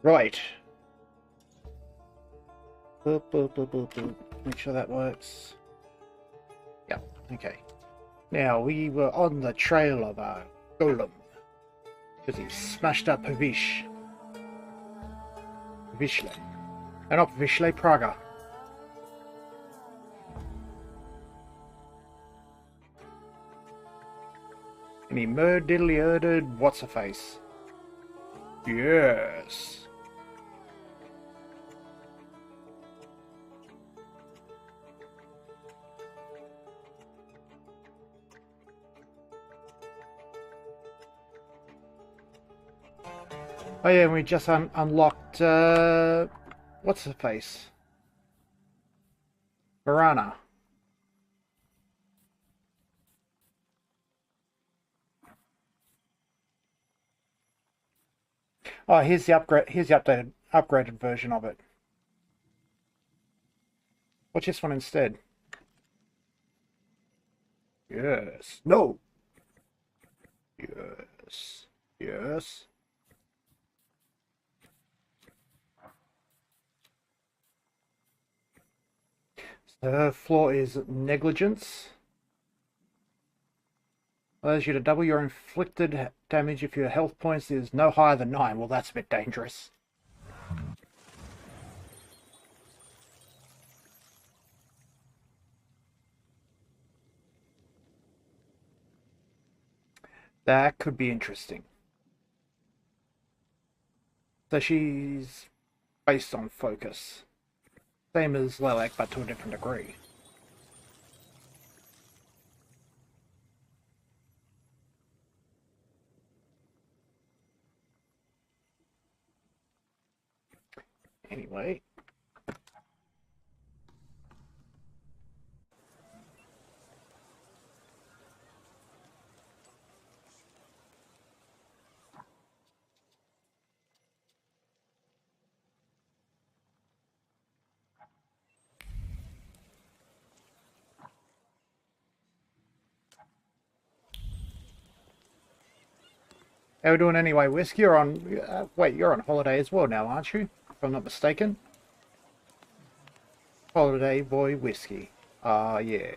Right. Boop, boop, boop, boop, boop. Make sure that works. Yep, okay. Now, we were on the trail of a golem. Because he smashed up Pavish. Pavishle. Not Pavishle, Praga. And he murdered what's-her-face. Yes. Oh yeah, we just unlocked, what's her face? Varana. Oh, here's the upgrade. Here's the upgraded version of it. What's this one instead? Yes. No. Yes. Yes. Her flaw is negligence. Allows you to double your inflicted damage if your health points is no higher than 9. Well, that's a bit dangerous. That could be interesting. So she's based on focus. Same as Lilac, but to a different degree. Anyway. How are we doing anyway, Whiskey? You're on... wait, you're on holiday as well now, aren't you? If I'm not mistaken. Holiday boy Whiskey. Ah, yeah.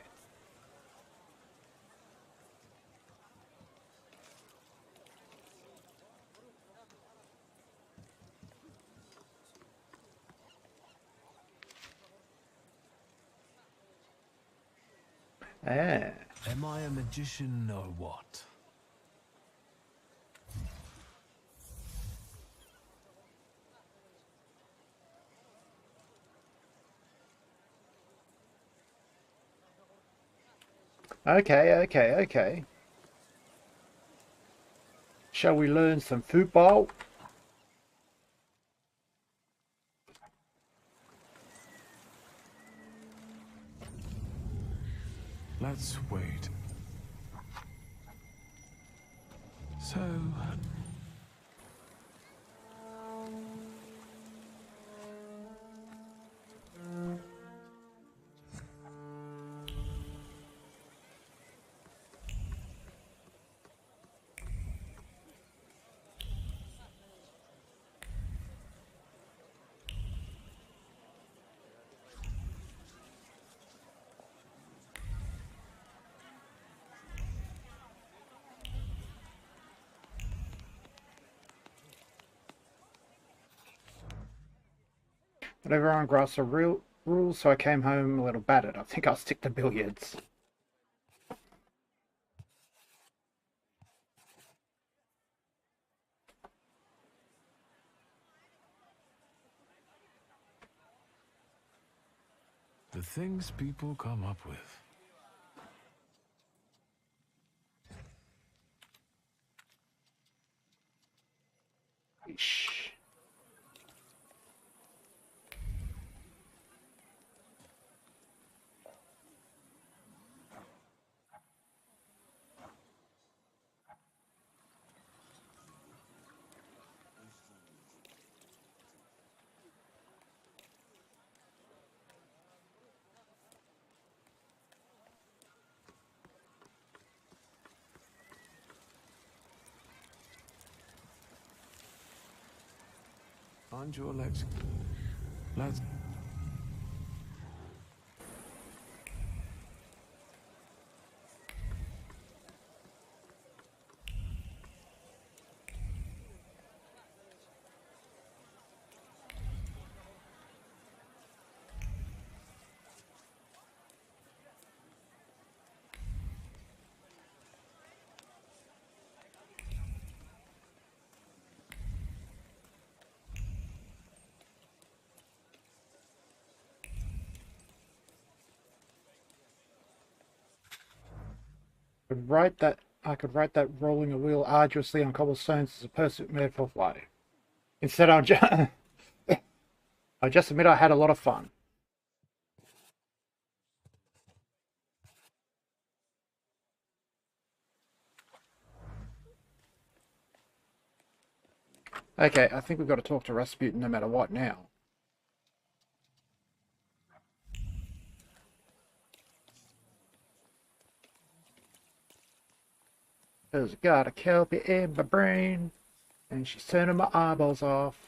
Ah. Am I a magician or what? Okay. Shall we learn some football? Let's wait. So... But everyone grasped the real rules, so I came home a little battered. I think I'll stick to billiards. The things people come up with. Eesh. Find your legs. Let's... I could write that rolling a wheel arduously on cobblestones as a pursuit made for flight. Instead, I just admit I had a lot of fun. Okay, I think we've got to talk to Rasputin no matter what now. Cause I got a kelpie in my brain, and she's turning my eyeballs off.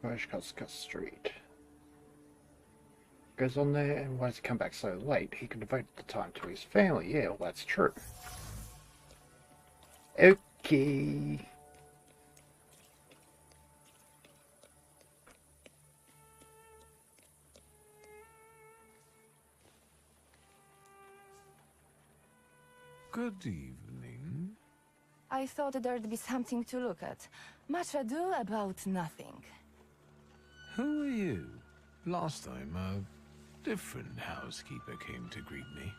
Vojkovska Street. Goes on there, and why does he come back so late? He could devote the time to his family. Yeah, well, that's true. Okay. Good evening. I thought there'd be something to look at. Much ado about nothing. Who are you? Last time, a different housekeeper came to greet me.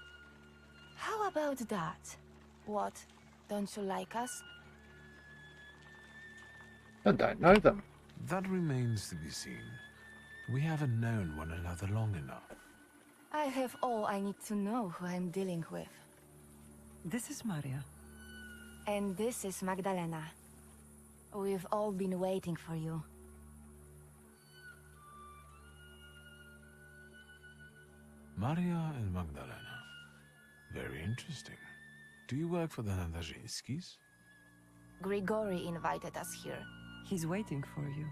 How about that? What? Don't you like us? I don't know them. That remains to be seen. We haven't known one another long enough. I have all I need to know who I'm dealing with. This is Maria. And this is Magdalena. We've all been waiting for you. Maria and Magdalena. Very interesting. Do you work for the Nandarzinskis? Grigori invited us here. He's waiting for you.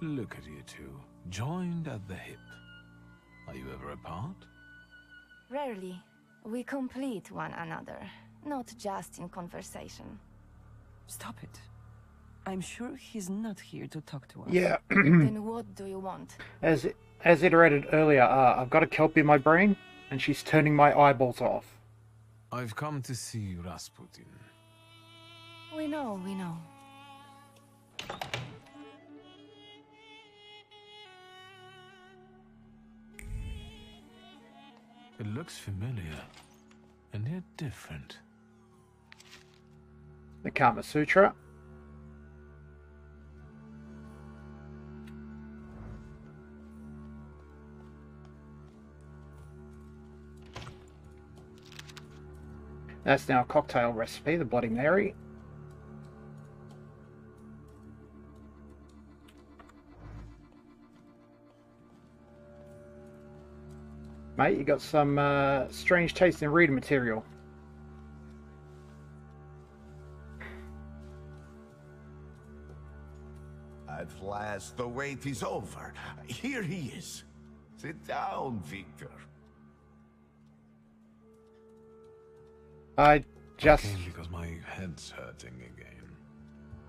Look at you two, joined at the hip. Are you ever apart? Rarely. We complete one another, not just in conversation. Stop it. I'm sure he's not here to talk to us. Yeah. Then what do you want? As iterated earlier, I've got a kelp in my brain, and she's turning my eyeballs off. I've come to see Rasputin. We know, we know. It looks familiar, and yet different. The Kama Sutra. That's now a cocktail recipe, the Bloody Mary. Mate, you got some strange taste in reading material. At last, the wait is over. Here he is. Sit down, Victor. I just... Came because my head's hurting again.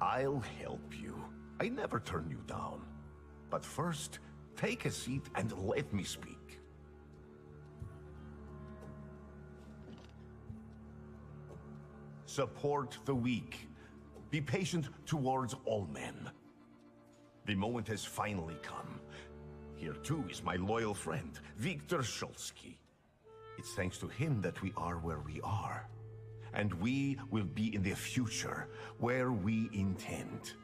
I'll help you. I never turn you down. But first, Take a seat and let me speak. Support the weak. Be patient towards all men. The moment has finally come. Here too is my loyal friend, Viktor Shulsky. It's thanks to him that we are where we are. And we will be in the future, where we intend.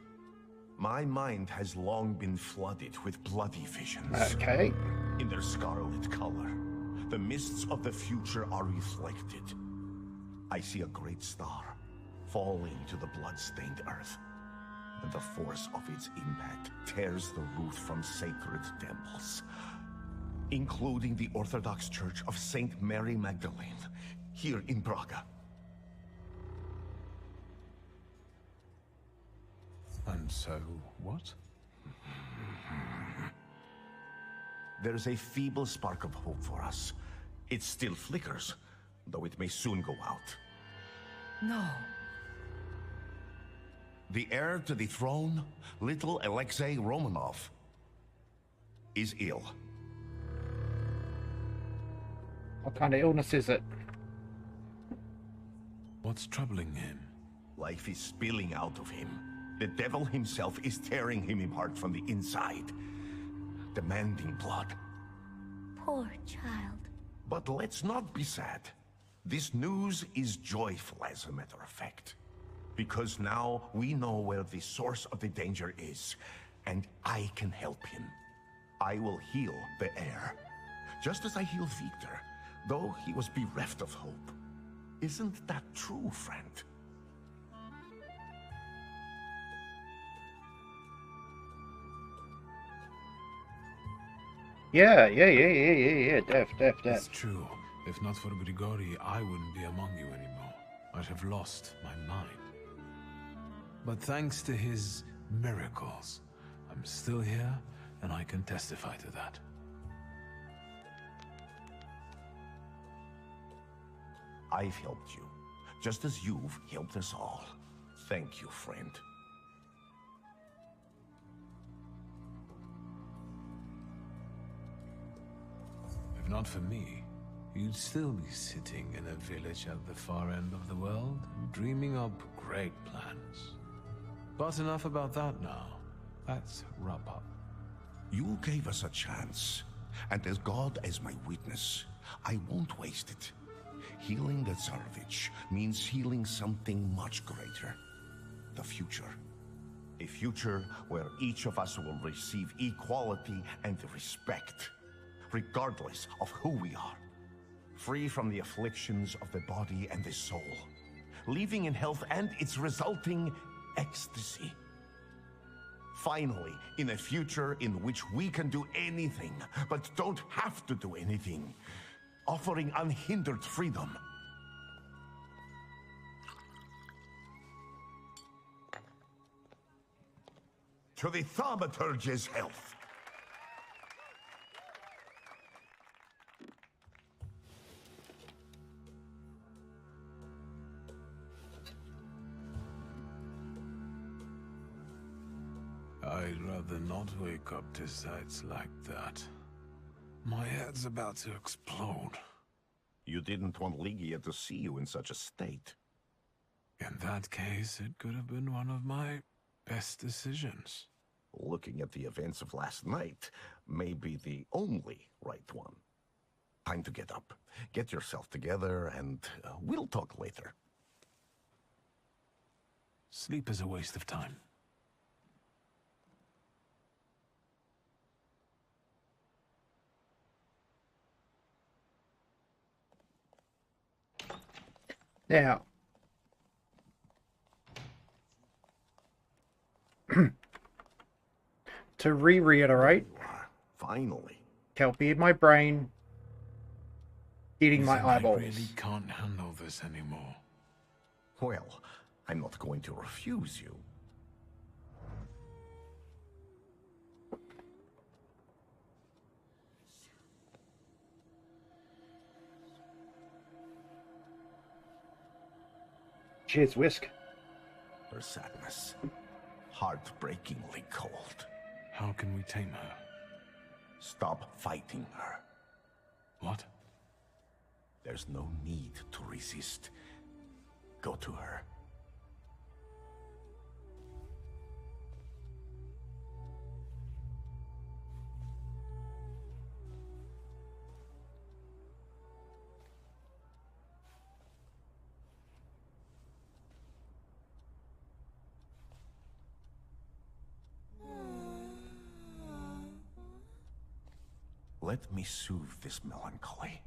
My mind has long been flooded with bloody visions. Okay. In their scarlet color, the mists of the future are reflected. I see a great star falling to the blood-stained earth, and the force of its impact tears the roof from sacred temples, including the Orthodox Church of Saint Mary Magdalene, here in Braga. And so, what? There's a feeble spark of hope for us. It still flickers, though it may soon go out. No. The heir to the throne, little Alexei Romanov, is ill. What kind of illness is it? What's troubling him? Life is spilling out of him. The devil himself is tearing him apart from the inside, demanding blood. Poor child. But let's not be sad. This news is joyful, as a matter of fact. Because now we know where the source of the danger is, and I can help him. I will heal the heir, just as I healed Victor, though he was bereft of hope. Isn't that true, friend? Yeah, def. It's true. If not for Grigori, I wouldn't be among you anymore. I'd have lost my mind. But thanks to his miracles, I'm still here, and I can testify to that. I've helped you, just as you've helped us all. Thank you, friend. If not for me, you'd still be sitting in a village at the far end of the world, dreaming up great plans. But enough about that now. Let's wrap up. You gave us a chance, and as God as my witness, I won't waste it. Healing the Tsarevich means healing something much greater. The future. A future where each of us will receive equality and respect, regardless of who we are. Free from the afflictions of the body and the soul. Living in health and its resulting ecstasy. Finally, in a future in which we can do anything, but don't have to do anything. Offering unhindered freedom. To the Thaumaturge's health. I'd rather not wake up to sights like that. My head's about to explode. You didn't want Ligia to see you in such a state. In that case, it could have been one of my best decisions. Looking at the events of last night may be the only right one. Time to get up. Get yourself together, and we'll talk later. Sleep is a waste of time. Now, to reiterate, Finally. Kelpie in my brain, eating my Listen, eyeballs. I really can't handle this anymore. Well, I'm not going to refuse you. Cheers, Whisk. Her sadness. Heartbreakingly cold. How can we tame her? Stop fighting her. What? There's no need to resist. Go to her. Let me soothe this melancholy.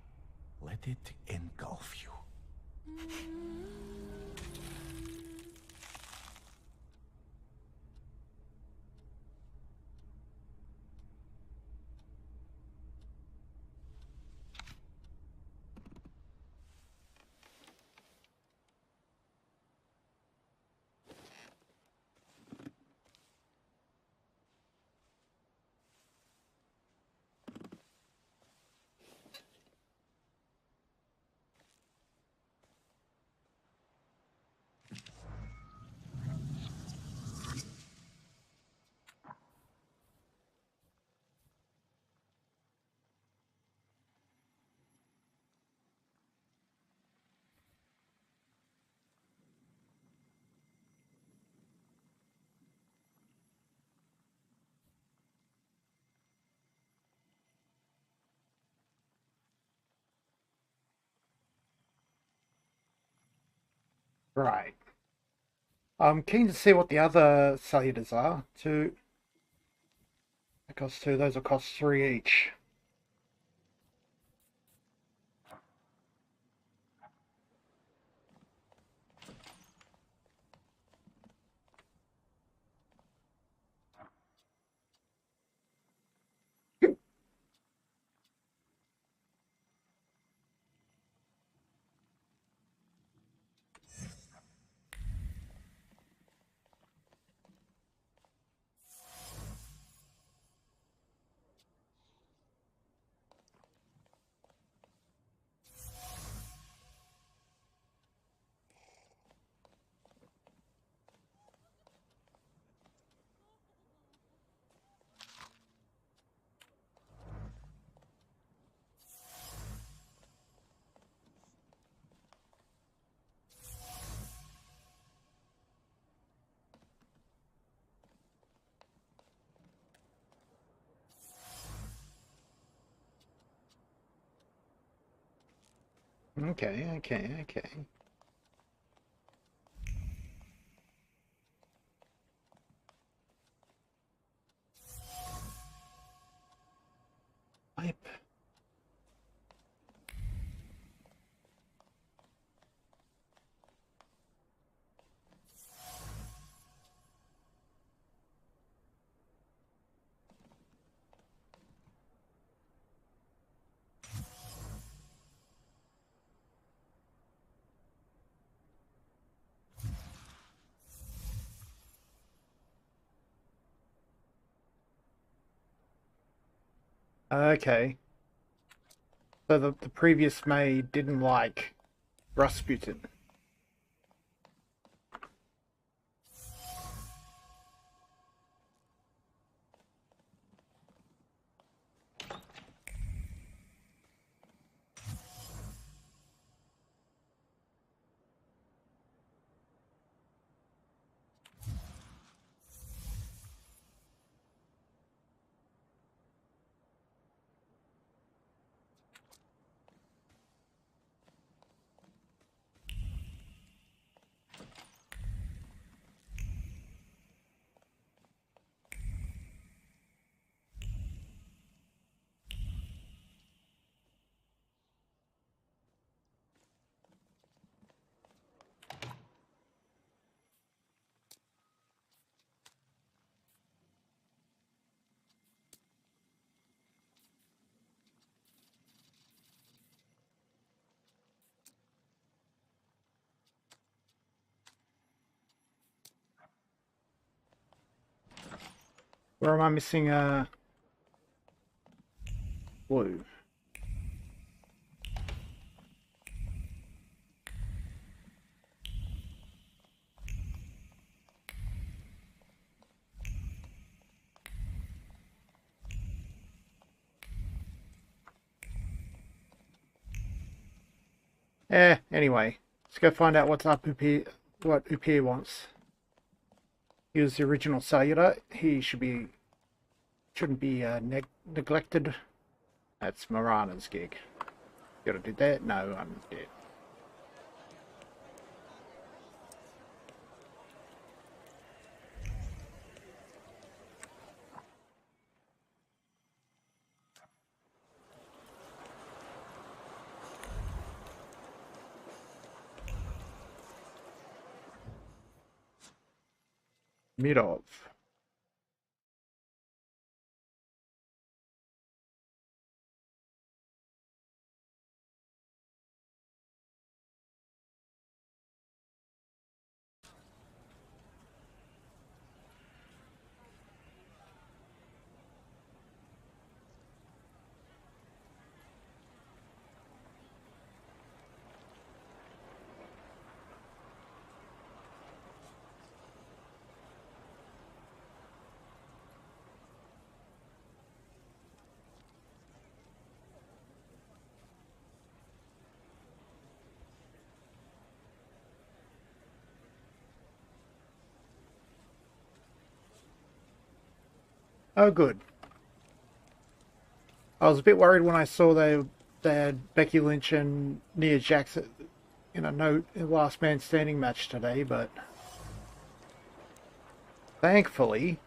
Let it engulf you. Right. I'm keen to see what the other cellulars are. Two. That costs two. Those will cost 3 each. Okay. Pipe. Okay. So the previous maid didn't like Rasputin. Where am I missing blue? Anyway, let's go find out what's up Upir, what Upir wants. He was the original cellular. He shouldn't be neglected. That's Morana's gig. Gotta do that? No, I'm dead. Mirov. Oh, good. I was a bit worried when I saw they had Becky Lynch and Nia Jax in a last man standing match today, but thankfully,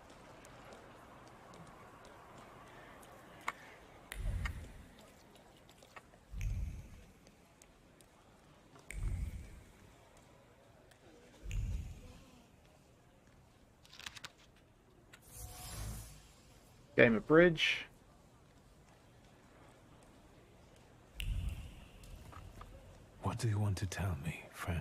game of bridge. What do you want to tell me, friend?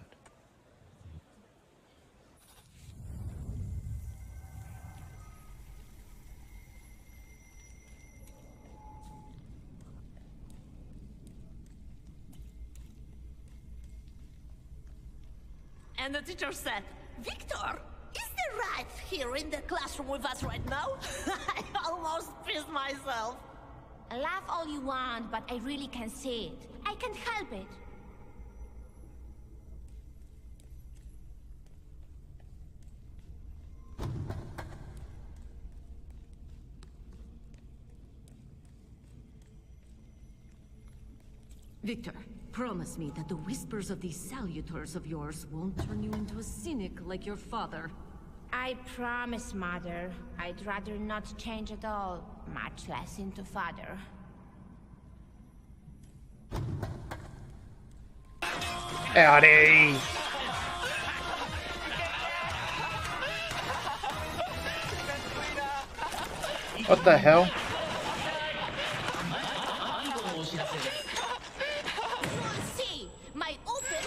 And the teacher said, Victor, is the right here in the classroom with us right now? I almost pissed myself. Laugh all you want, but I really can't see it. I can't help it. Victor, promise me that the whispers of these salutors of yours won't turn you into a cynic like your father. I promise, Mother. I'd rather not change at all, much less into Father. Howdy! What the hell? See, my open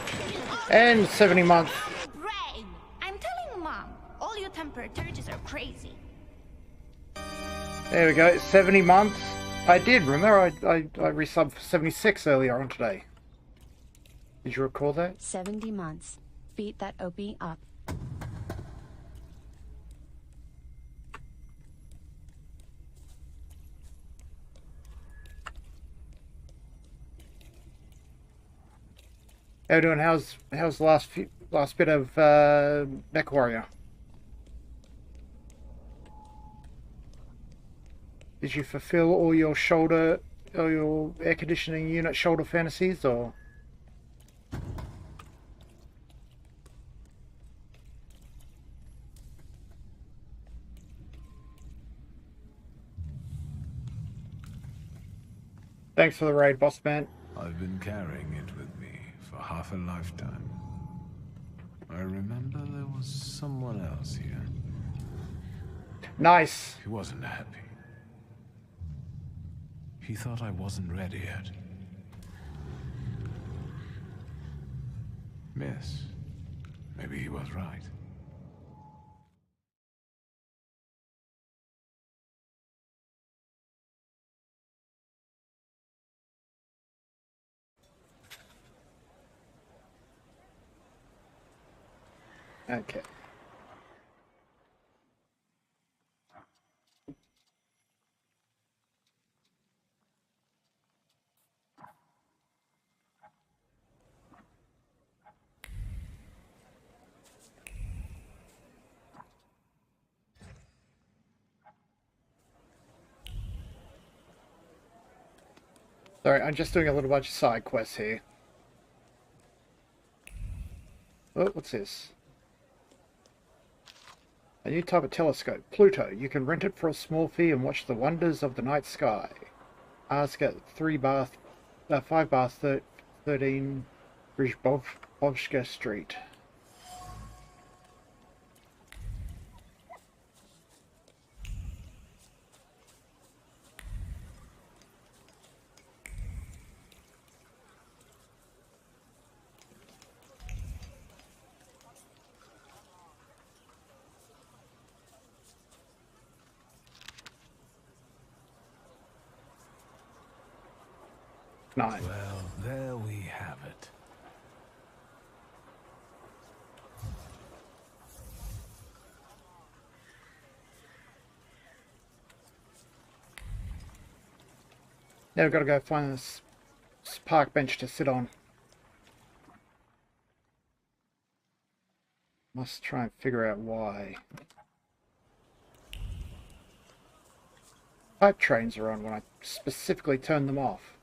And 70 months. brain. I'm telling Mom, all you Thaumaturges are crazy. There we go, 70 months. I did, remember I resubbed for 76 earlier on today. Did you recall that? 70 months. Beat that OP up. How you doing? How's the last bit of Mech Warrior? Did you fulfill all your air conditioning unit shoulder fantasies, or? Thanks for the raid, boss man. I've been carrying it with me for half a lifetime. I remember there was someone else here. Nice. He wasn't happy. He thought I wasn't ready yet. Yes, maybe he was right. Okay. Sorry, I'm just doing a little bunch of side quests here. Oh, what's this? A new type of telescope. Pluto. You can rent it for a small fee and watch the wonders of the night sky. Ask at 5 bar 13 Brizbovska Street. Nine. Well, there we have it. Now we've got to go find this park bench to sit on. Must try and figure out why. Pipe trains are on when I specifically turn them off.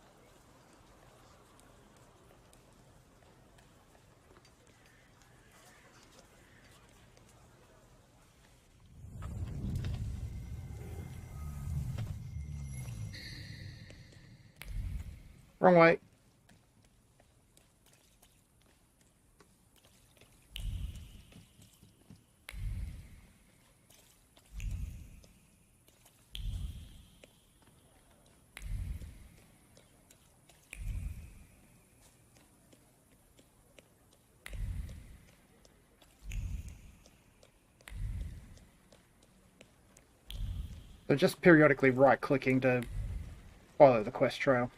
Wrong way. So just periodically right-clicking to follow the quest trail.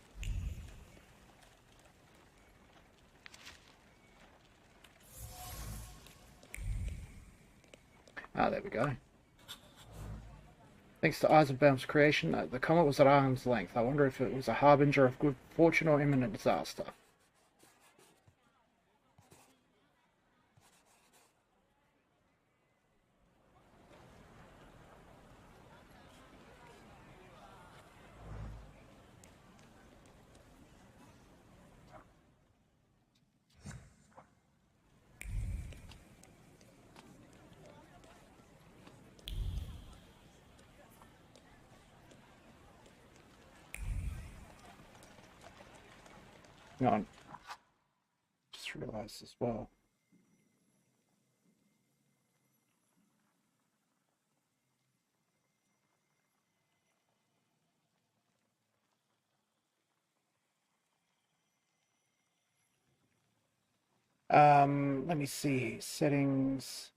Ah, there we go. Thanks to Eisenbaum's creation, the comet was at arm's length. I wonder if it was a harbinger of good fortune or imminent disaster. Hang on. Just realised as well. Let me see. Settings.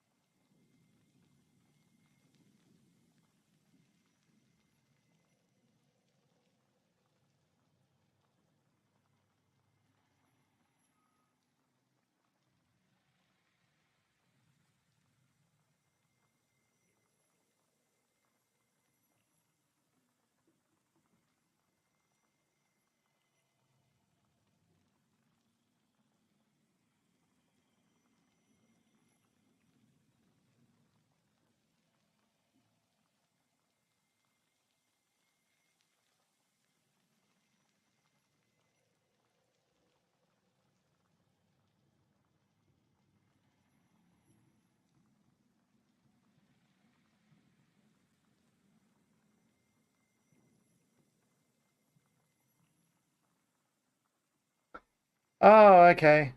Oh, okay.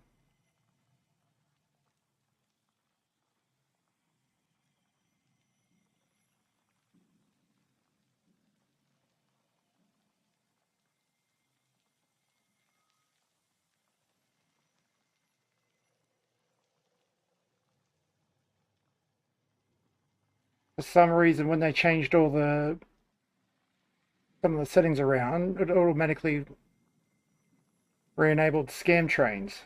For some reason, when they changed some of the settings around, it automatically re-enabled scam trains.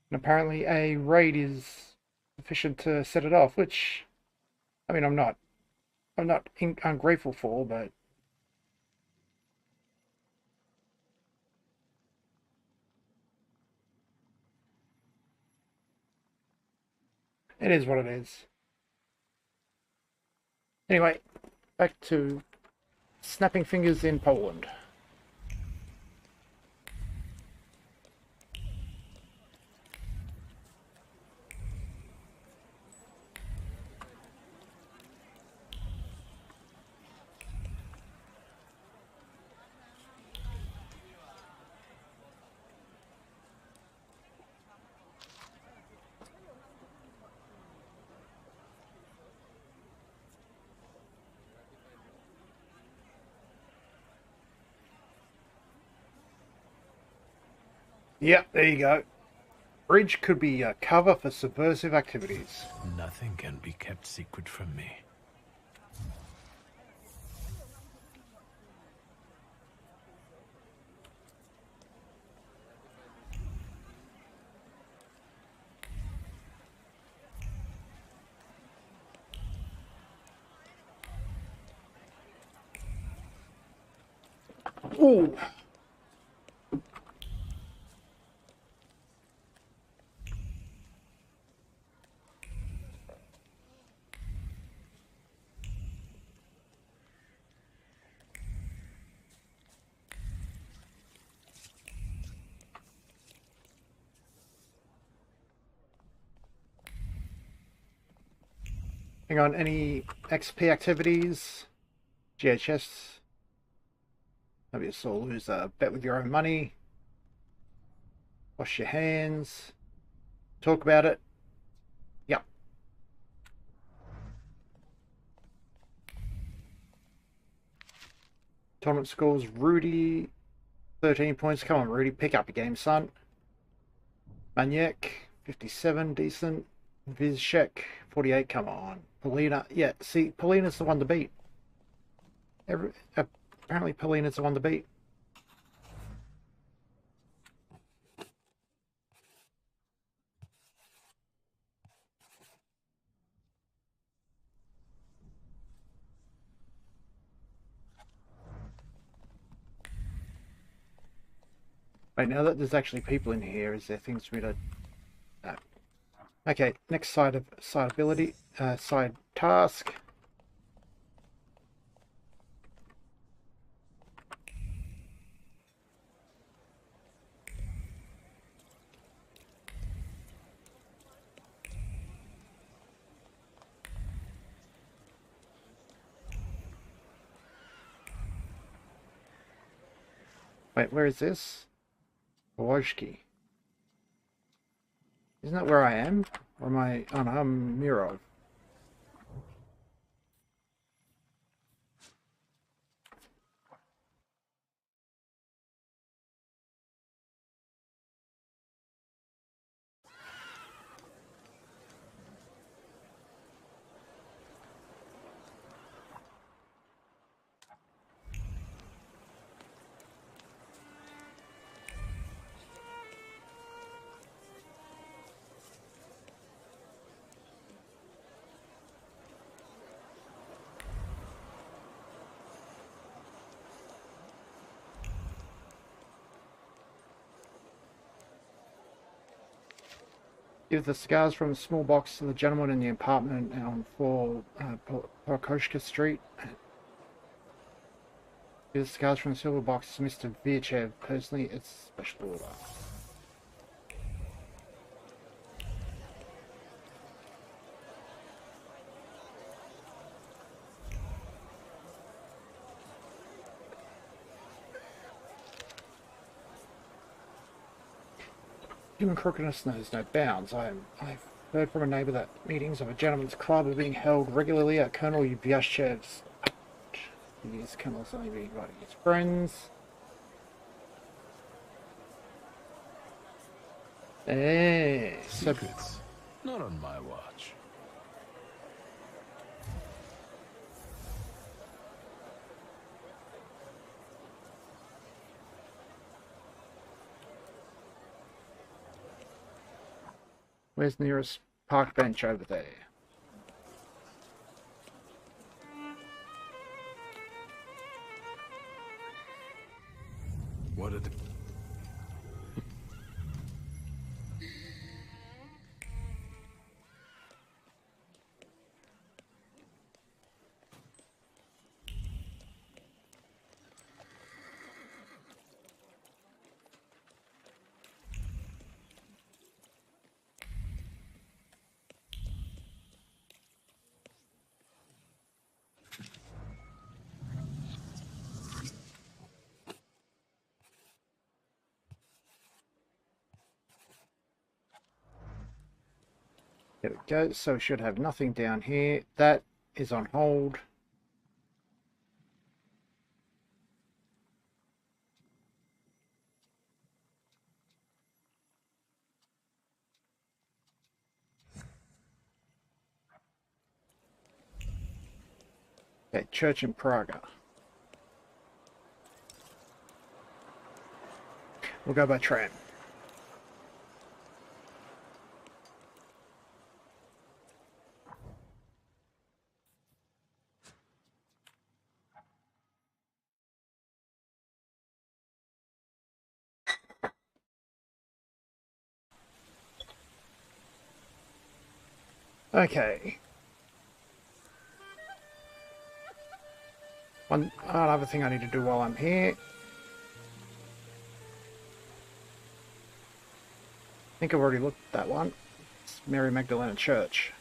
And apparently a raid is sufficient to set it off, which, I mean, I'm not ungrateful for, but It is what it is. Anyway, back to snapping fingers in Poland. Yep, there you go. Bridge could be a cover for subversive activities. Nothing can be kept secret from me. Ooh. Hang on, any XP activities? GHS. Maybe a sore loser. Bet with your own money. Wash your hands. Talk about it. Yep. Tournament scores. Rudy, 13 points. Come on, Rudy. Pick up your game, son. Maniac, 57. Decent. Vizshek, 48. Come on. Polina. Yeah, see, Polina's the one to beat. Apparently Polina's the one to beat. Wait, now that there's actually people in here, is there things for me to... No. Okay, next side ability, side task. Wait, where is this? Wojki. Isn't that where I am? Or am I... Oh no, I'm Mirov. Give the cigars from a small box to the gentleman in the apartment on 4 Porkoshka Street. Give the cigars from the silver box to Mr. Virchev. Personally, it's special order. Human crookedness knows no bounds. I've heard from a neighbour that meetings of a gentleman's club are being held regularly at Colonel Vyashchev's. These Colonel's only being inviting his friends. Hey, Secrets? Not on my watch. Where's the nearest park bench over there? What did... There we go. So we should have nothing down here. That is on hold. Okay, church in Praga. We'll go by tram. Okay. One other thing I need to do while I'm here. I think I've already looked at that one. It's Mary Magdalene Church.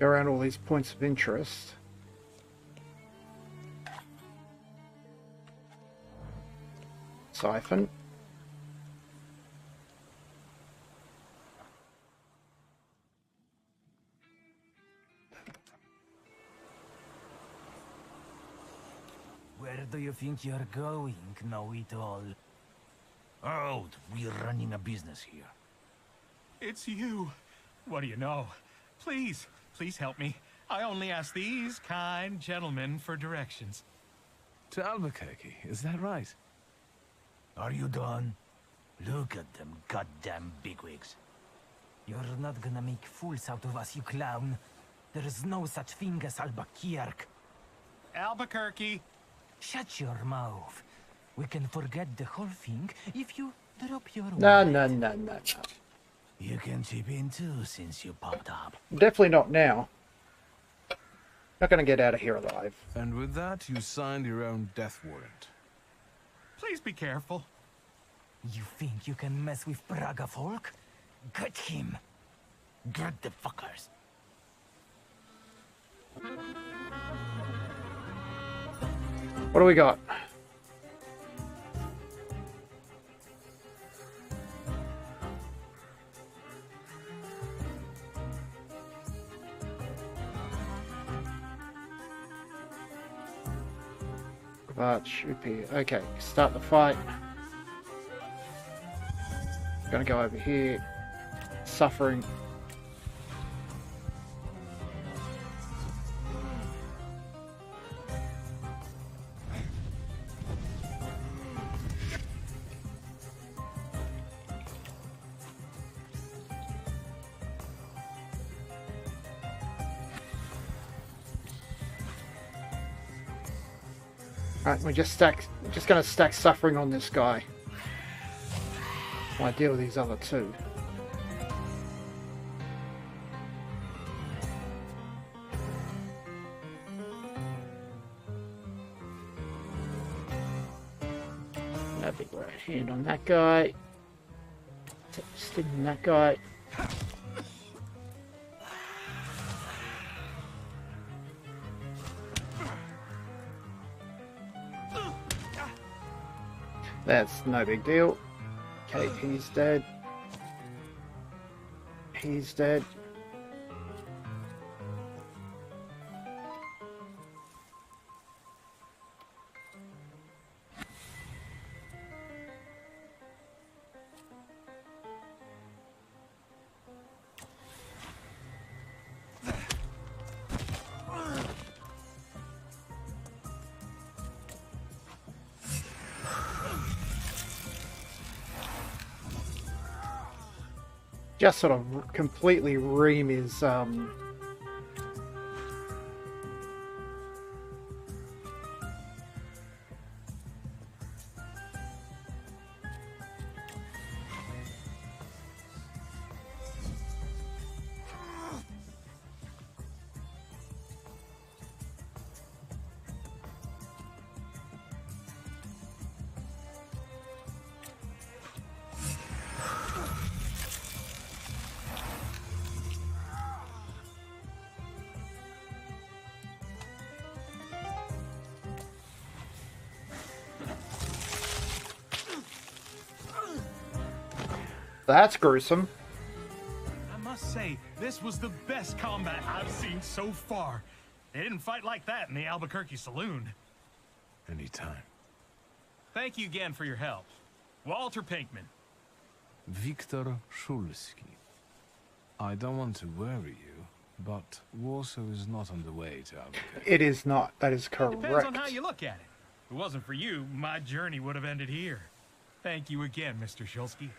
Go around all these points of interest. Siphon. Where do you think you're going, know-it-all? Oh, we're running a business here. It's you. What do you know? Please, please help me. I only ask these kind gentlemen for directions. To Albuquerque, is that right? Are you done? Look at them goddamn bigwigs. You're not gonna make fools out of us, you clown. There is no such thing as Albuquerque. Albuquerque! Shut your mouth. We can forget the whole thing if you drop your No. You can chip in too since you popped up. Definitely not now. Not gonna get out of here alive. And with that, you signed your own death warrant. Please be careful. You think you can mess with Praga folk? Get him. Get the fuckers. What do we got? Okay, start the fight. Gonna go over here. Suffering. Right, we're just gonna stack suffering on this guy. While I deal with these other two. That'd be right hand on that guy. Stick on that guy. That's no big deal. Okay, he's dead. He's dead. Just sort of completely ream his That's gruesome. I must say, this was the best combat I've seen so far. They didn't fight like that in the Albuquerque saloon. Anytime. Thank you again for your help. Walter Pinkman. Viktor Szulski. I don't want to worry you, but Warsaw is not on the way to Albuquerque. It is not. That is correct. Depends on how you look at it. If it wasn't for you, my journey would have ended here. Thank you again, Mr. Szulski.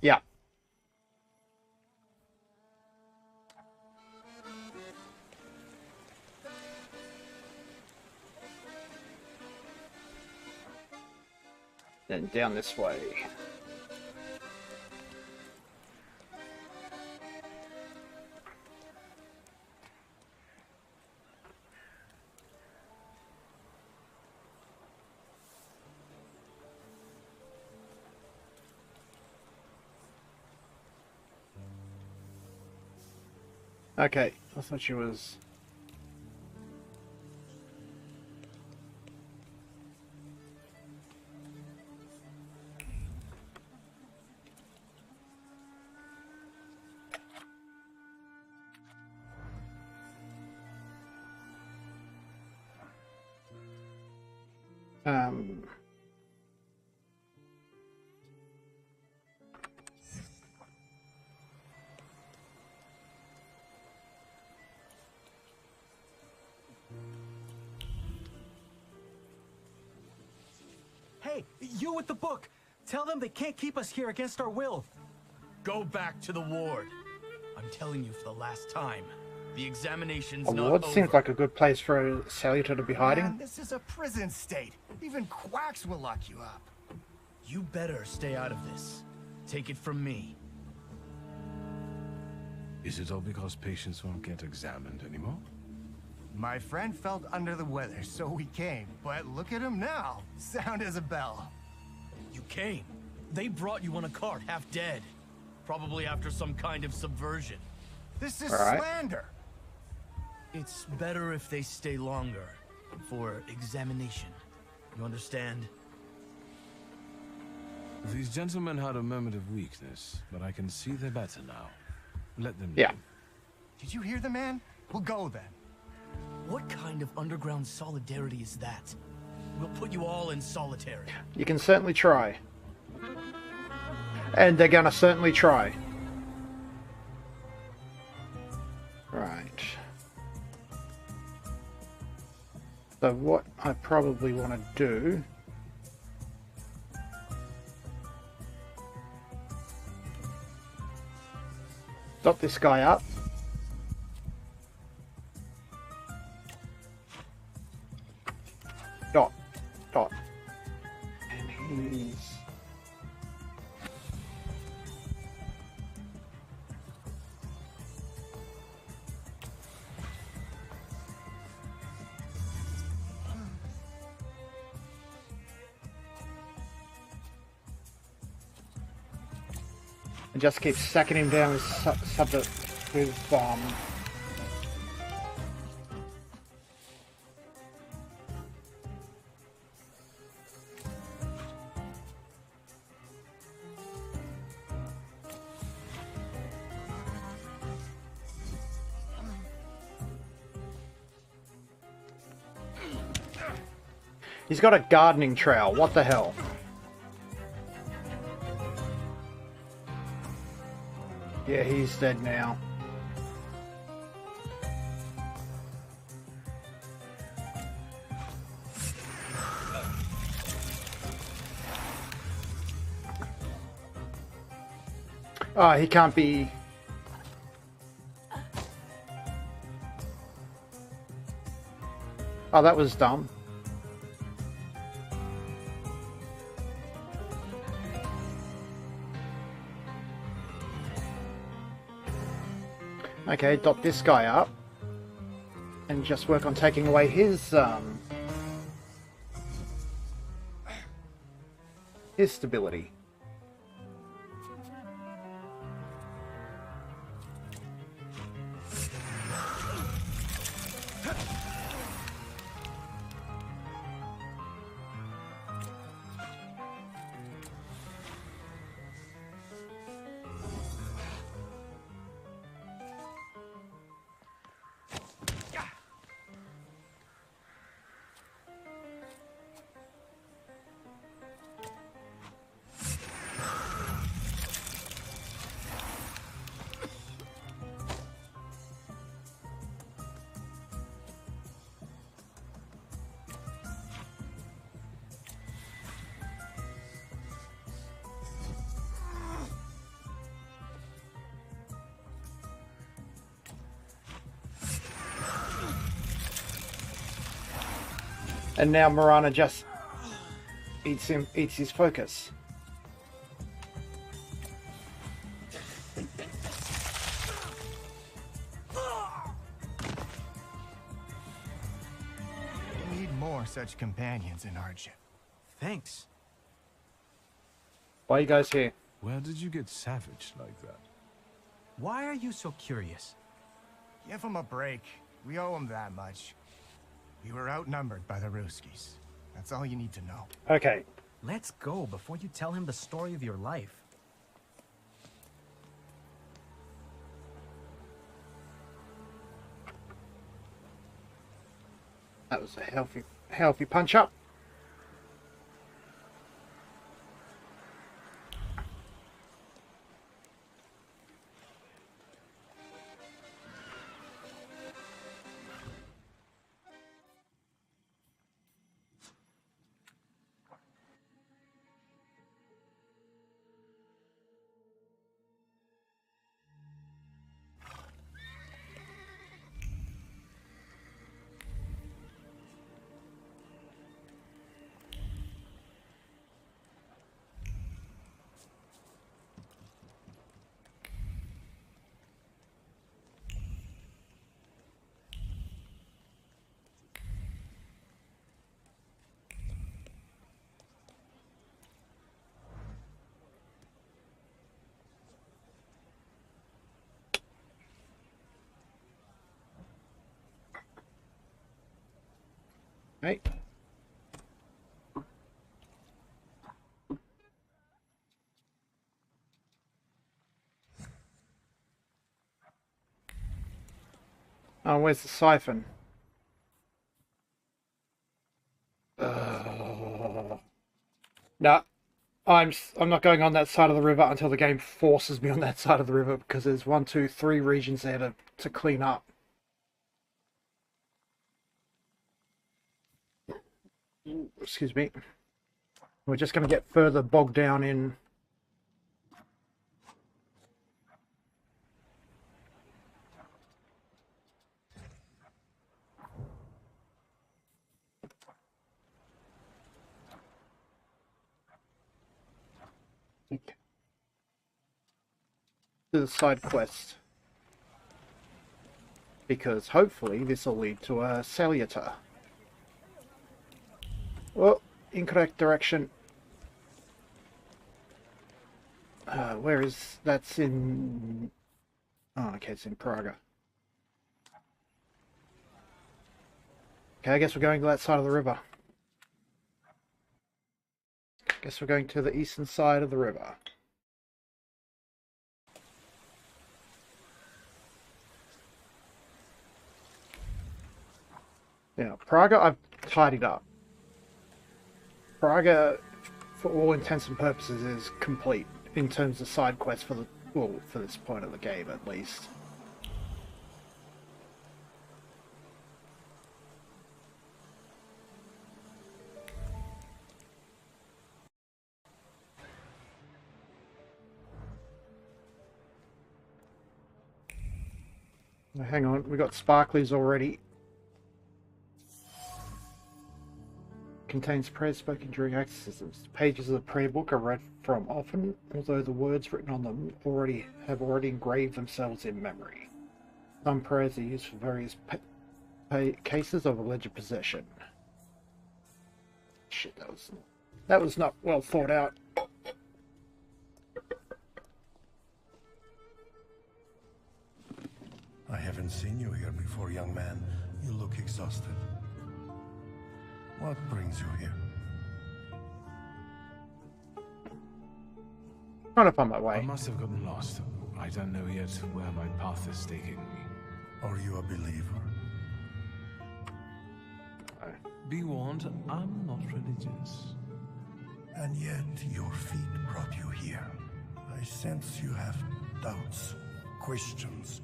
Yeah. Then down this way. Okay, I thought she was... Hey, you with the book! Tell them they can't keep us here against our will. Go back to the ward. I'm telling you for the last time. The examination's A not ward over. seems like a good place for a salutor to be hiding. Man, this is a prison state. Even quacks will lock you up. You better stay out of this. Take it from me. Is it all because patients won't get examined anymore? My friend felt under the weather, so we came. But look at him now. Sound as a bell. You came. They brought you on a cart, half dead. Probably after some kind of subversion. This is All right. slander. It's better if they stay longer. For examination. You understand? These gentlemen had a moment of weakness, but I can see they're better now. Let them Yeah. live. Did you hear the man? We'll go then. What kind of underground solidarity is that? We'll put you all in solitary. You can certainly try. And they're gonna certainly try. Right. So what I probably want to do... Dot this guy up. Dot. Dot. And he's... and just keep sacking him down with He's got a gardening trowel, what the hell? Yeah, he's dead now. Oh, he can't be... Oh, that was dumb. Okay, dot this guy up. And just work on taking away his, his stability. And now Mirana just eats his focus. We need more such companions in hardship. Thanks. Why are you guys here? Where did you get savage like that? Why are you so curious? Give him a break. We owe him that much. We were outnumbered by the Ruskies. That's all you need to know. Okay. Let's go before you tell him the story of your life. That was a healthy punch up. Right. Oh, where's the siphon? No, I'm not going on that side of the river until the game forces me on that side of the river, because there's 1, 2, 3 regions there to clean up. Excuse me. We're just going to get further bogged down in the side quest, because hopefully this will lead to a salutar. Oh, incorrect direction. Where is... That's in... Oh, okay, it's in Praga. Okay, I guess we're going to that side of the river. Guess we're going to the eastern side of the river. Now, Praga I've tidied up. Praga, for all intents and purposes, is complete in terms of side quests for the, well, for this point of the game at least. Now, hang on, we got sparklies already. Contains prayers spoken during exorcisms. The pages of the prayer book are read from often, although the words written on them have already engraved themselves in memory. Some prayers are used for various cases of alleged possession. Shit, that was not well thought out. I haven't seen you here before, young man. You look exhausted. What brings you here? Kind of on my way. I must have gotten lost. I don't know yet where my path is taking me. Are you a believer? Be warned, I'm not religious. And yet your feet brought you here. I sense you have doubts, questions.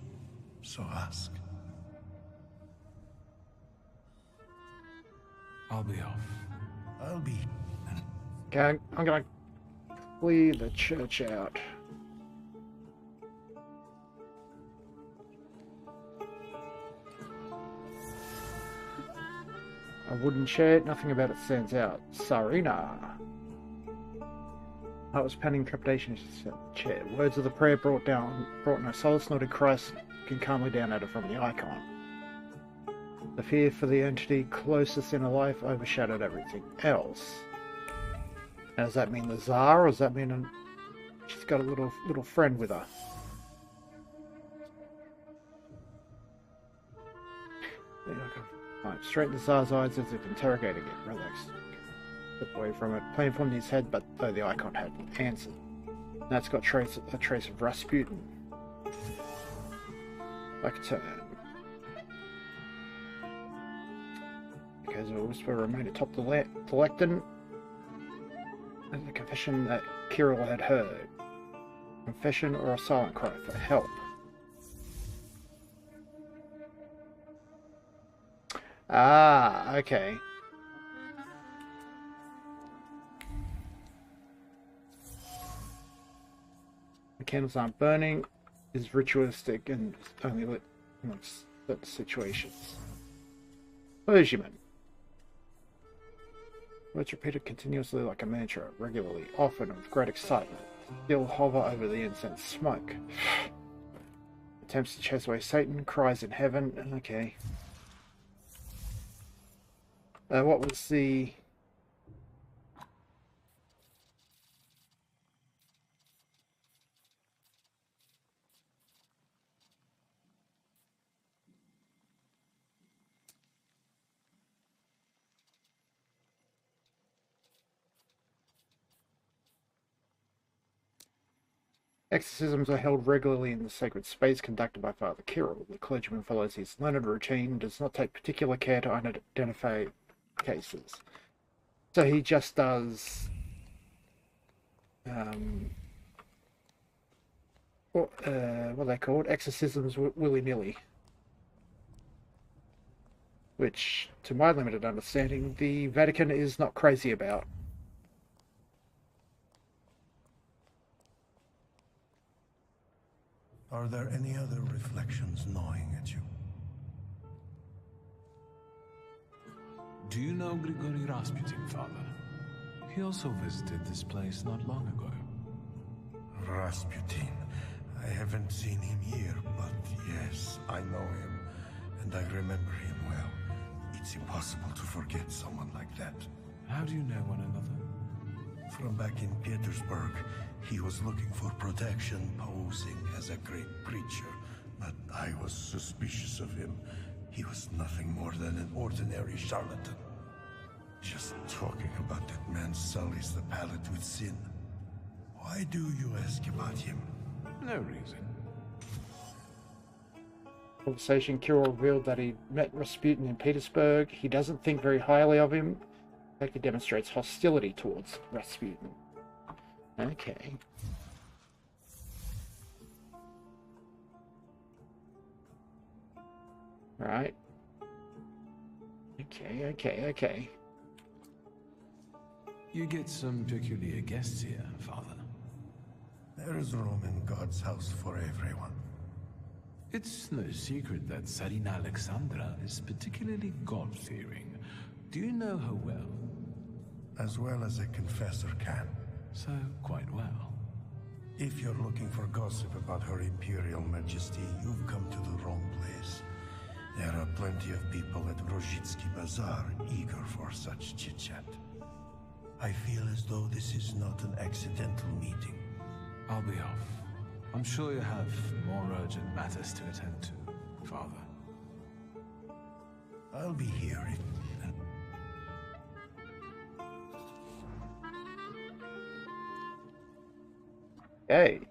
So ask. I'll be off. I'll be... Okay, I'm gonna clear the church out. A wooden chair, nothing about it stands out. Sarina. I was panning trepidation as the chair. Words of the prayer brought no solace, nor did Christ can calmly down at it from the icon. The fear for the entity closest in her life overshadowed everything else. Now, does that mean the Tsar, or does that mean she's got a little friend with her? Right, straighten the Tsar's eyes as if interrogating it. Relax. Step away from it. Plain from his head, but though the icon hadn't answered. That's got a trace of Rasputin. Like a turn. Because a whisper remained atop the lectern. And the confession that Kirill had heard. Confession or a silent cry for help. Ah, okay. The candles aren't burning, is ritualistic and only lit in certain situations. Clergyman. Words repeated continuously like a mantra, regularly, often with great excitement, still hover over the incense smoke. Attempts to chase away Satan, cries in heaven, okay. What was the... Exorcisms are held regularly in the sacred space conducted by Father Kirill. The clergyman follows his learned routine and does not take particular care to identify cases. So he just does what are they called? Exorcisms willy-nilly. Which, to my limited understanding, the Vatican is not crazy about. Are there any other reflections gnawing at you? Do you know Grigory Rasputin, Father? He also visited this place not long ago. Rasputin. I haven't seen him here, but yes, I know him, and I remember him well. It's impossible to forget someone like that. How do you know one another? From back in Petersburg, he was looking for protection, posing as a great preacher, but I was suspicious of him. He was nothing more than an ordinary charlatan. Just talking about that man sullies the palate with sin. Why do you ask about him? No reason. Conversation, Kirill revealed that he met Rasputin in Petersburg. He doesn't think very highly of him. In fact, he demonstrates hostility towards Rasputin. Okay. Right. Okay. You get some peculiar guests here, Father. There is room in God's house for everyone. It's no secret that Tsarina Alexandra is particularly God-fearing. Do you know her well? As well as a confessor can. So, quite well. If you're looking for gossip about Her Imperial Majesty, you've come to the wrong place. There are plenty of people at Rozhitsky Bazaar eager for such chit-chat. I feel as though this is not an accidental meeting. I'll be off. I'm sure you have more urgent matters to attend to. Father. I'll be here. Hey.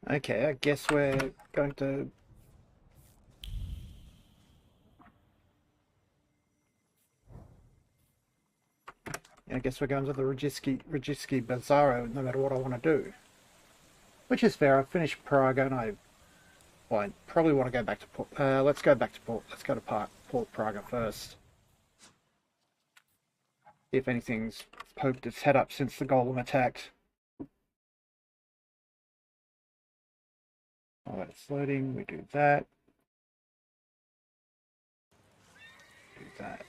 Okay, I guess we're going to... I guess we're going to the Rajiski Bazzaro no matter what I want to do. Which is fair. I've finished Praga and I probably want to go back to Port. Let's go back to Port. Let's go to Port Praga first. See if anything's poked its head up since the golem attacked. Oh, it's loading. We do that. Do that.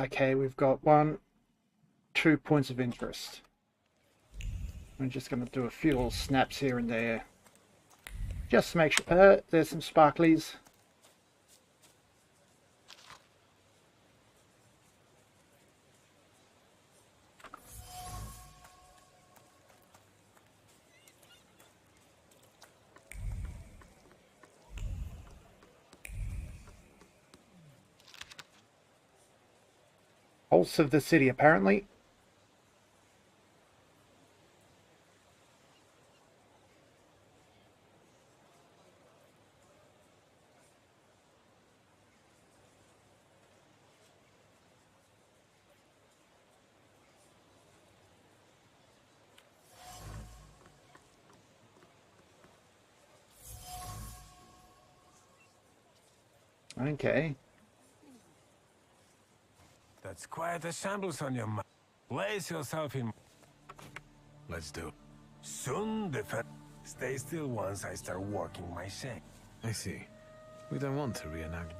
Okay, we've got 2 points of interest. I'm just going to do a few little snaps here and there. Just to make sure, there's some sparklies. Pulse of the city, apparently. Okay. That's quite a shambles on your mind. Place yourself in. Let's do it. Soon defend. Stay still once I start working my shank. I see. We don't want to reenact.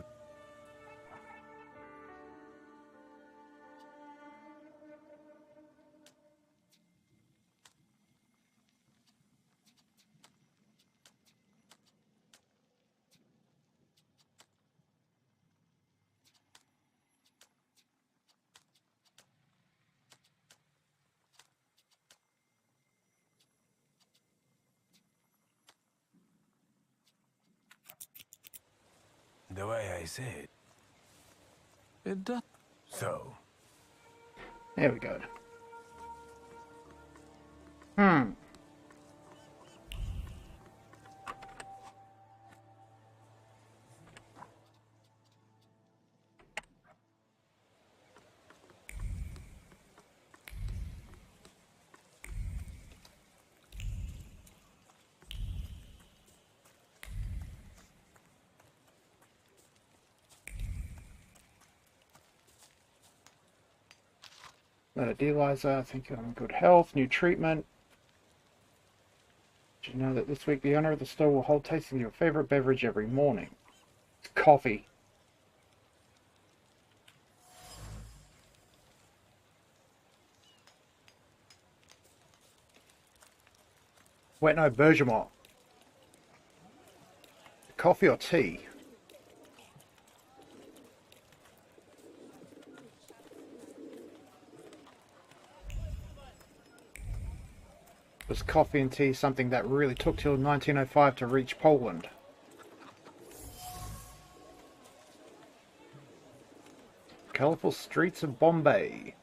The way I say it. It does. So. There we go. Letter D, Liza. I think I'm in good health. New treatment. Did you know that this week the owner of the store will hold tasting your favorite beverage every morning? It's coffee. Wait, no, Bergamot. Coffee or tea? Was coffee and tea something that really took till 1905 to reach Poland? Colourful streets of Bombay.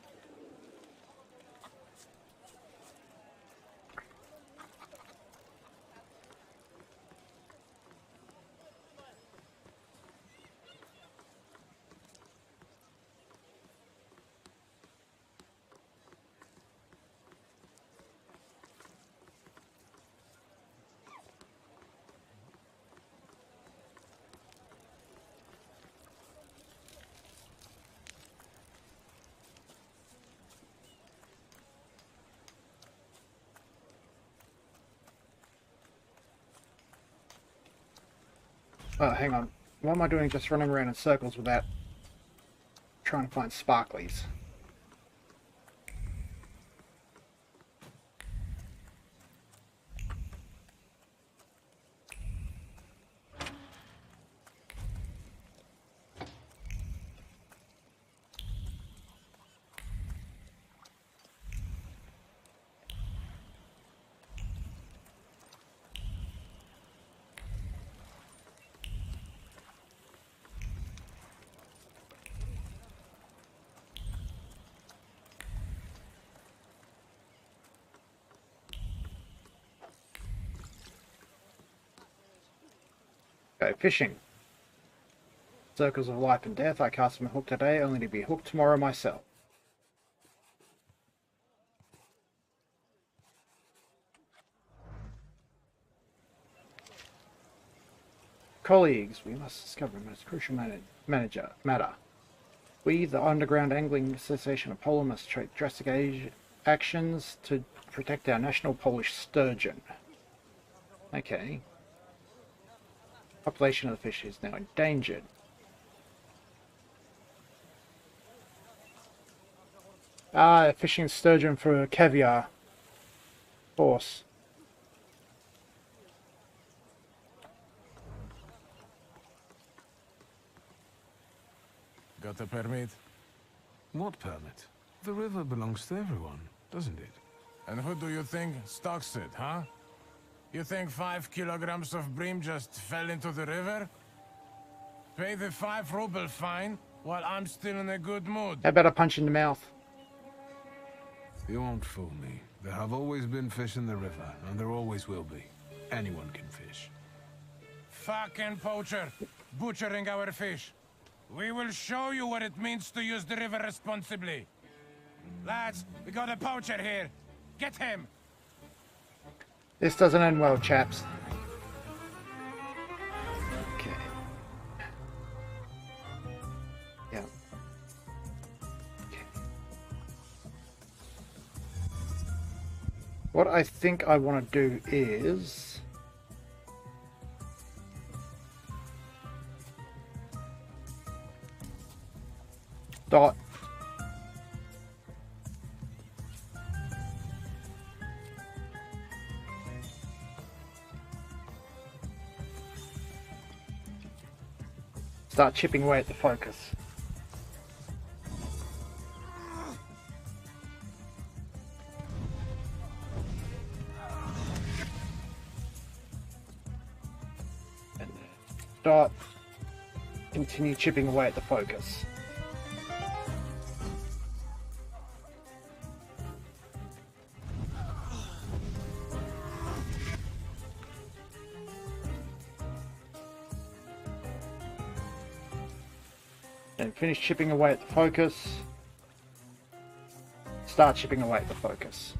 Oh, hang on. What am I doing just running around in circles without trying to find sparklies? Go fishing. Circles of life and death. I cast my hook today, only to be hooked tomorrow myself. Colleagues, we must discover the most crucial matter. We, the Underground Angling Association of Poland, must take drastic actions to protect our national Polish sturgeon. Okay. Population of the fish is now endangered. Ah, fishing sturgeon for caviar. Of course. Got a permit? What permit? The river belongs to everyone, doesn't it? And who do you think stocks it, huh? You think 5 kilograms of bream just fell into the river? Pay the 5 ruble fine while I'm still in a good mood. How about a punch in the mouth? You won't fool me. There have always been fish in the river, and there always will be. Anyone can fish. Fucking poacher! Butchering our fish. We will show you what it means to use the river responsibly. Lads, we got a poacher here. Get him! This doesn't end well, chaps. Okay. Yeah. Okay. What I think I want to do is... Dot. Start chipping away at the focus. And start. Continue chipping away at the focus. And finish chipping away at the focus. Start chipping away at the focus.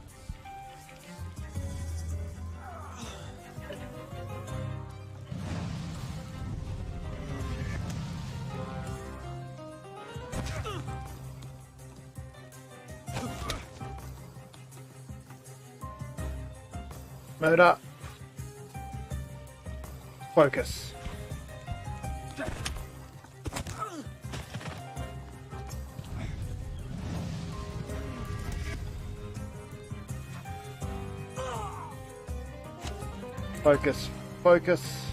Murder. Focus. Focus. Focus.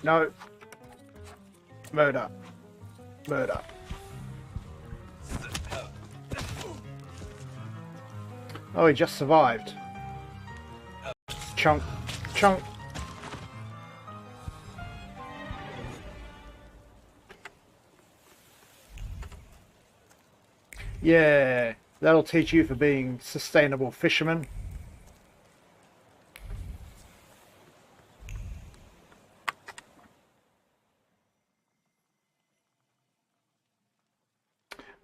No. Murder. Murder. Oh, he just survived. Chunk. Chunk. Yeah, that'll teach you for being sustainable fishermen.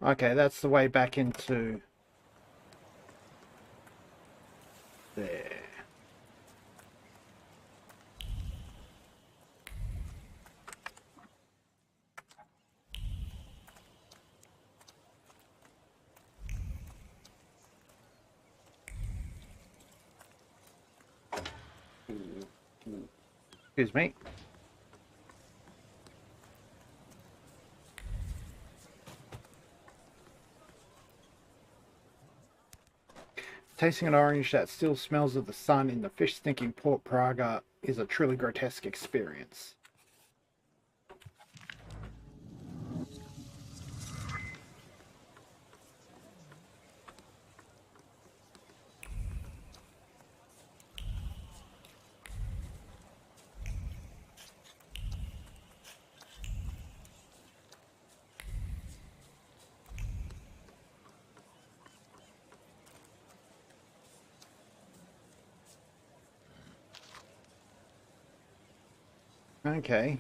Okay, that's the way back into there. Excuse me. Tasting an orange that still smells of the sun in the fish-stinking Port Praga is a truly grotesque experience. Okay.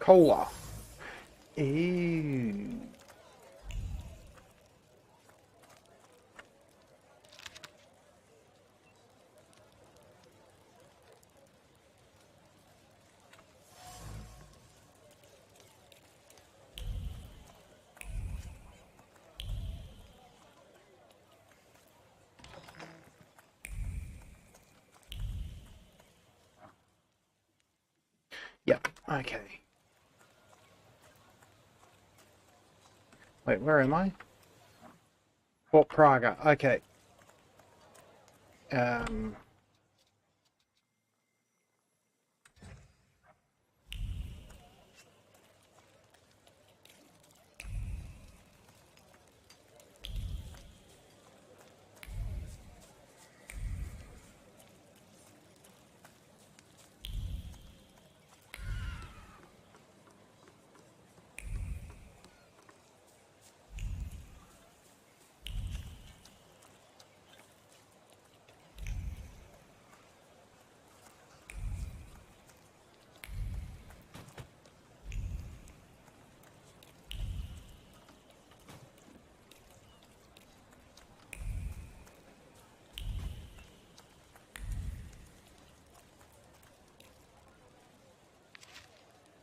Cola. Ew. Yep, okay. Wait, where am I? Fort Praga, okay.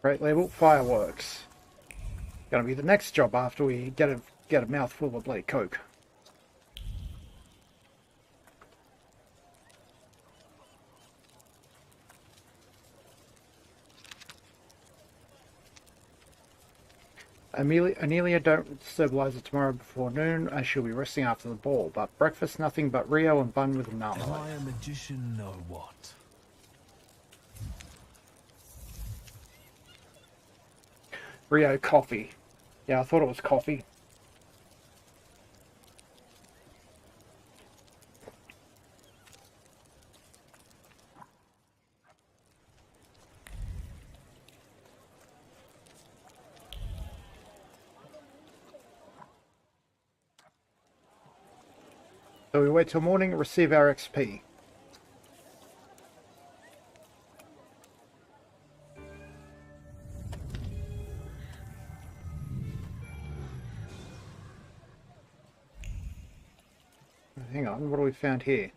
Great label, fireworks. Gonna be the next job after we get a mouthful of bloody coke. Amelia, don't stabilize it tomorrow before noon, as she'll be resting after the ball. But breakfast, nothing but Rio and bun with marmalade. Am I a magician or what? Rio coffee. Yeah, I thought it was coffee. So we wait till morning and receive our XP. Hang on, what have we found here?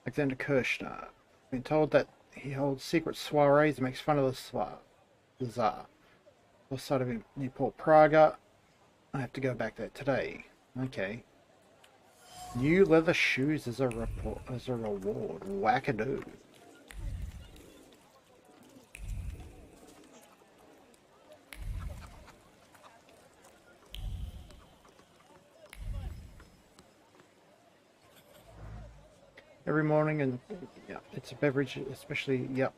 Alexander Kirshner. Been told that he holds secret soirees and makes fun of the Tsar. Lost sight of him near Port Praga. I have to go back there today. Okay. New leather shoes as a reward. Wackadoo. Every morning, and yeah, it's a beverage, especially, yep.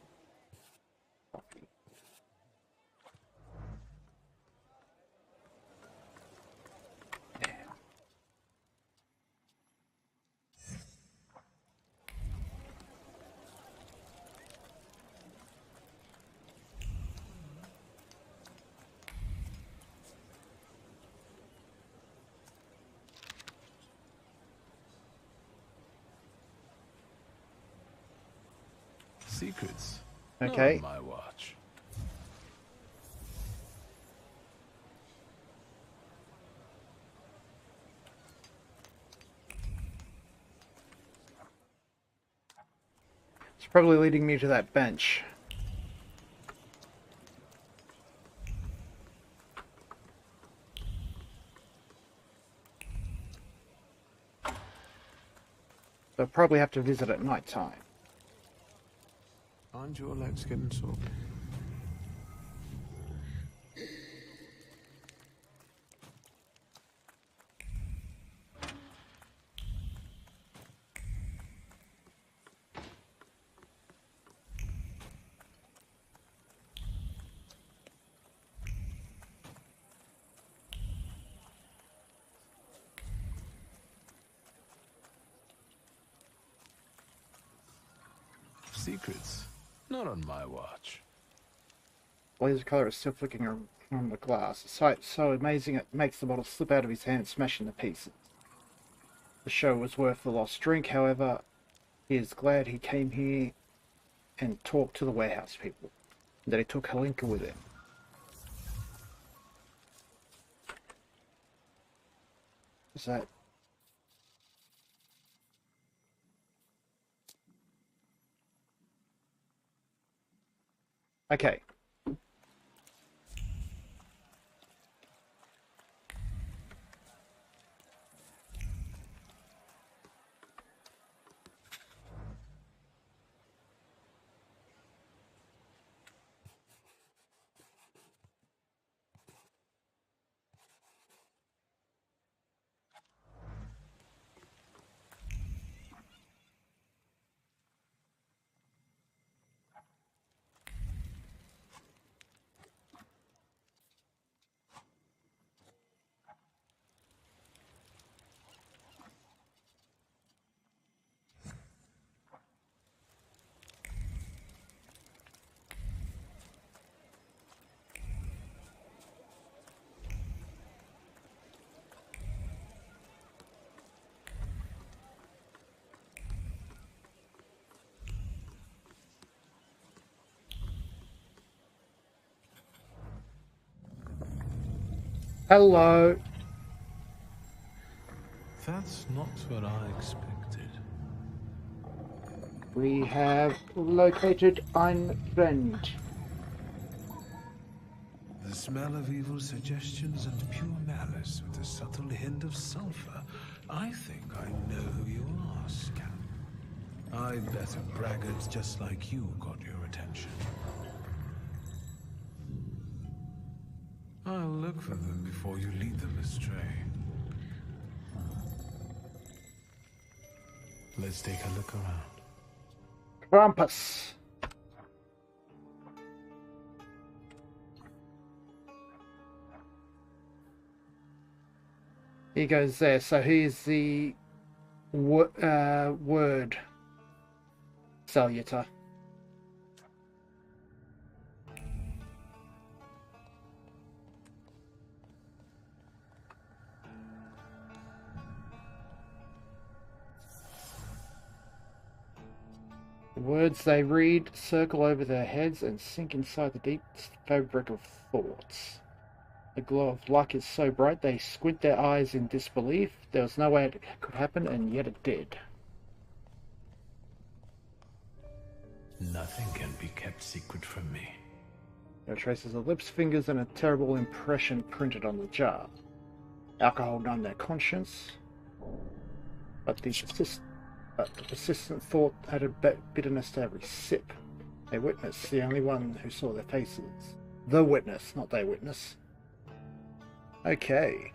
Secrets. Okay. Not on my watch. It's probably leading me to that bench. So I'll probably have to visit at night time. Aren't your legs getting sore? Secrets. Not on my watch. Laser color is still flicking on the glass. A sight so amazing it makes the bottle slip out of his hand, smashing to pieces. The show was worth the lost drink, however. He is glad he came here and talked to the warehouse people, and that he took Helinka with him. Is that... Okay. Hello. That's not what I expected. We have located ein friend. The smell of evil suggestions and pure malice with a subtle hint of sulfur. I think I know who you are, scamp. I bet a braggart just like you got your attention. I'll look for them before you lead them astray. Let's take a look around. Krampus. He goes there. So here's the word salutor. The words they read circle over their heads and sink inside the deep fabric of thoughts. The glow of luck is so bright they squint their eyes in disbelief. There was no way it could happen, and yet it did. Nothing can be kept secret from me. There are traces of lips, fingers, and a terrible impression printed on the jar. Alcohol numbed their conscience, but the persistent thought had a bitterness to every sip. A witness, the only one who saw their faces. The witness, not their witness. Okay.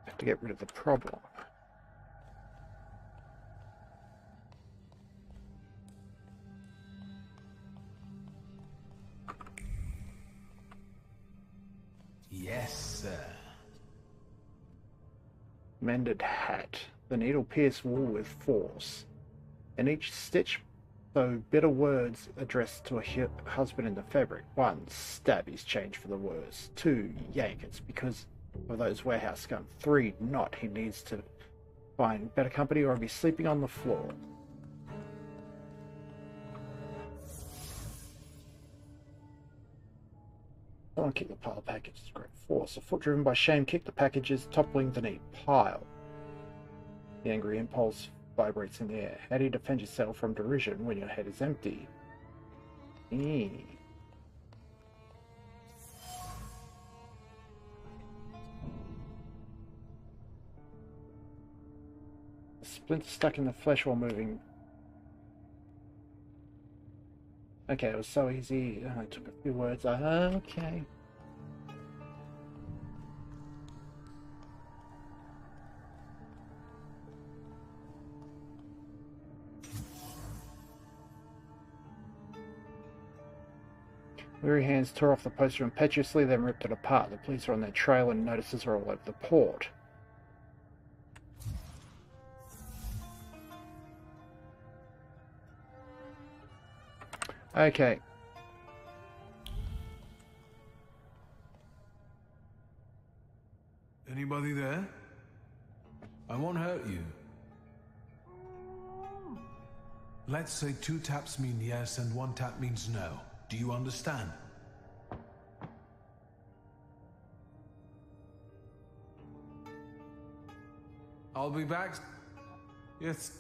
Have to get rid of the problem. Yes, sir. Mended hat. The needle pierced wool with force. In each stitch, though bitter words addressed to a husband in the fabric. 1. Stab his change for the worse. 2. Yank, it's because of those warehouse scum. 3. Not, he needs to find better company or be sleeping on the floor. Someone kicked the pile of packages with great force. A foot driven by shame kicked the packages, toppling the neat pile. The angry impulse vibrates in the air. How do you defend yourself from derision when your head is empty? The splinter stuck in the flesh while moving. Okay, it was so easy. I took a few words. Okay. Weary hands tore off the poster impetuously, then ripped it apart. The police are on their trail and notices are all over the port. Okay. Anybody there? I won't hurt you. Let's say 2 taps mean yes and 1 tap means no. Do you understand? I'll be back. Yes.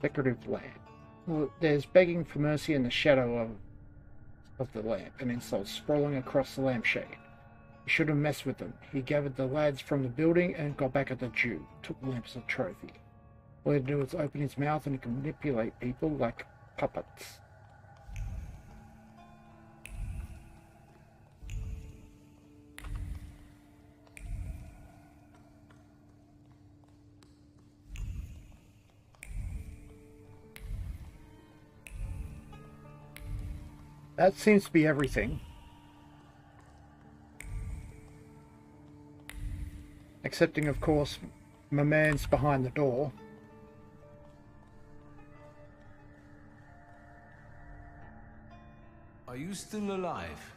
Decorative lamp. Well, there's begging for mercy in the shadow of the lamp, and insults sprawling across the lampshade. He should have messed with them. He gathered the lads from the building and got back at the Jew. Took the lamp as a trophy. All he had to do was open his mouth and he could manipulate people like puppets. That seems to be everything. Excepting, of course, my man's behind the door. Are you still alive?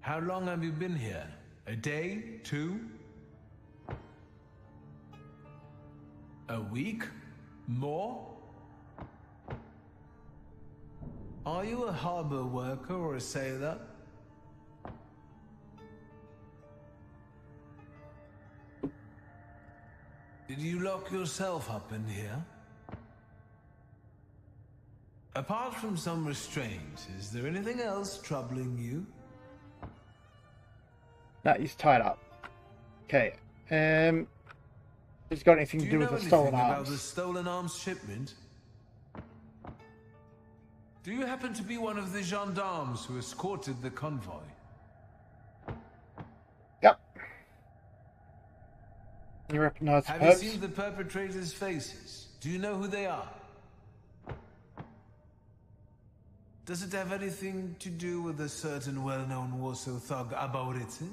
How long have you been here? A day? 2? A week? More? Are you a harbor worker or a sailor? Did you lock yourself up in here? Apart from some restraint, is there anything else troubling you? No, he's tied up. Okay. It's got anything to do with the stolen arms? About the stolen arms shipment? Do you happen to be one of the gendarmes who escorted the convoy? Yep. You recognize the Have you seen the perpetrators' faces? Do you know who they are? Does it have anything to do with a certain well-known Warsaw thug, Abaurice?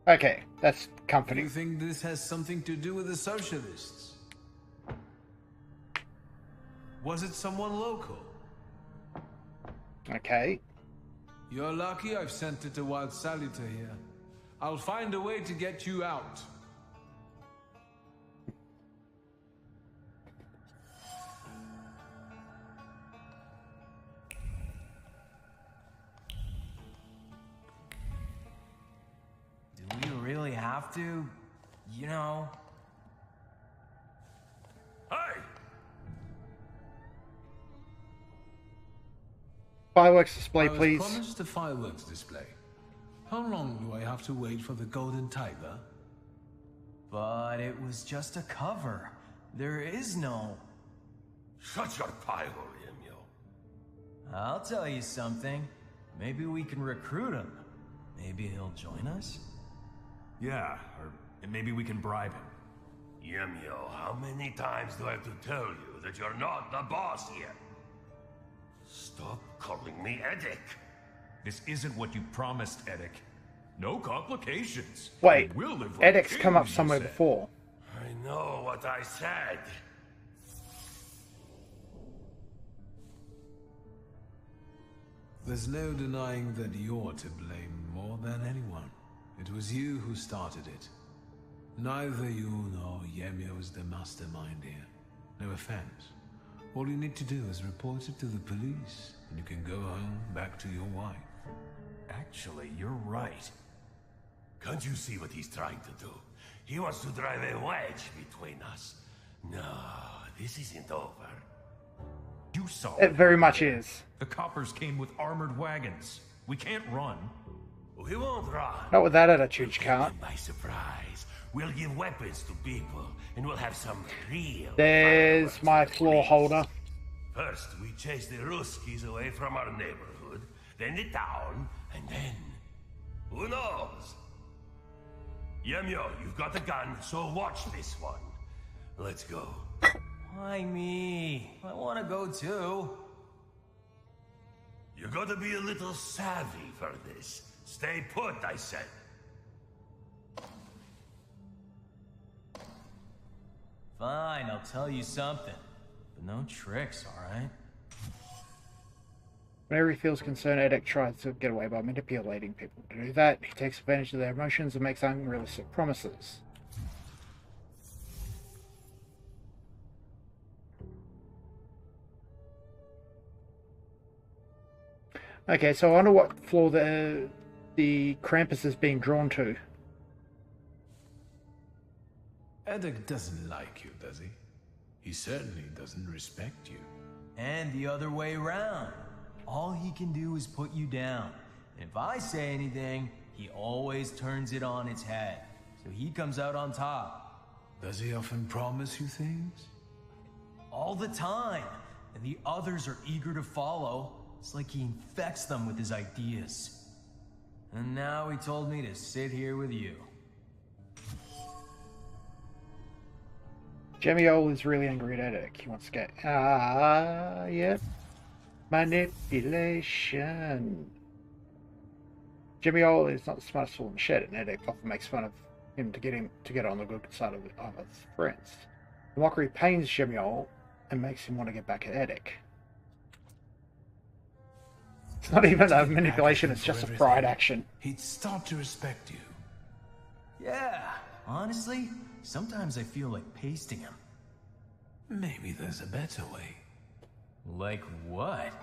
Okay, that's comforting. Do you think this has something to do with the socialists? Was it someone local? Okay. You're lucky I've sent it to Wild Salutor here. I'll find a way to get you out. Do we really have to? You know? Hey! Fireworks display, please. I was promised a fireworks display. How long do I have to wait for the Golden Tiger? But it was just a cover. There is no... Shut your pie hole, Emil. I'll tell you something. Maybe we can recruit him. Maybe he'll join us? Yeah, or maybe we can bribe him. Emil, how many times do I have to tell you that you're not the boss here? Stop calling me Edic. This isn't what you promised, Edic. No complications. Wait, we'll live like Edic's come up kings, somewhere you said. before. I know what I said. There's no denying that you're to blame more than anyone. It was you who started it. Neither you nor Yemio is the mastermind here. No offense. All you need to do is report it to the police, and you can go home back to your wife. Actually, you're right. Can't you see what he's trying to do? He wants to drive a wedge between us. No, this isn't over. You saw It very much is. The coppers came with armored wagons. We can't run. We won't run. Not with that attitude, you can't. By surprise. We'll give weapons to people, and we'll have some real... There's my floor holder. First, we chase the Ruskies away from our neighborhood, then the town, and then... who knows? Yemyo, you've got the gun, so watch this one. Let's go. Why me? I want to go too. You gotta be a little savvy for this. Stay put, I said. Fine, I'll tell you something. But no tricks, alright? Whenever he feels concerned, Edek tries to get away by manipulating people. To do that, he takes advantage of their emotions and makes unrealistic promises. Okay, so I wonder what floor the Krampus is being drawn to. Edek doesn't like you, does he? He certainly doesn't respect you. And the other way around. All he can do is put you down. And if I say anything, he always turns it on its head. So he comes out on top. Does he often promise you things? All the time. And the others are eager to follow. It's like he infects them with his ideas. And now he told me to sit here with you. Jemiol is really angry at Edek. He wants to get... yeah. Manipulation. Jemiol is not the smartest fool in the shed, and Edek often makes fun of him to get on the good side of his friends. The mockery pains Jemiol and makes him want to get back at Edek. It's not even a manipulation, it's just a pride action. He'd start to respect you. Yeah, honestly, sometimes I feel like pasting him. Maybe there's a better way. Like what?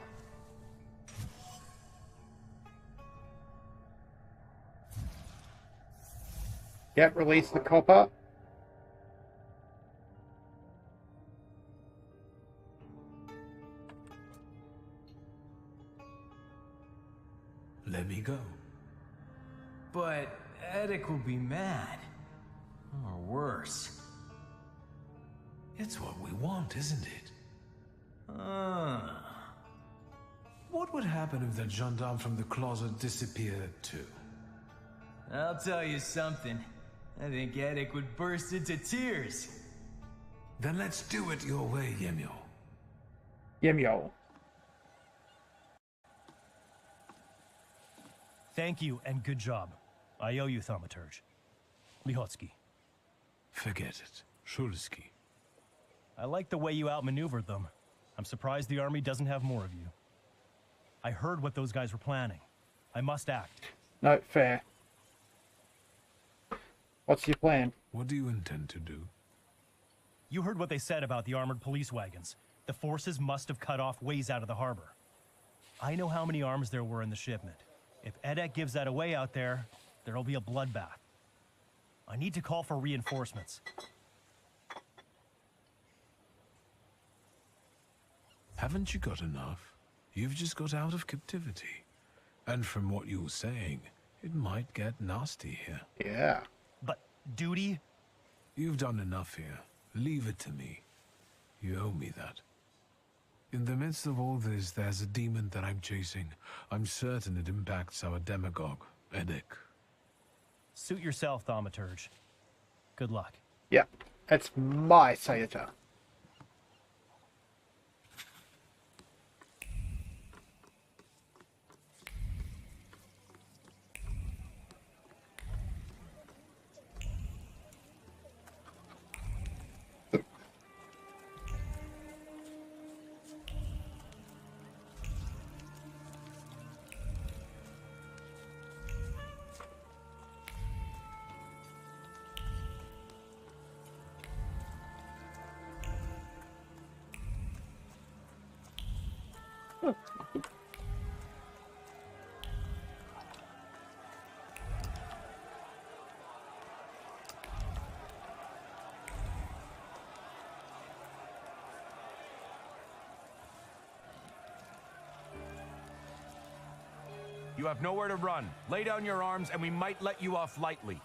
Yep, release the copper. Let me go. But Edek will be mad. Or worse. It's what we want, isn't it? What would happen if that gendarme from the closet disappeared too? I'll tell you something. I think Edek would burst into tears. Then let's do it your way, Yemyo. Yemyo. Thank you and good job. I owe you, Thaumaturge. Lihotsky. Forget it. Shulsky. I like the way you outmaneuvered them. I'm surprised the army doesn't have more of you. I heard what those guys were planning. I must act. No, fair. What's your plan? What do you intend to do? You heard what they said about the armored police wagons. The forces must have cut off ways out of the harbor. I know how many arms there were in the shipment. If Edek gives that away out there, there'll be a bloodbath. I need to call for reinforcements. Haven't you got enough? You've just got out of captivity. And from what you were saying, it might get nasty here. Yeah. But duty? You've done enough here. Leave it to me. You owe me that. In the midst of all this, there's a demon that I'm chasing. I'm certain it impacts our demagogue, Edek. Suit yourself, Thaumaturge. Good luck. Yeah, that's my theater. You have nowhere to run. Lay down your arms and we might let you off lightly.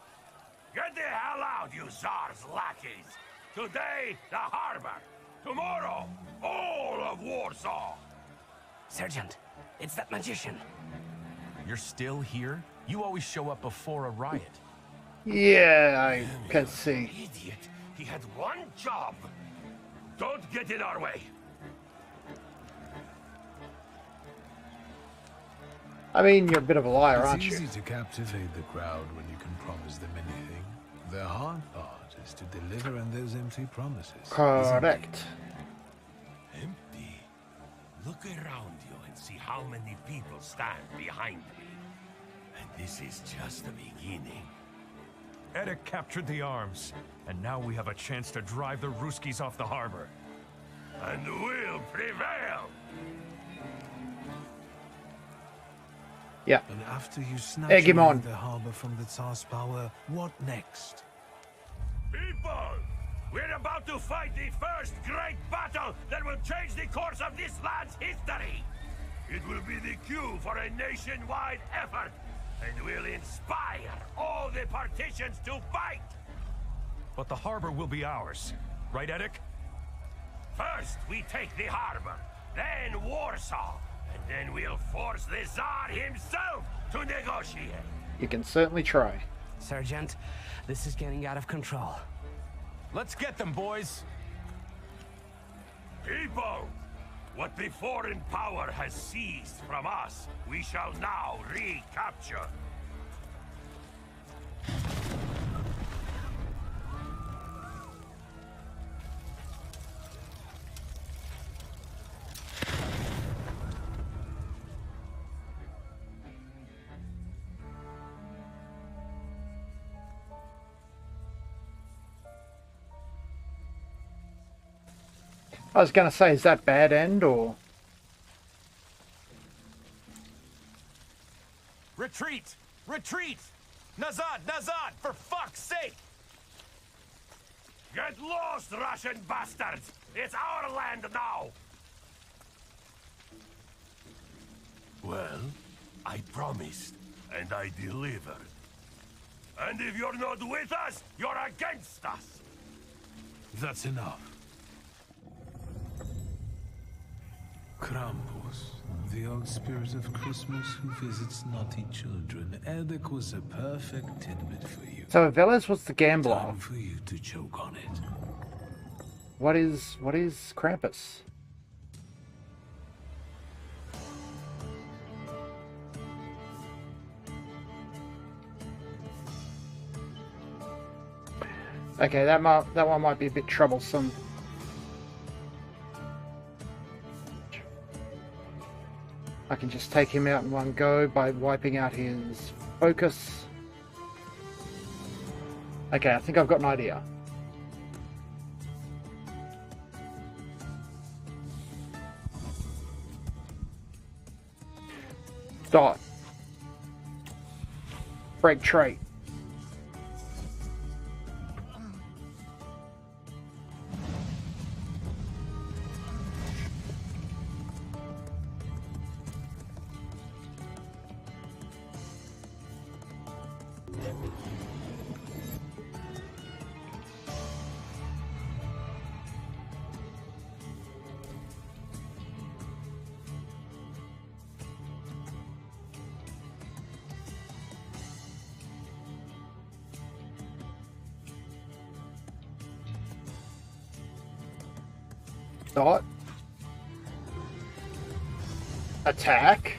Get the hell out, you Tsar's lackeys! Today, the harbor! Tomorrow, all of Warsaw! Sergeant, it's that magician. You're still here? You always show up before a riot. Yeah, I can see. Idiot! He had one job! Don't get in our way! I mean, you're a bit of a liar, It's aren't you? easy to captivate the crowd when you can promise them anything. The hard part is to deliver on those empty promises. Correct. Empty? Look around you and see how many people stand behind me. And this is just the beginning. Edek captured the arms, and now we have a chance to drive the Ruskies off the harbor. And we'll prevail! Yeah. And after you snatch Egg him away on. the harbor from the Tsar's power, what next? People! We're about to fight the first great battle that will change the course of this land's history! It will be the cue for a nationwide effort, and will inspire all the partitions to fight! But the harbor will be ours. Right, Edek? First, we take the harbor, then Warsaw, and then we'll force the Tsar himself to negotiate. You can certainly try. Sergeant, this is getting out of control. Let's get them, boys! People! What the foreign power has seized from us, we shall now recapture. I was going to say, is that bad end or... Retreat! Retreat! Nazad! Nazad! For fuck's sake! Get lost, Russian bastards! It's our land now! Well, I promised, and I delivered. And if you're not with us, you're against us! That's enough. Krampus, the old spirit of Christmas who visits naughty children. Edek was a perfect tidbit for you. So Veles was the gambler. Time for you to choke on it. What is Krampus? Okay, that one might be a bit troublesome. I can just take him out in one go by wiping out his focus. Okay, I think I've got an idea. Dot. Break trait. Dot. Attack.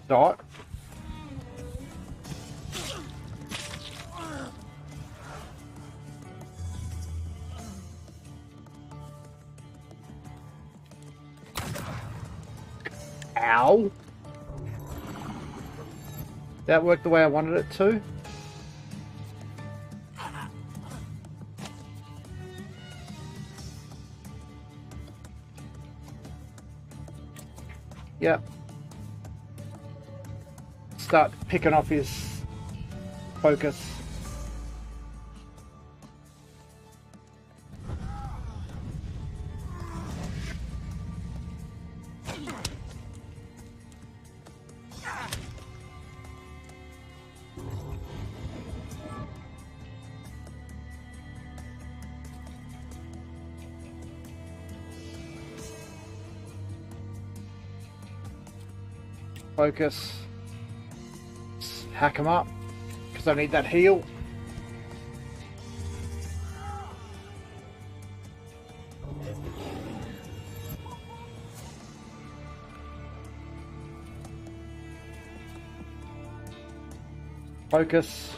Dot. Ow. That worked the way I wanted it to. Yep. Start picking off his focus. Focus. Let's hack him up, because I need that heal. Focus.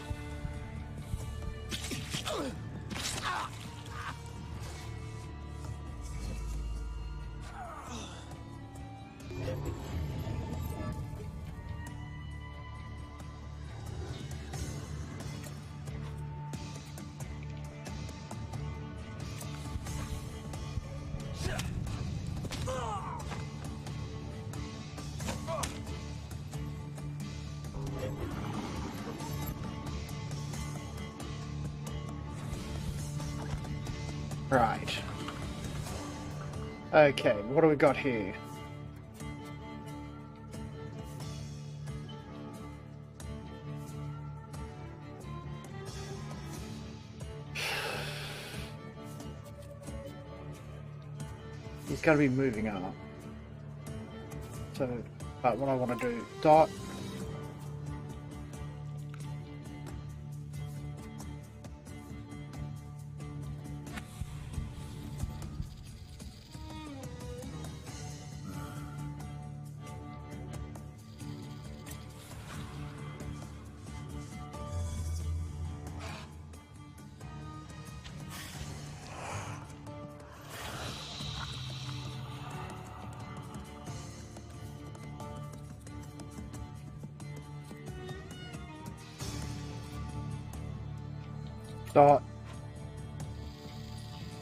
Right. Okay, what do we got here? He's going to be moving up. So, what I want to do, dot. Dot.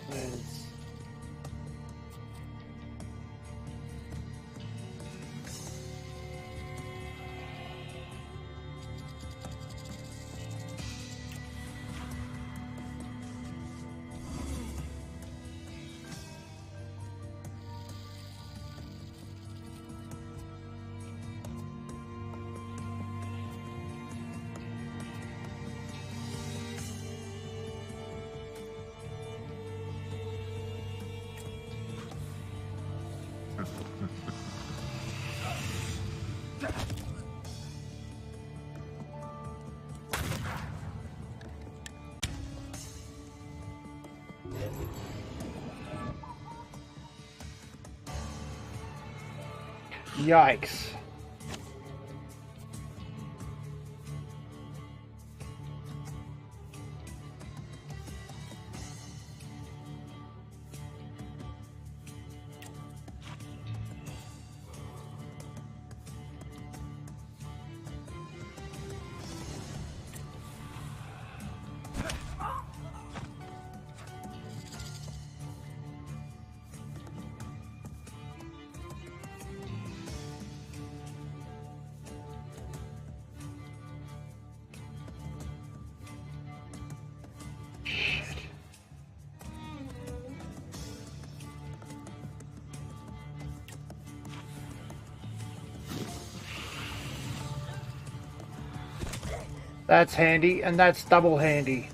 Where's... Yikes. That's handy, and that's double handy.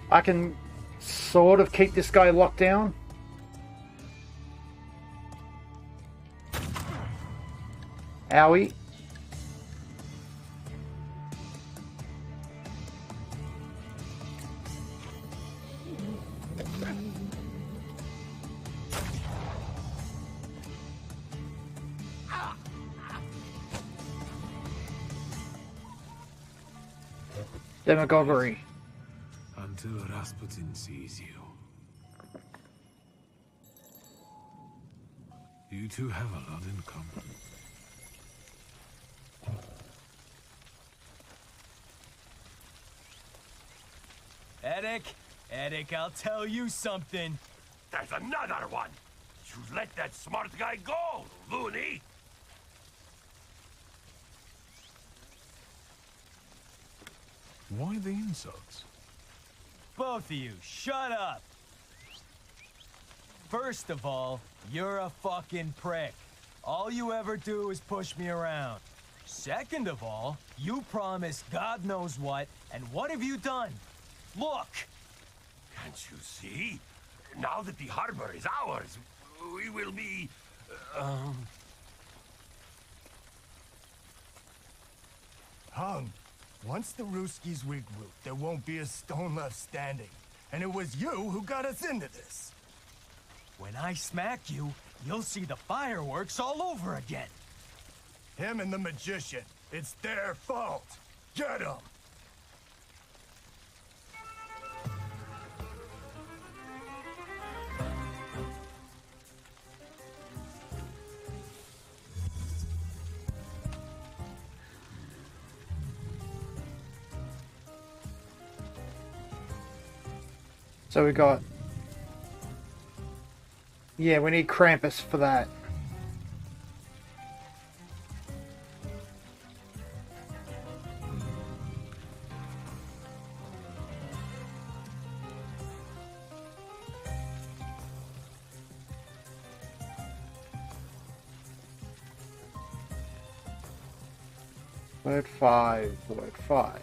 I can sort of keep this guy locked down. Owie. Demagoguery. Until Rasputin sees you. You two have a lot in common. Eddic, I'll tell you something. There's another one! You let that smart guy go, loony! Why the insults? Both of you, shut up! First of all, you're a fucking prick. All you ever do is push me around. Second of all, you promised God knows what, and what have you done? Look! Can't you see? Now that the harbor is ours, we will be... Hung, once the Ruskies regroup, there won't be a stone left standing. And it was you who got us into this. When I smack you, you'll see the fireworks all over again. Him and the magician. It's their fault. Get him! So we got... Yeah, we need Krampus for that. Word 5, word 5.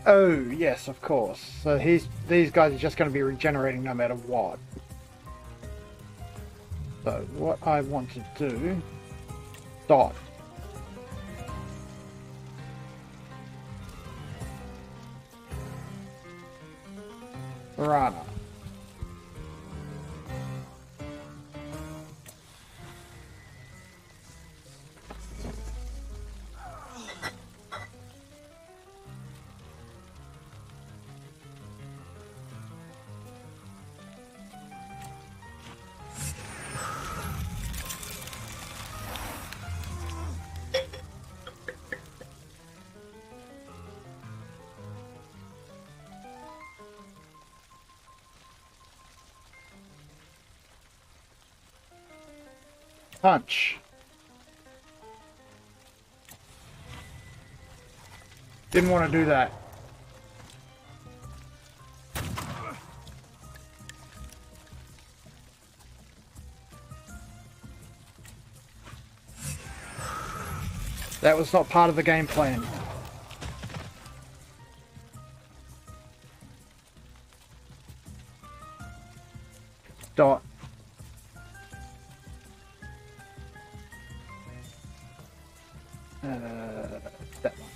Oh, yes, of course. So these guys are just going to be regenerating no matter what. So what I want to do... Dot. Piranha. Punch. Didn't want to do that. That was not part of the game plan. Dot. That one.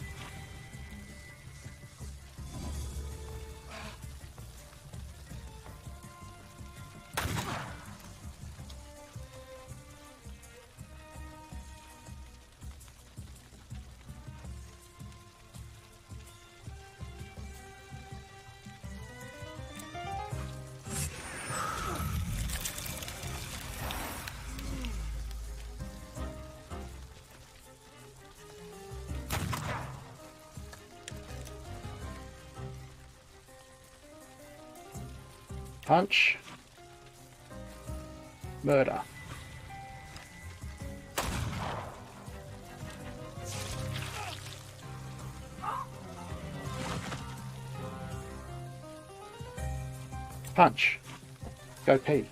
Punch. Murder. Punch. Go pee.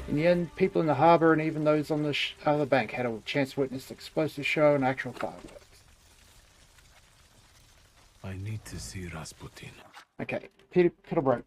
In the end, people in the harbour and even those on the other bank had a chance to witness the explosive show and actual fireworks. I need to see Rasputin. Okay, Peterborough.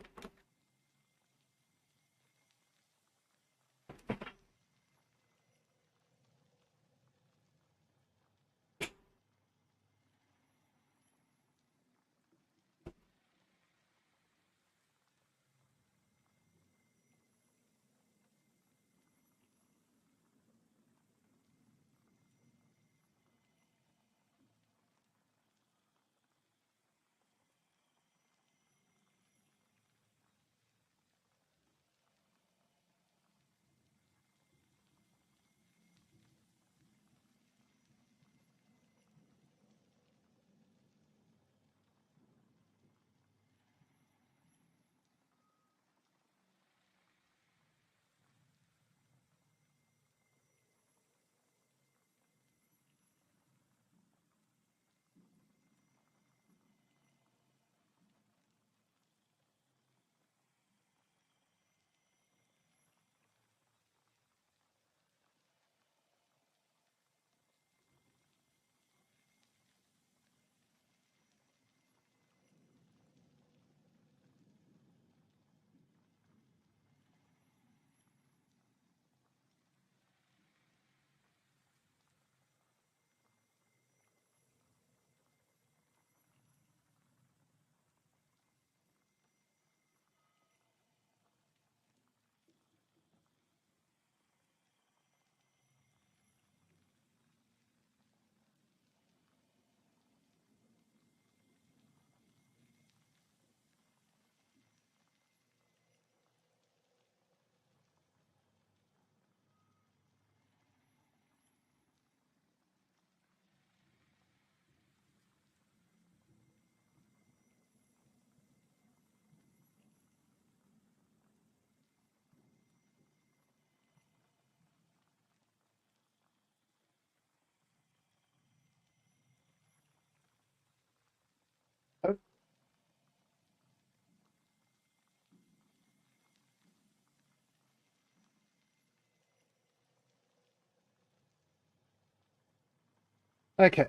Okay.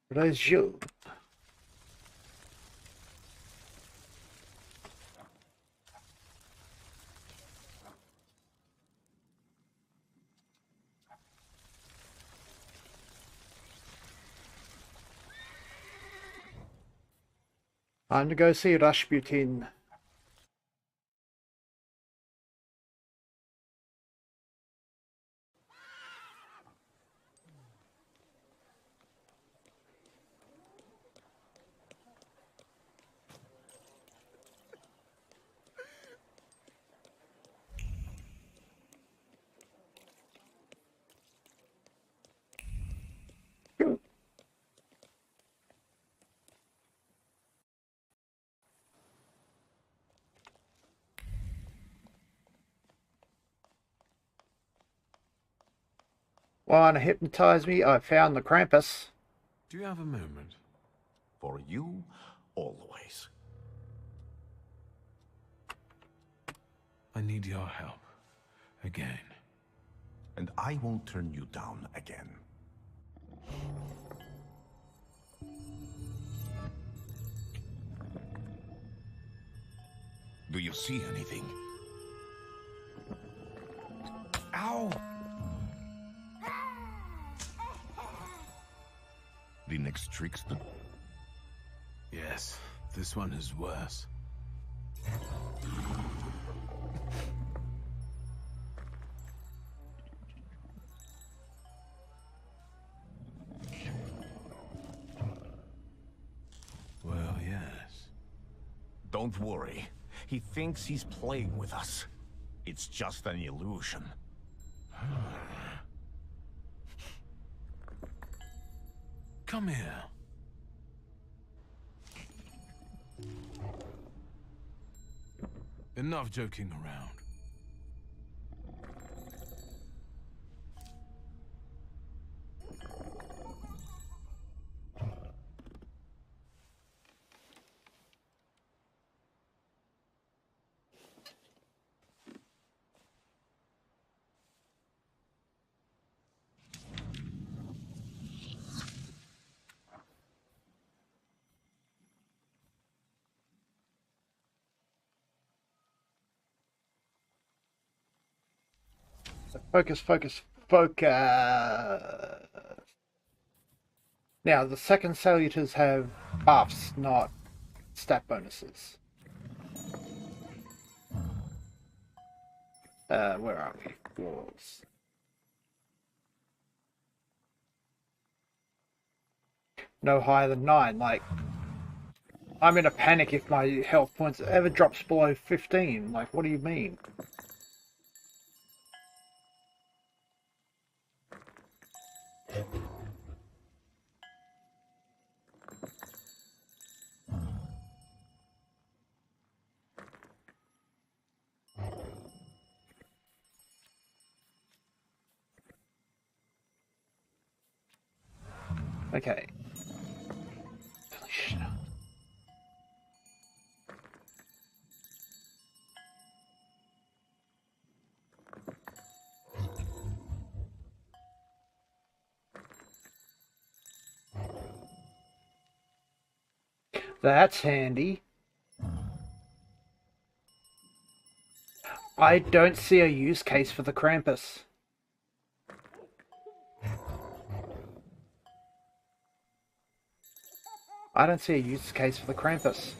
Where's you? Time to go see Rasputin. Want to hypnotize me? I found the Krampus. Do you have a moment? For you, always. I need your help. Again. And I won't turn you down again. Do you see anything? Ow! The next trickster? Yes, this one is worse. Well, yes. Don't worry. He thinks he's playing with us. It's just an illusion. Come here. Enough joking around. Focus, focus, focus. Now, the second salutors have buffs, not stat bonuses. Where are we? Walls. No higher than 9. Like, I'm in a panic if my health points ever drops below 15. Like, what do you mean? Okay. That's handy. I don't see a use case for the Krampus. I don't see a use case for the Krampus.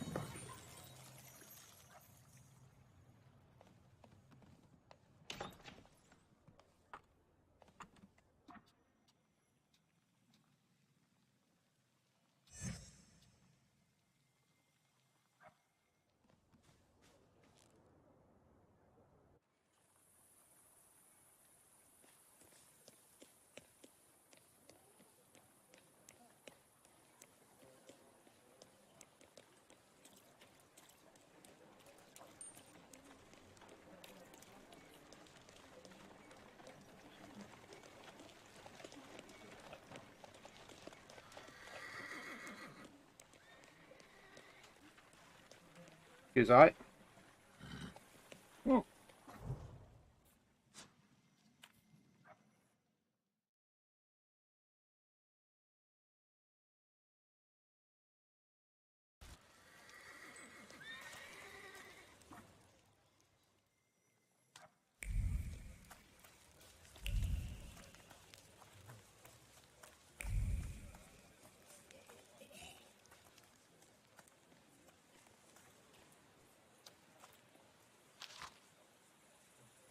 Is I?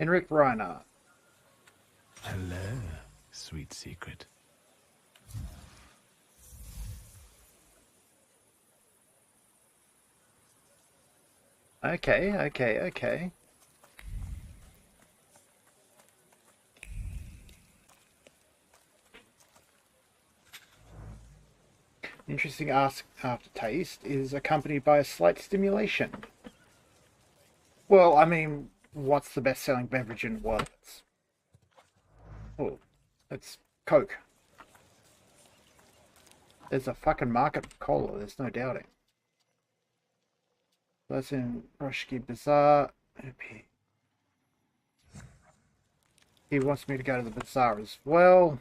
Henrik Reiner. Hello, sweet secret. Okay. Interesting aftertaste is accompanied by a slight stimulation. Well, I mean, what's the best-selling beverage in the world? Oh, it's Coke. There's a fucking market for cola, there's no doubting. That's in Roshki Bazaar. He wants me to go to the bazaar as well.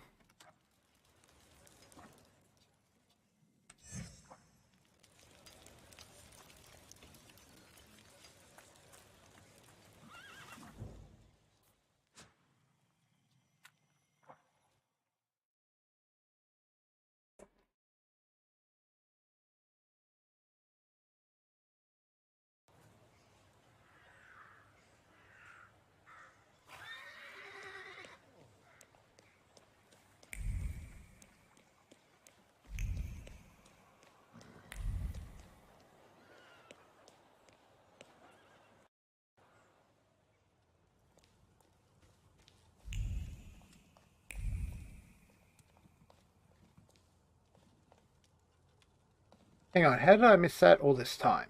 Hang on, how did I miss that all this time?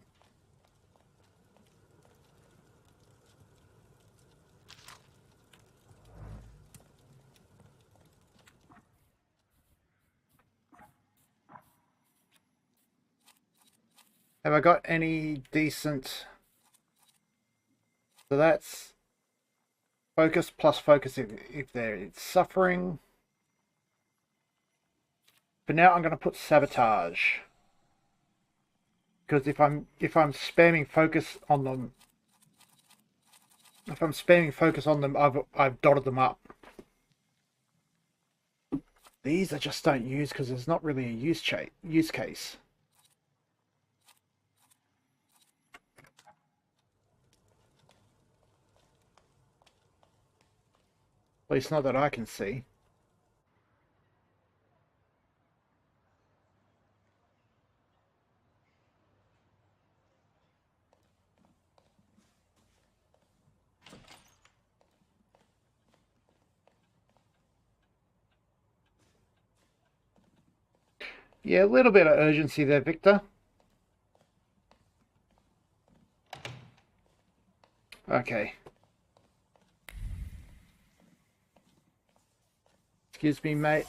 Have I got any decent... So that's focus plus focus if there is suffering. For now I'm going to put sabotage. Because if I'm spamming focus on them, I've dotted them up. These I just don't use because there's not really a use case. At least not that I can see. Yeah, a little bit of urgency there, Victor. Okay. Excuse me, mate.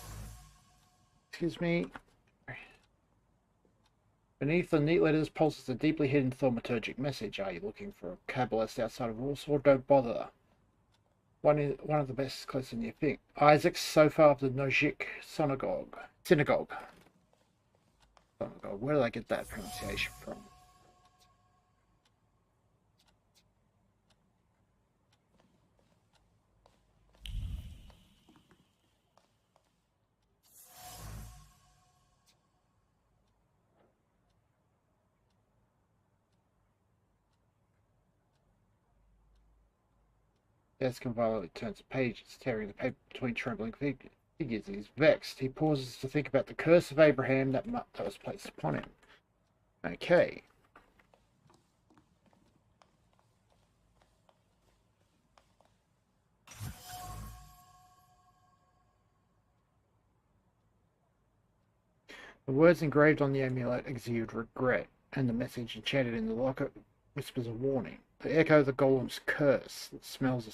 Excuse me. Beneath the neat letters pulses a deeply hidden thaumaturgic message. Are you looking for a Kabbalist outside of Warsaw? Don't bother. One of the best closer than you think. Isaac's sofa of the Nojic Synagogue. Where did I get that pronunciation from? Deskin violently turns the pages, tearing the paper between trembling figures. He's vexed. He pauses to think about the curse of Abraham that was placed upon him. Okay. The words engraved on the amulet exude regret, and the message enchanted in the locket whispers a warning. They echo the golem's curse. It smells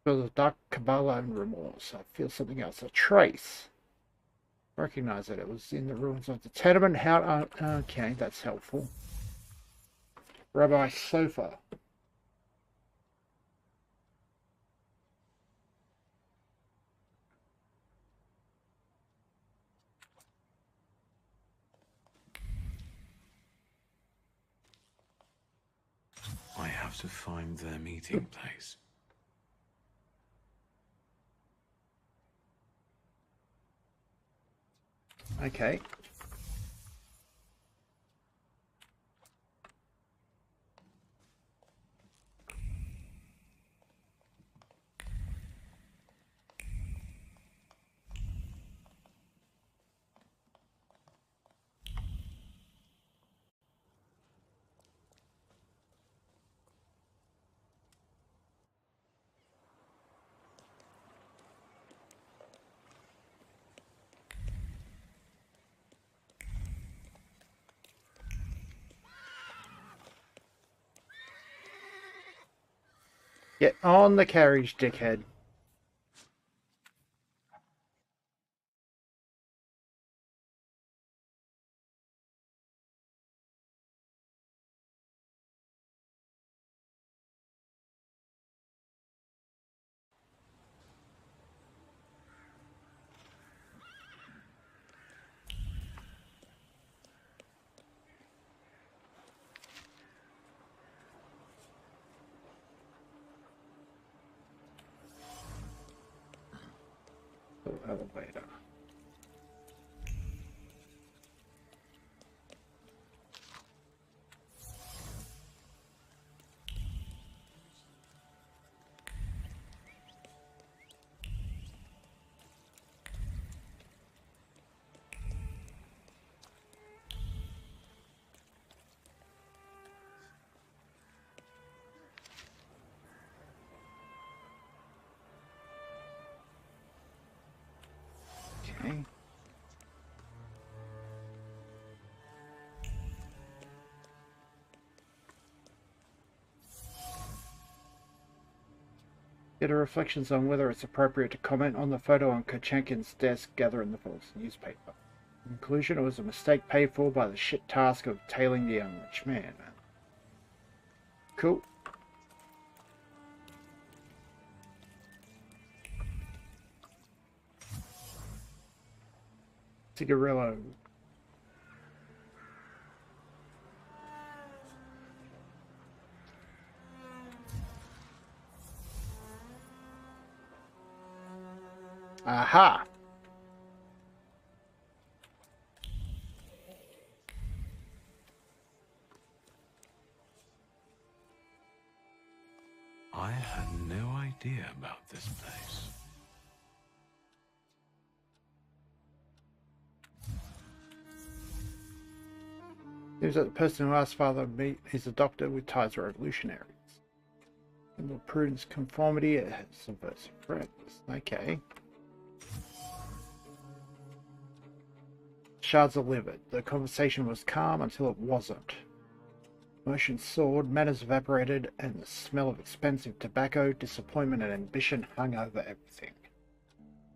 of dark Kabbalah and remorse. I feel something else, a trace. I recognize that it was in the ruins of the tenement. How? Okay, that's helpful. Rabbi Sofa. I have to find their meeting place. Okay. Get on the carriage, dickhead. Elevator. Okay. Get a reflections on whether it's appropriate to comment on the photo on Kochenkin's desk gathering the false newspaper. In conclusion, it was a mistake paid for by the shit task of tailing the young rich man. Cool. Cigarillo. Aha! I had no idea about this place. Seems that the person who asked Father to meet is a doctor with ties to revolutionaries. And the prudence conformity, it has subversive friends. Okay. Shards are livid. The conversation was calm until it wasn't. Emotion soared, manners evaporated, and the smell of expensive tobacco, disappointment, and ambition hung over everything.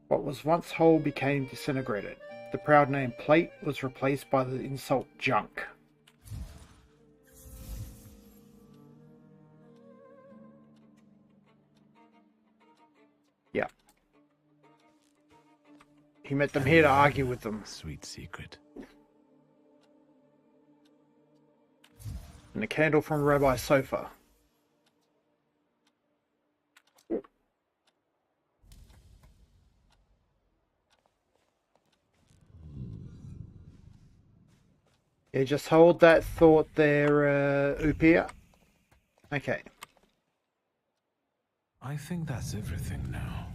What was once whole became disintegrated. The proud name plate was replaced by the insult junk. Yeah. He met them here to argue with them. Sweet secret. And a candle from Rabbi's sofa. Yeah, just hold that thought there, Upia. Okay. I think that's everything now.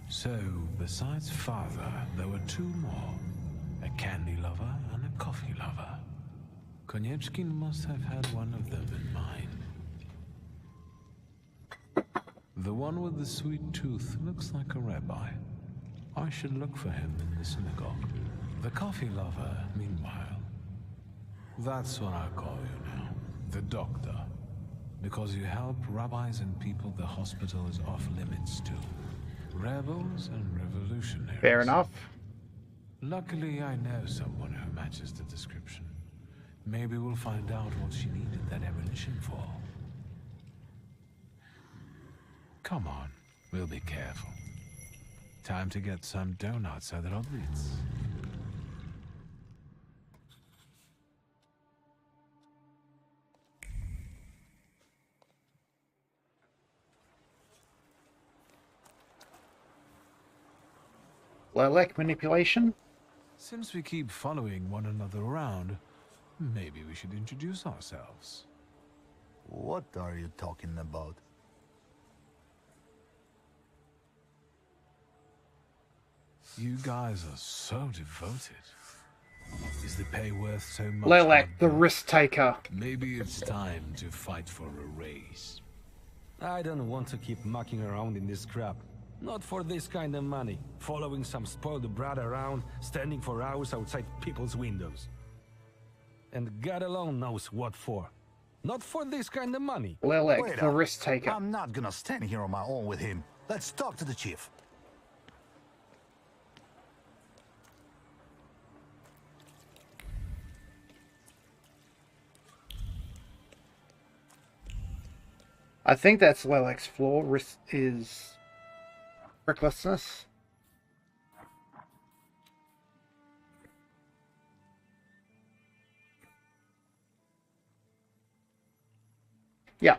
So, besides Father, there were two more. A candy lover and a coffee lover. Konieczkin must have had one of them in mind. The one with the sweet tooth looks like a rabbi. I should look for him in the synagogue. The coffee lover, meanwhile. That's what I call you now. The doctor. Because you help rabbis and people the hospital is off limits to. Rebels and revolutionaries. Fair enough. Luckily, I know someone who matches the description. Maybe we'll find out what she needed that ammunition for. Come on, we'll be careful. Time to get some donuts at Rodriguez. Lilac manipulation? Since we keep following one another around, maybe we should introduce ourselves. What are you talking about? You guys are so devoted. Is the pay worth so much? Lilac, the risk taker. Maybe it's time to fight for a raise. I don't want to keep mucking around in this crap. Not for this kind of money. Following some spoiled brat around, standing for hours outside people's windows. And God alone knows what for. Not for this kind of money. Lelek, Wait the up. risk taker. I'm not gonna stand here on my own with him. Let's talk to the chief. I think that's Lelek's flaw, is recklessness. Yeah.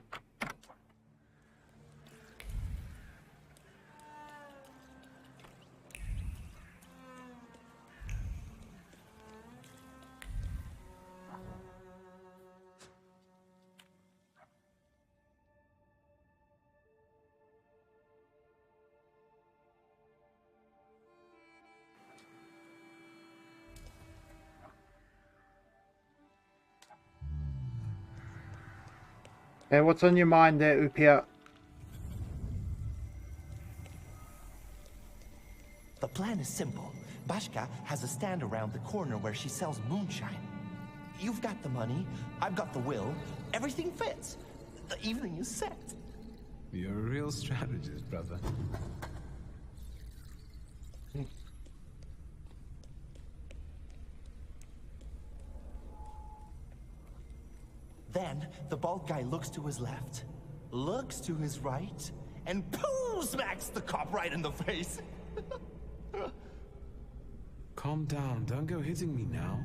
And what's on your mind there, Upia? The plan is simple. Bashka has a stand around the corner where she sells moonshine. You've got the money, I've got the will, everything fits. The evening is set. You're a real strategist, brother. Then, the bald guy looks to his left, looks to his right, and pooh, smacks the cop right in the face. Calm down, don't go hitting me now.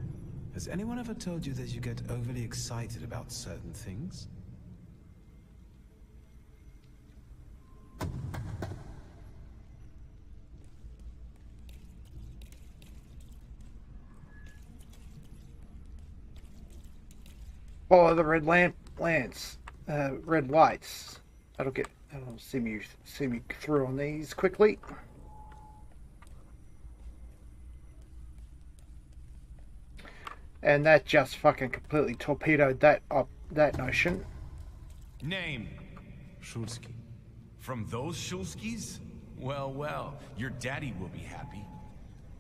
Has anyone ever told you that you get overly excited about certain things? Follow the red red lights. That'll see me through on these quickly. And that just fucking completely torpedoed that notion. Name? Shulsky. From those Shulskis? Well, well, your daddy will be happy.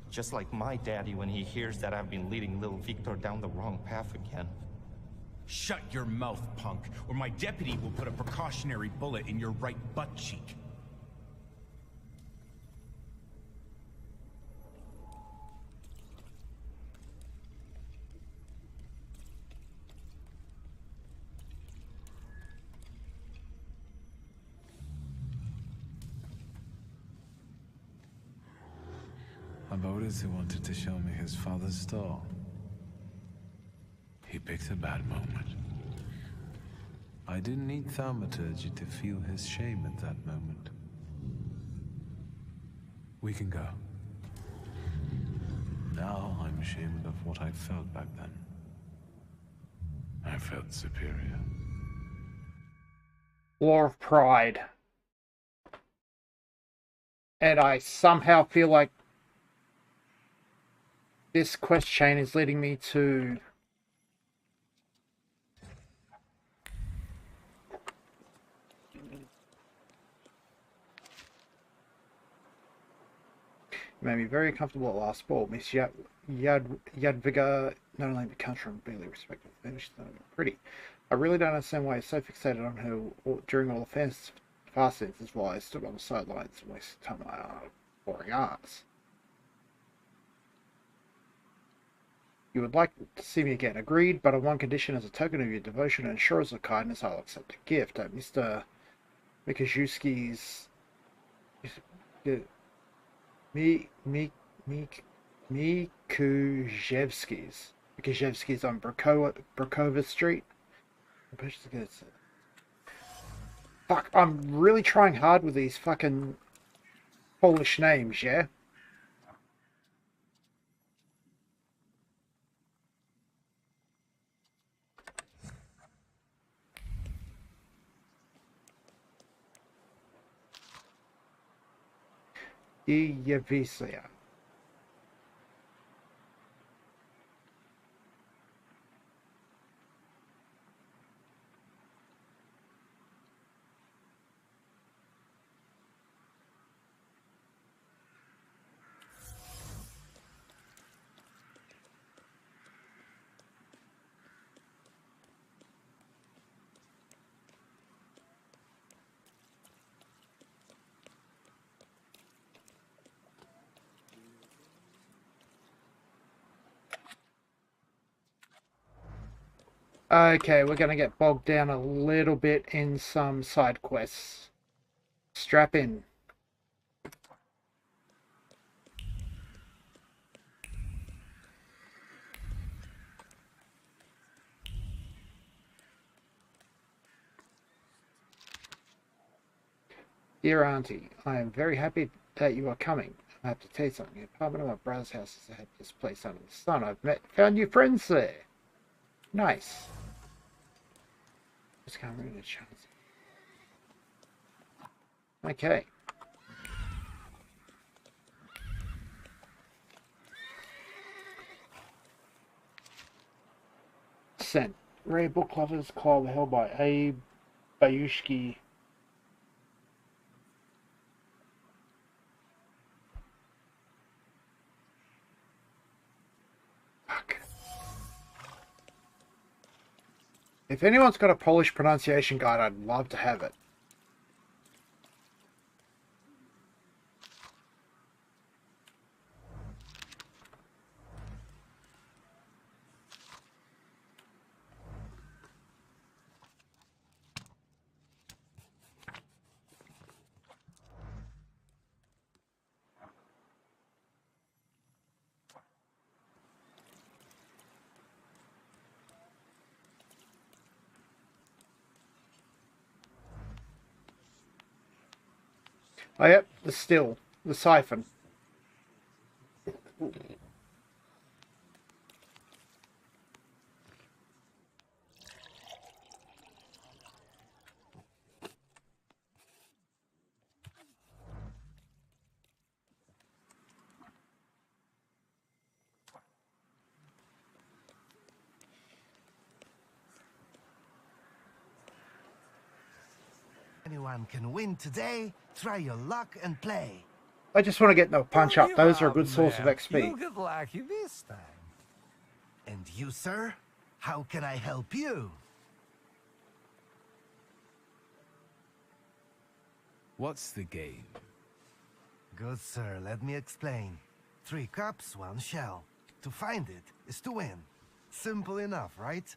Just like my daddy when he hears that I've been leading little Victor down the wrong path again. Shut your mouth, punk, or my deputy will put a precautionary bullet in your right butt cheek. I've orders who wanted to show me his father's store. He picked a bad moment. I didn't need Thaumaturge to feel his shame at that moment. We can go. Now I'm ashamed of what I felt back then. I felt superior. War of Pride. And I somehow feel like this quest chain is leading me to made me very comfortable at last ball. Miss Yadviga not only becomes from barely respectful, she's not even pretty. I really don't understand why you're so fixated on her during all the fast sentences while I stood on the sidelines and wasted time on my boring arts. You would like to see me again, agreed, but on one condition: as a token of your devotion and assurance of kindness, I'll accept a gift. Mr. Mikajewski's Mikajewski's on Brokova Street. Fuck, I'm really trying hard with these fucking Polish names, yeah? Yevisia. Okay, we're gonna get bogged down a little bit in some side quests. Strap in. Dear Auntie, I am very happy that you are coming. I have to tell you something. The apartment of my brother's house is the happiest place under the sun. Found new friends there. Nice. Just can't read a chance. Okay. Sent. Rare book lovers, Club held by A. Bayushki. Fuck. If anyone's got a Polish pronunciation guide, I'd love to have it. Oh, yep, the still, the siphon. Anyone can win today. Try your luck and play. I just want to get no punch up. Those are a good source of XP. You get lucky this time. And you, sir? How can I help you? What's the game? Good, sir. Let me explain. 3 cups, 1 shell. To find it is to win. Simple enough, right?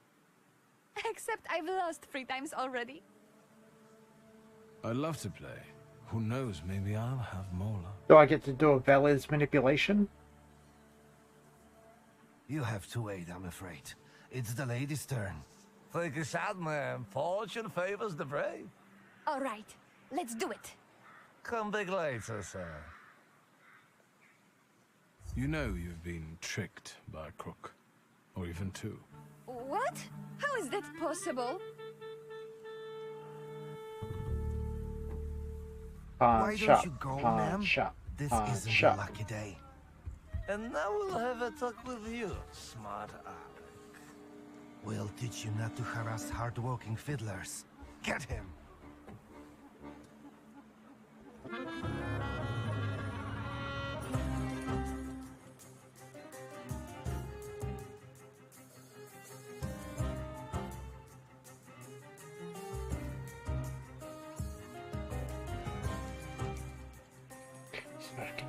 Except I've lost 3 times already. I'd love to play. Who knows, maybe I'll have more luck. Do I get to do a Velez manipulation? You have to wait, I'm afraid. It's the lady's turn. Take a shot, man. Fortune favors the brave. All right, let's do it. Come back later, sir. You know you've been tricked by a crook. Or even 2. What? How is that possible? Why don't you go, ma'am? This isn't a lucky day. And now we'll have a talk with you, smart Alec. We'll teach you not to harass hard-working fiddlers. Get him!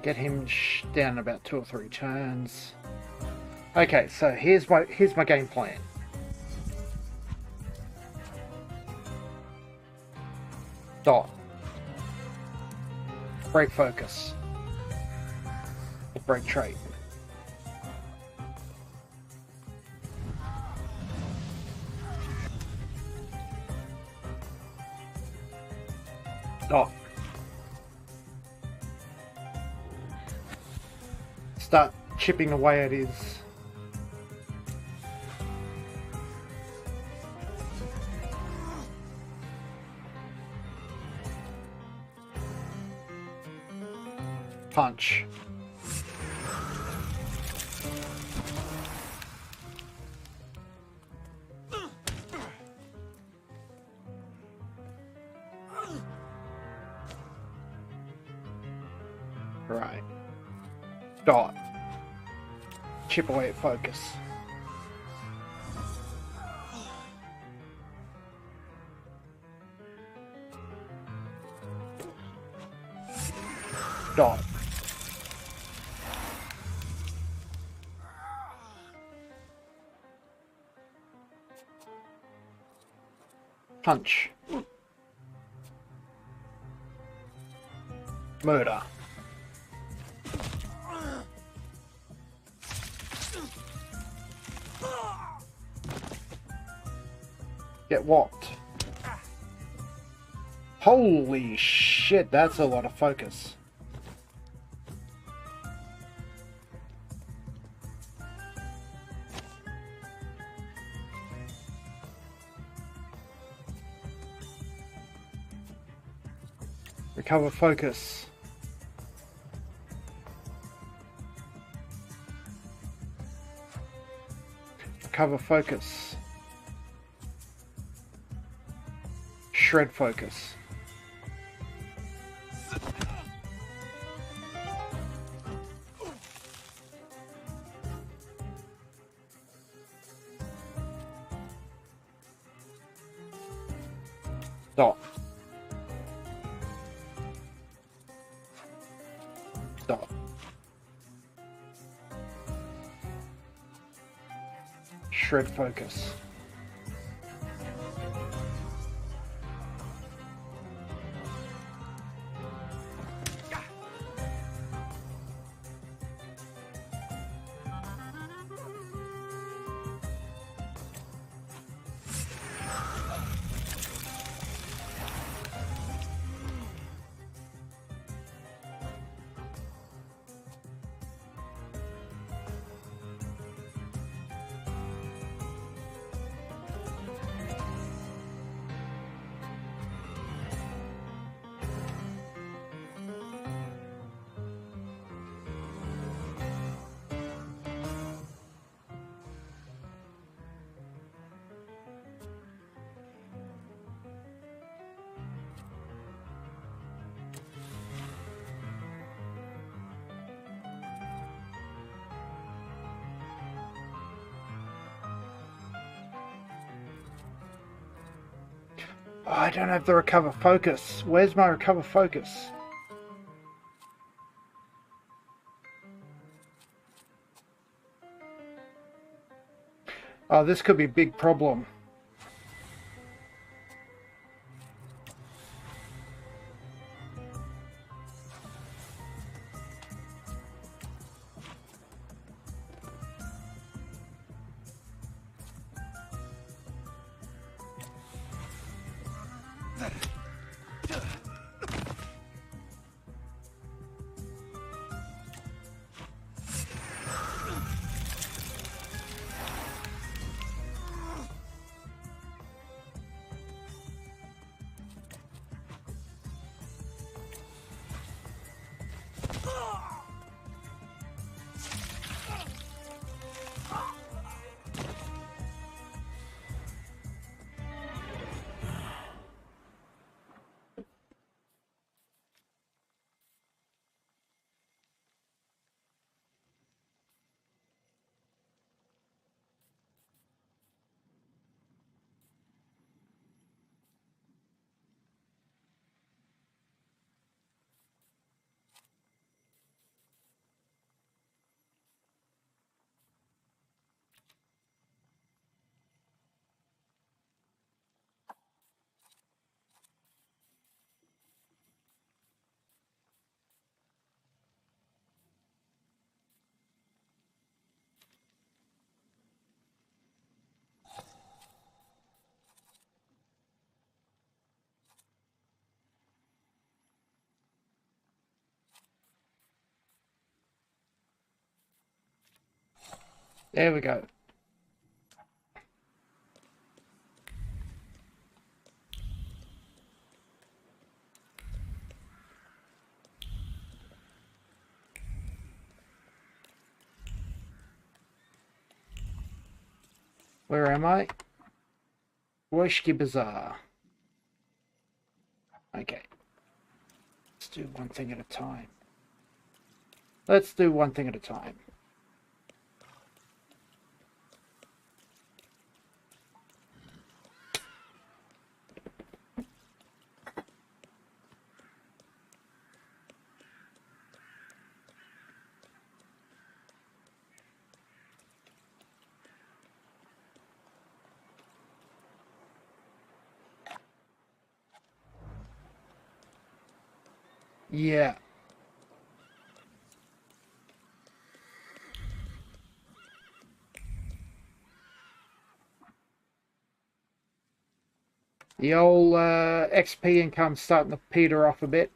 Get him down about 2 or 3 turns. Okay, so here's my game plan. Dot. Break focus. Break trait. Dot. Start chipping away at his punch. Right. Dot. Chip away at focus. Dot. Punch. Murder. Get whopped. Holy shit, that's a lot of focus. Recover focus. Recover focus. Shred focus. Stop. Stop. Shred focus. Oh, I don't have the recover focus. Where's my recover focus? Oh, this could be a big problem. There we go. Where am I? Woshki Bazaar. Okay. Let's do one thing at a time. Let's do one thing at a time. Yeah. The old XP income's starting to peter off a bit.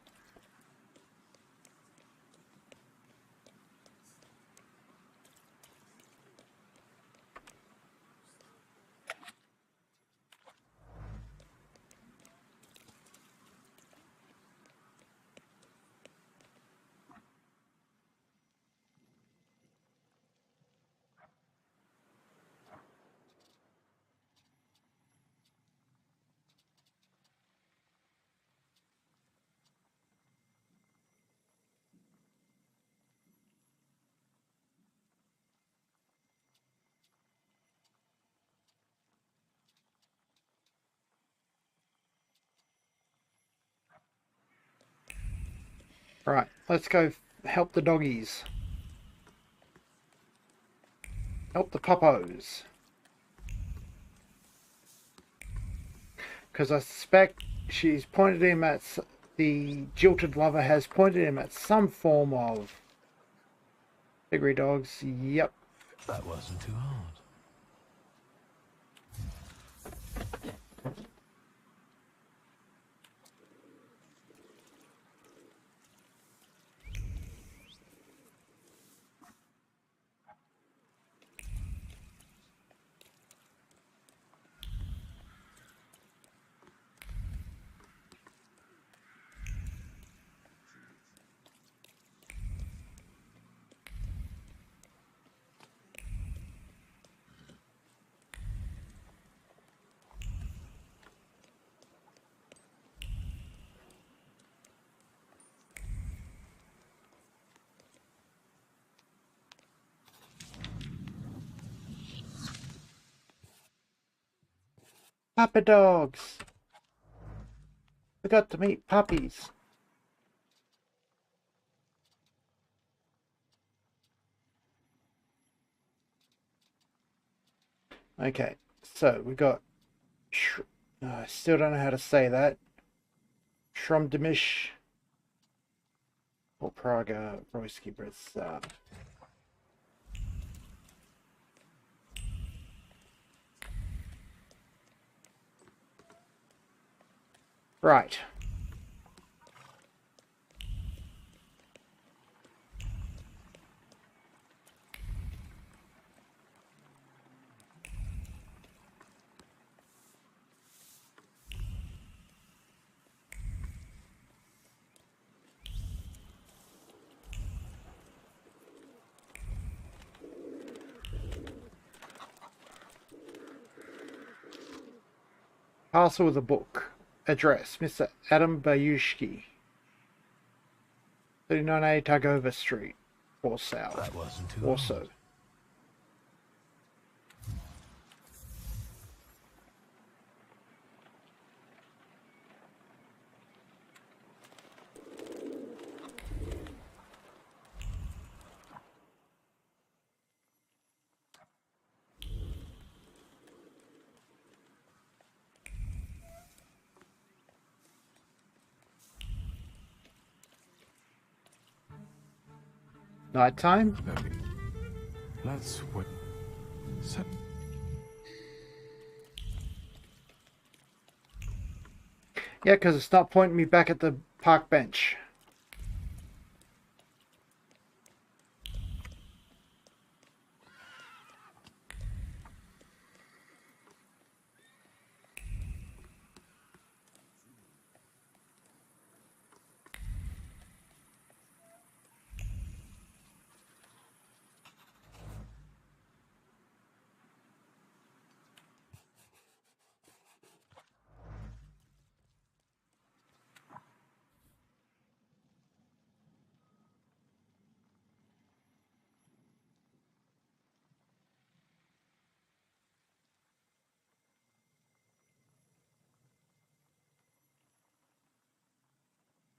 Right, let's go help the doggies. Help the puppos. Because I suspect she's pointed him at, the jilted lover has pointed him at some form of piggery dogs. Yep. That wasn't too hard. Puppy dogs. We got to meet puppies. Okay, so we got. I still don't know how to say that. Shrumdimish or Praga Royski Brits. Right. Parcel with a book. Address: Mr. Adam Bayushki, 39A Tagova Street, Warsaw. That wasn't too Warsaw. hard. Nighttime? Let's wait. So Yeah, because it's not pointing me back at the park bench.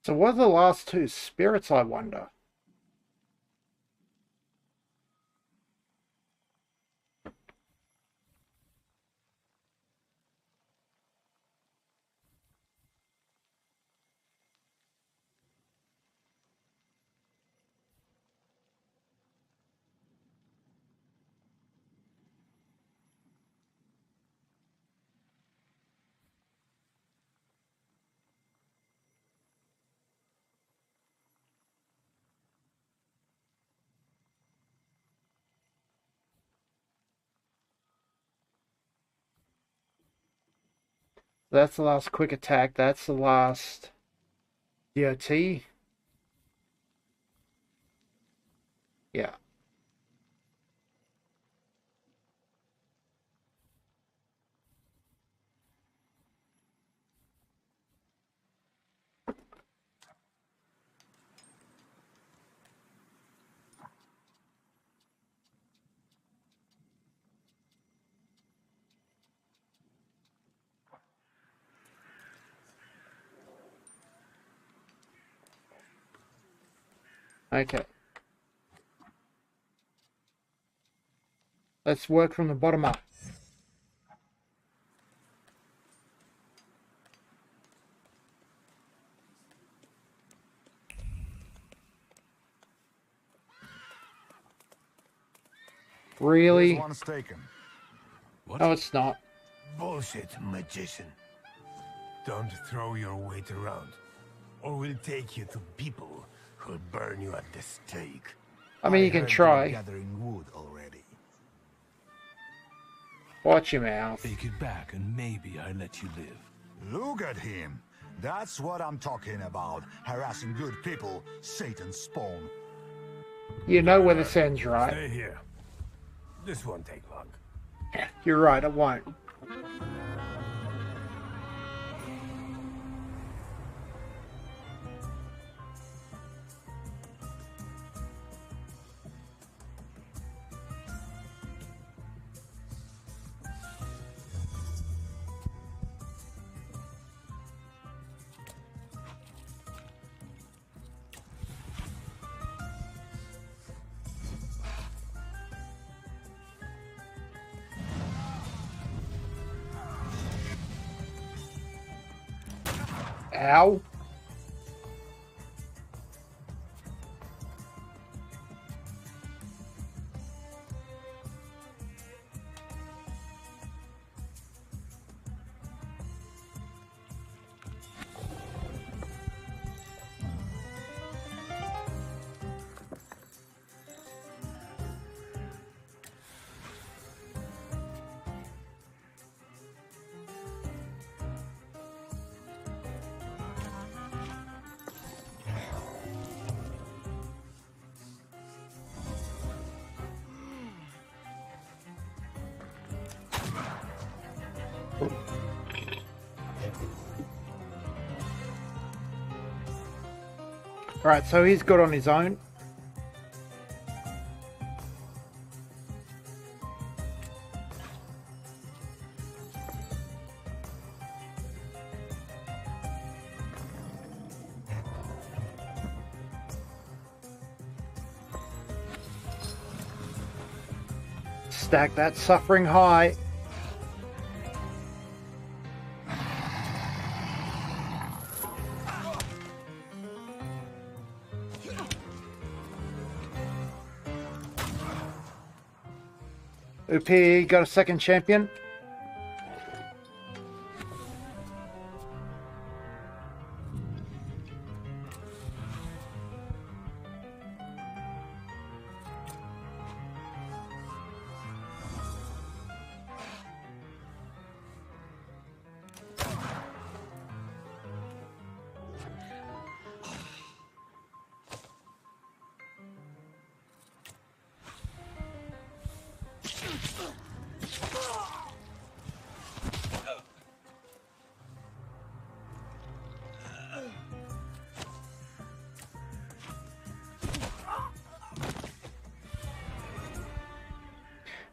So what are the last two spirits, I wonder? That's the last quick attack. That's the last DOT. Yeah. Okay. Let's work from the bottom up. Really? Here's one's taken. No, it's not. Bullshit, magician. Don't throw your weight around, or we'll take you to people who'll burn you at the stake. I mean, you can heard try. they're gathering wood already. Watch your mouth. Take it back and maybe I let you live. Look at him. That's what I'm talking about. Harassing good people, Satan's spawn. You know where this ends, right? Stay here. This won't take long. You're right, it won't. Ow. Alright, so he's good on his own. Stack that suffering high. OP got a second champion.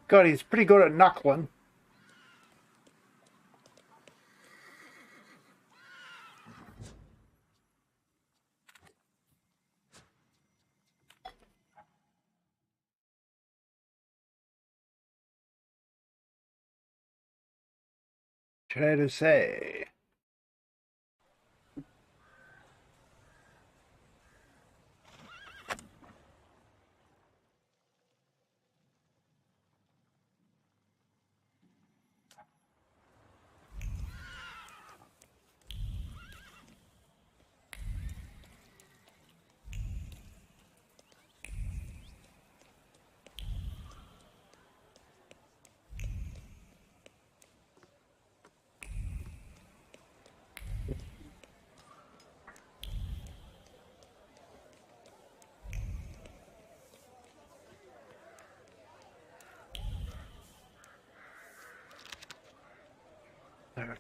God, he's pretty good at knuckling. Try to say.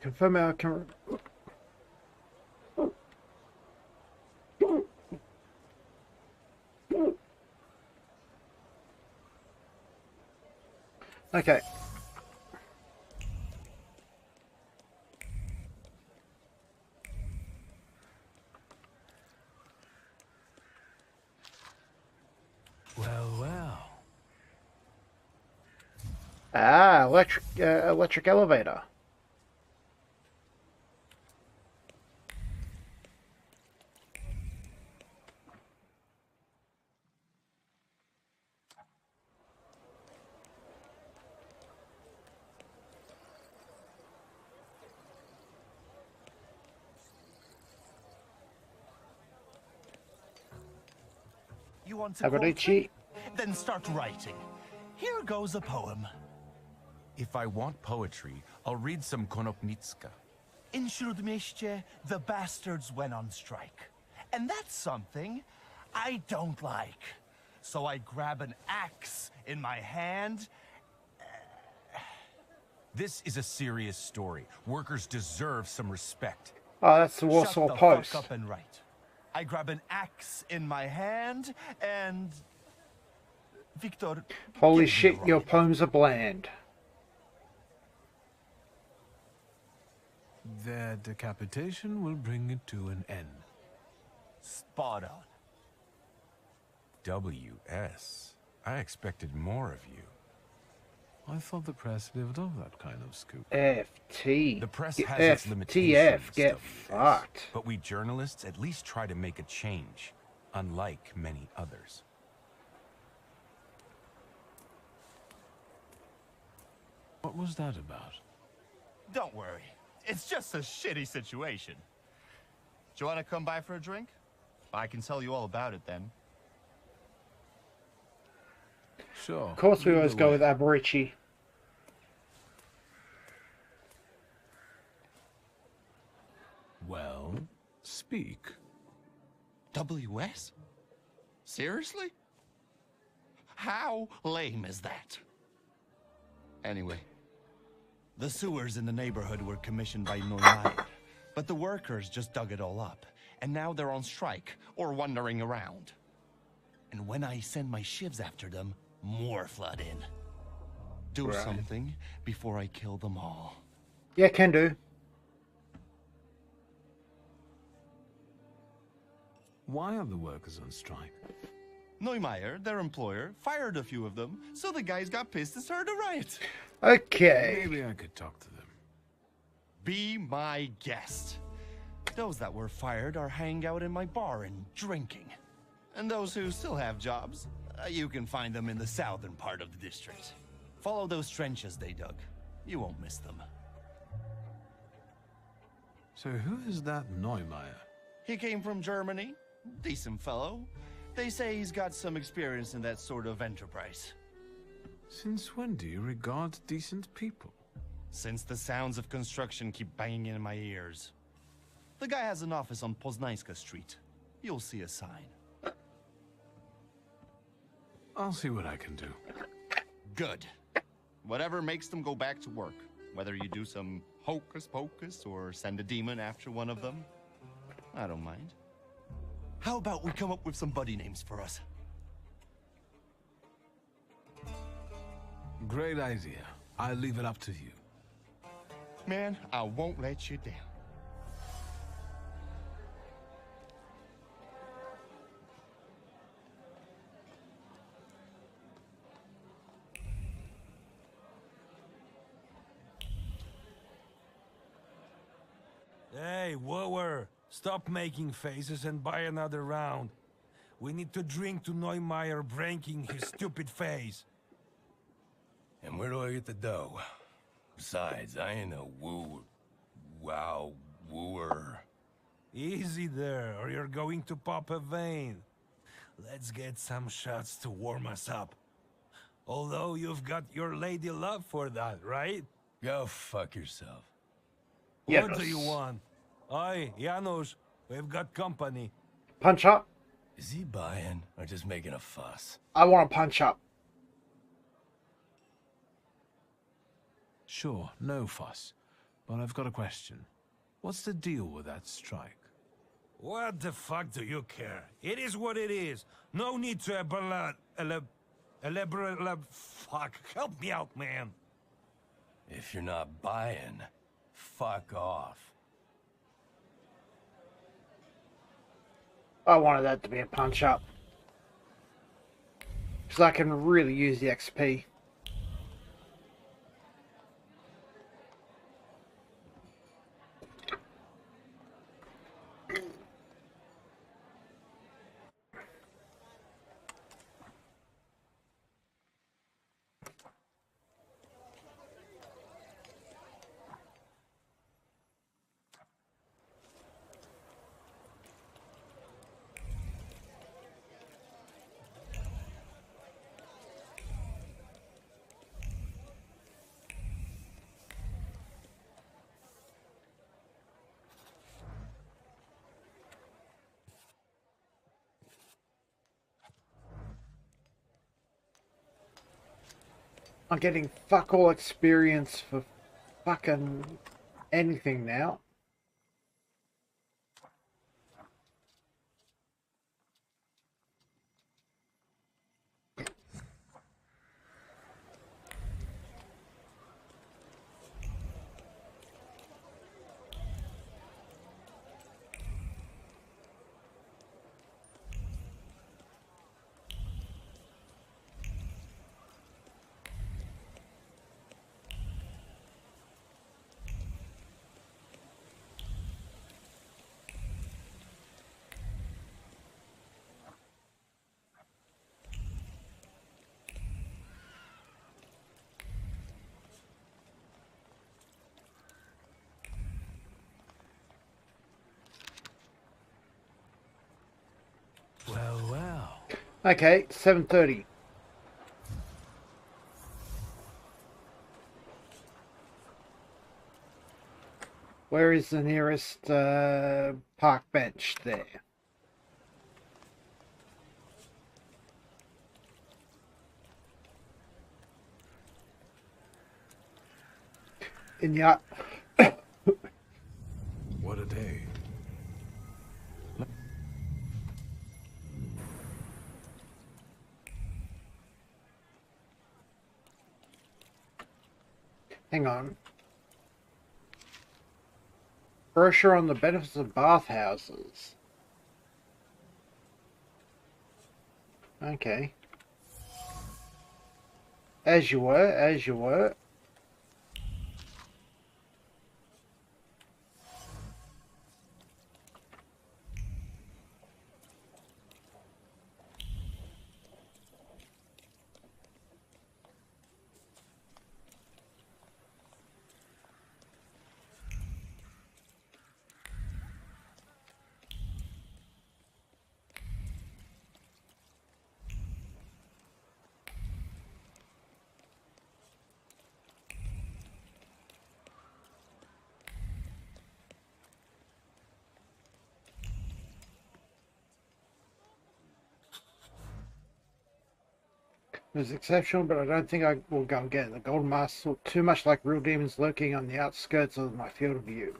Confirm our camera. Okay. Well. Ah, electric elevator. You want to Have a quote night, me? Then start writing. Here goes a poem. If I want poetry, I'll read some Konopnicka. In Śródmieście, the bastards went on strike. And that's something I don't like. So I grab an axe in my hand. This is a serious story. Workers deserve some respect. Oh, that's the Warsaw Shut the Post. fuck up and write. I grab an axe in my hand and... Victor... Holy give me shit, a your ride. poems are bland. Their decapitation will bring it to an end. Spot on. W.S. I expected more of you. I thought the press lived off that kind of scoop. FT. The press Get has its FTF, limitations, get WS. fucked. But we journalists at least try to make a change, unlike many others. What was that about? Don't worry. It's just a shitty situation. Do you want to come by for a drink? I can tell you all about it then. Sure. Of course we Either always go way. with Aborici. Well, speak. WS? Seriously? How lame is that? Anyway, the sewers in the neighborhood were commissioned by Neumeier, but the workers just dug it all up, and now they're on strike or wandering around. And when I send my shivs after them, more flood in. Do Right. something before I kill them all. Yeah, can do. Why are the workers on strike? Neumeier, their employer, fired a few of them, so the guys got pissed and started a riot. Okay. Maybe I could talk to them. Be my guest. Those that were fired are hanging out in my bar and drinking. And those who still have jobs, you can find them in the southern part of the district. Follow those trenches they dug. You won't miss them. So who is that Neumeier? He came from Germany. Decent fellow. They say he's got some experience in that sort of enterprise. Since when do you regard decent people? Since the sounds of construction keep banging in my ears. The guy has an office on Poznańska Street. You'll see a sign. I'll see what I can do. Good. Whatever makes them go back to work. Whether you do some hocus pocus or send a demon after one of them, I don't mind. How about we come up with some buddy names for us? Great idea. I'll leave it up to you. Man, I won't let you down. Hey, whoa, stop making faces and buy another round. We need to drink to Neumeier breaking his stupid face. And where do I get the dough? Besides, I ain't a wooer. Easy there, or you're going to pop a vein. Let's get some shots to warm us up. Although you've got your lady love for that, right? Go fuck yourself. What do you want? Oi, Janusz, we've got company. Punch up. Is he buying or just making a fuss? I want to punch up. Sure, no fuss. But I've got a question. What's the deal with that strike? What the fuck do you care? It is what it is. No need to elaborate. Fuck, help me out, man. If you're not buying, fuck off. I wanted that to be a punch up. Because I can really use the XP. I'm getting fuck all experience for fucking anything now. Well, well. Okay, 7:30. Where is the nearest park bench there? In the What a day. Hang on. Brochure on the benefits of bathhouses. Okay. As you were, as you were. It was exceptional, but I don't think I will go and get it. The golden masks look too much like real demons lurking on the outskirts of my field of view.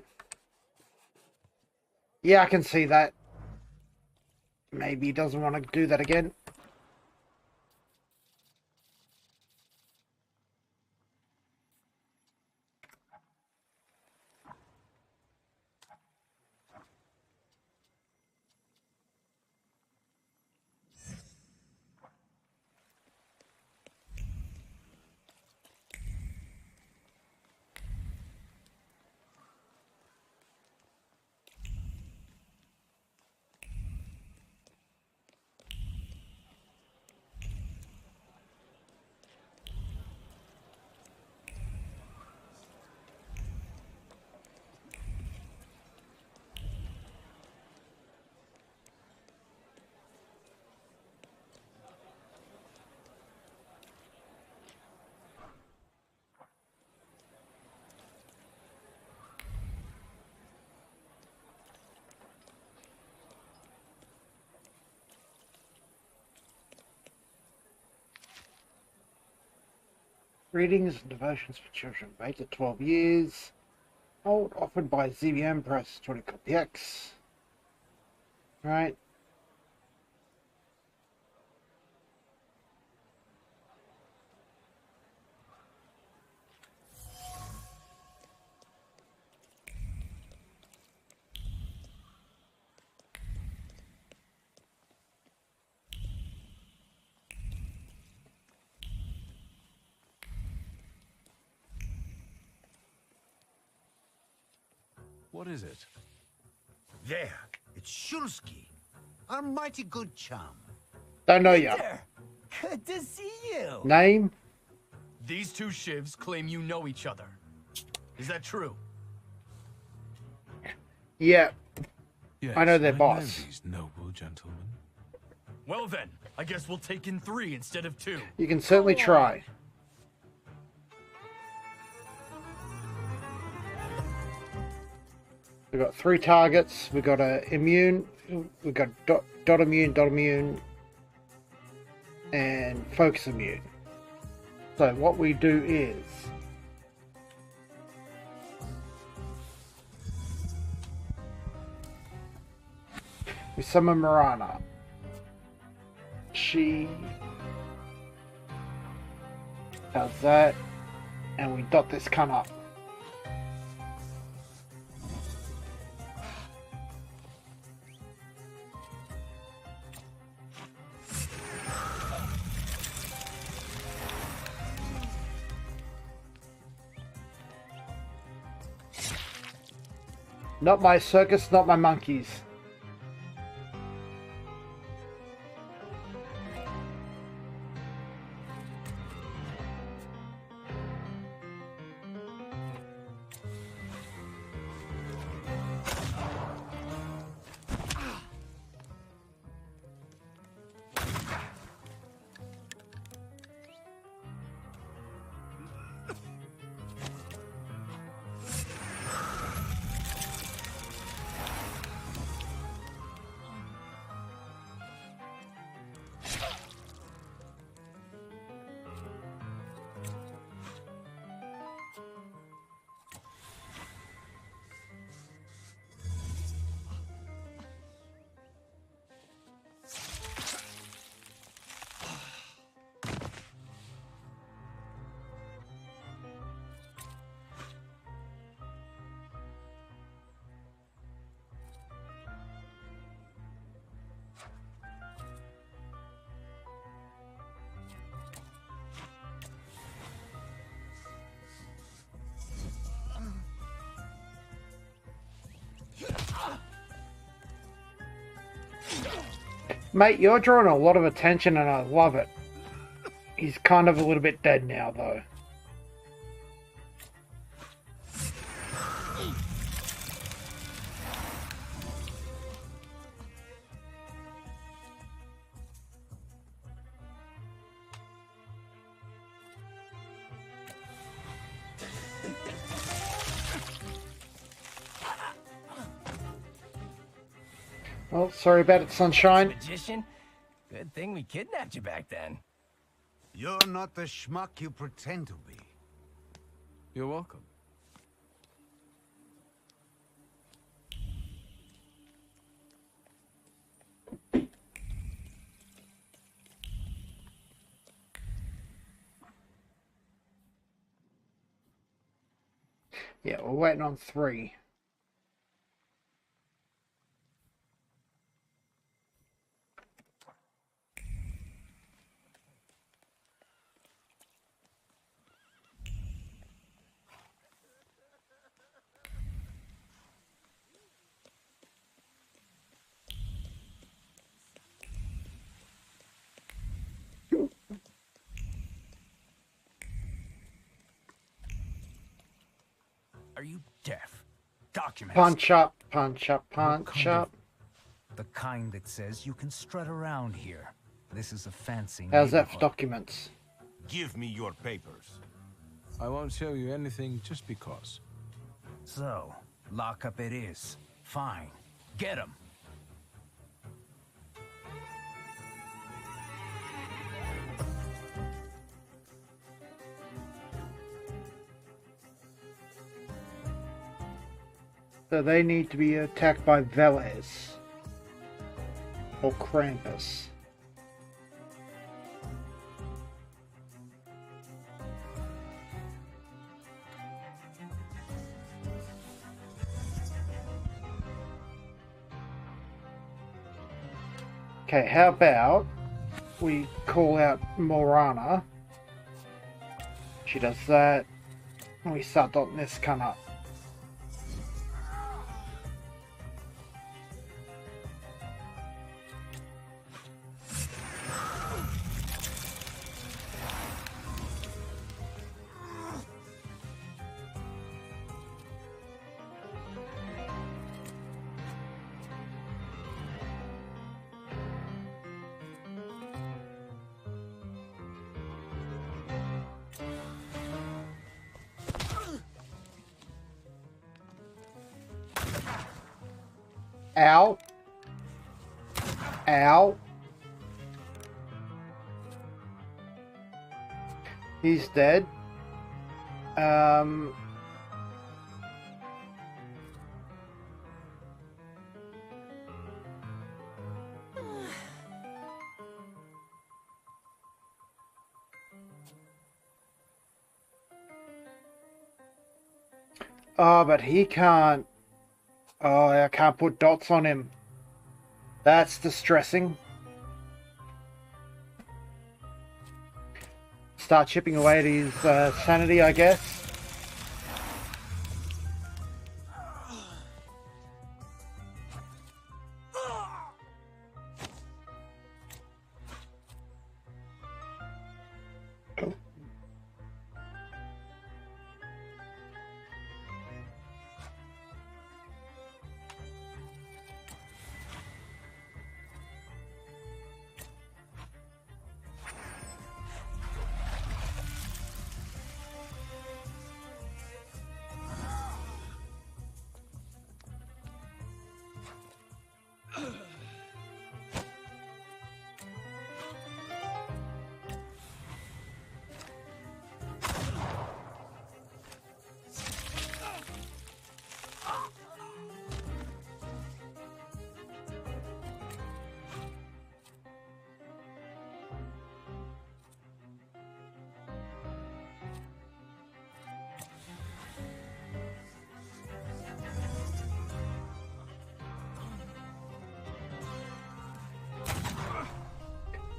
Yeah, I can see that. Maybe he doesn't want to do that again. Readings and devotions for children, 8 to 12 years. Hold offered by ZBM, press 20 click the X. Right. What is it? There, it's Shulsky, our mighty good chum. Don't know ya. Victor! Good to see you! Name? These two shivs claim you know each other. Is that true? Yeah. Yes, I know their know boss. these noble gentlemen. Well then, I guess we'll take in 3 instead of 2. You can certainly try. We've got 3 targets. We've got a immune. We've got dot immune, and focus immune. So what we do is we summon Marana. She does that, and we dot this cunt up. Not my circus, not my monkeys. Mate, you're drawing a lot of attention and I love it. He's kind of a little bit dead now, though. Well, sorry about it, Sunshine. Magician? Good thing we kidnapped you back then. You're not the schmuck you pretend to be. You're welcome. Yeah, we're waiting on 3. Are you deaf? Documents. Punch up, punch up, punch up. The kind that says you can strut around here. This is a fancy How's that for neighborhood. documents? Give me your papers. I won't show you anything just because. So, lockup it is. Fine. Get him. So they need to be attacked by Veles. Or Krampus. Okay, how about we call out Morana? She does that, and we start dotting this cunt up. Ow. Ow. He's dead. Oh, but he can't. Oh, I can't put dots on him. That's distressing. Start chipping away at his sanity, I guess.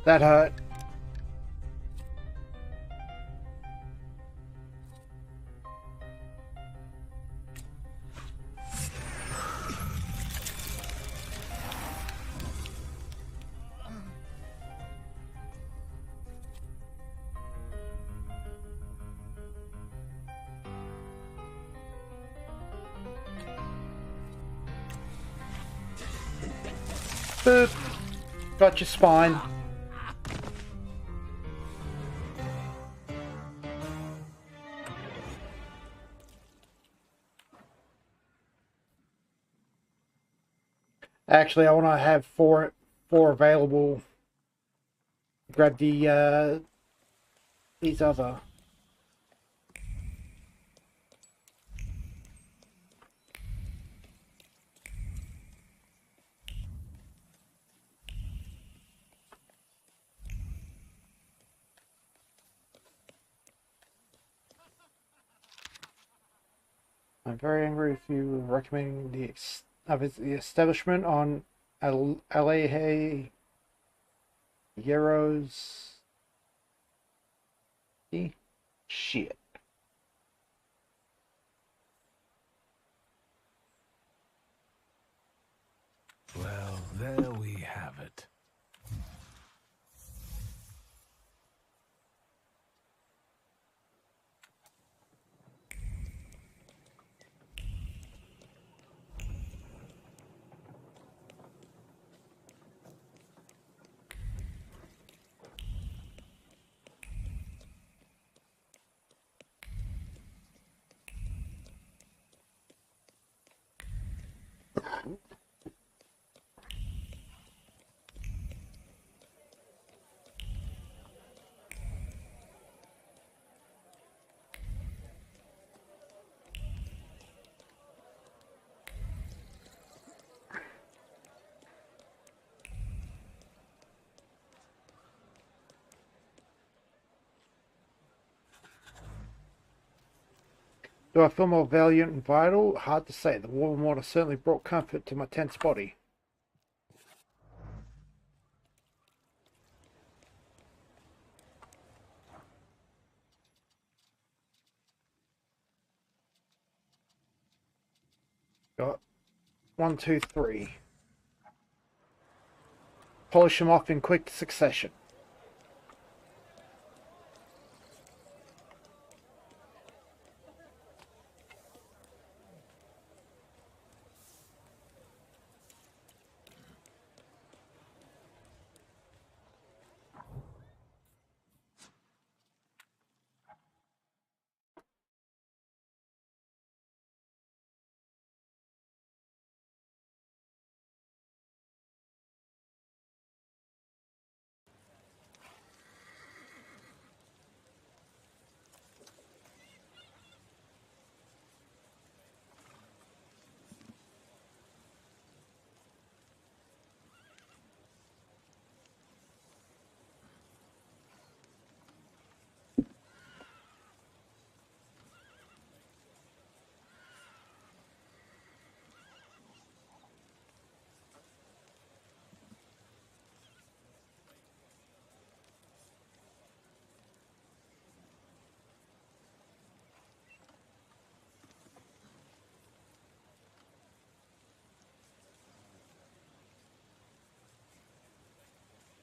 That hurt. Boop. Got your spine. Actually, I want to have four available. Grab the these other. I'm very angry with you recommending the establishment on Aleje Euros. Shit. Well, there we have it. Do I feel more valiant and vital? Hard to say. The warm water certainly brought comfort to my tense body. Got 1, 2, 3. Polish them off in quick succession.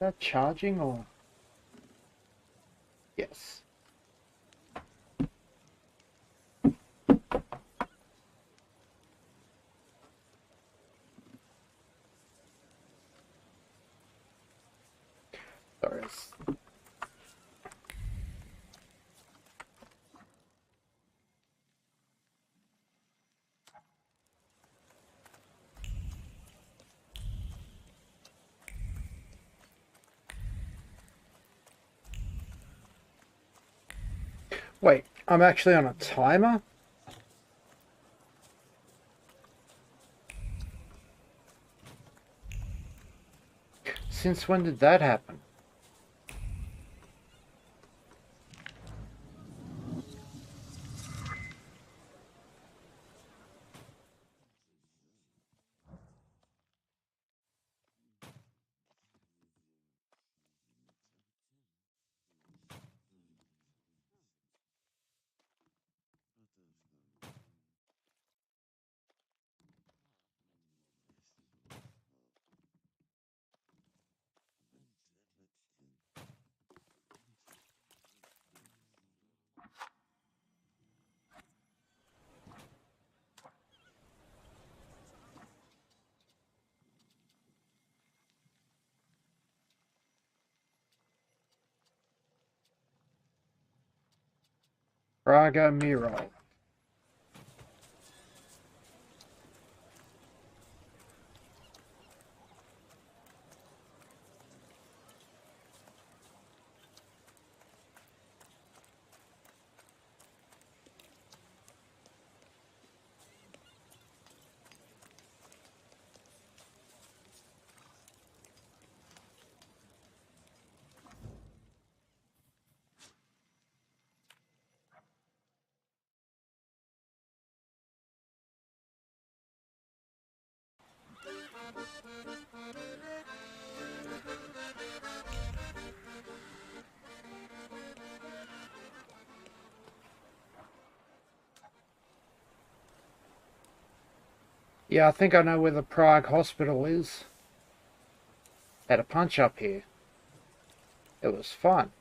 Is that charging or? Yes. Sorry. Wait, I'm actually on a timer? Since when did that happen? Braga Miro. Yeah, I think I know where the Prague hospital is. Had a punch up here. It was fun.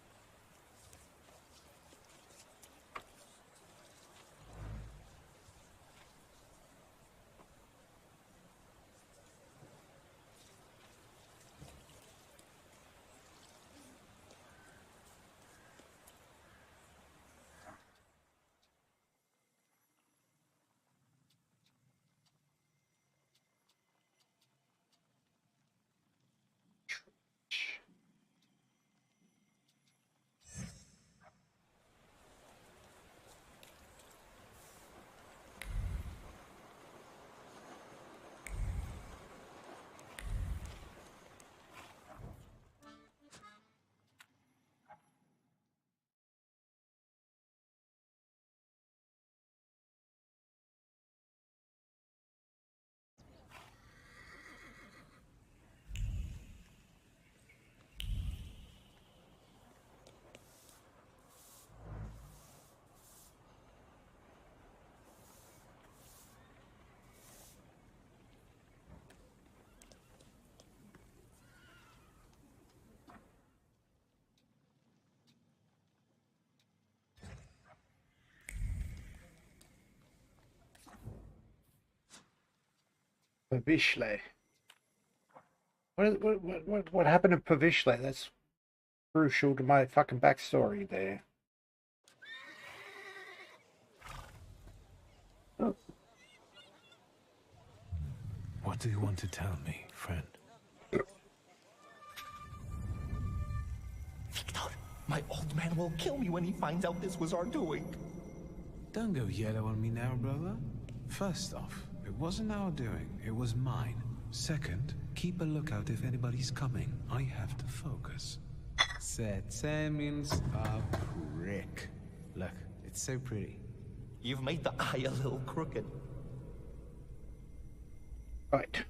Pavishle. What happened to Pavishle? That's crucial to my fucking backstory there. Oh. What do you want to tell me, friend? Victor, my old man will kill me when he finds out this was our doing. Don't go yellow on me now, brother. First off, it wasn't our doing, it was mine. Second, keep a lookout if anybody's coming. I have to focus. Semin's a prick. Look, it's so pretty. You've made the eye a little crooked. Right.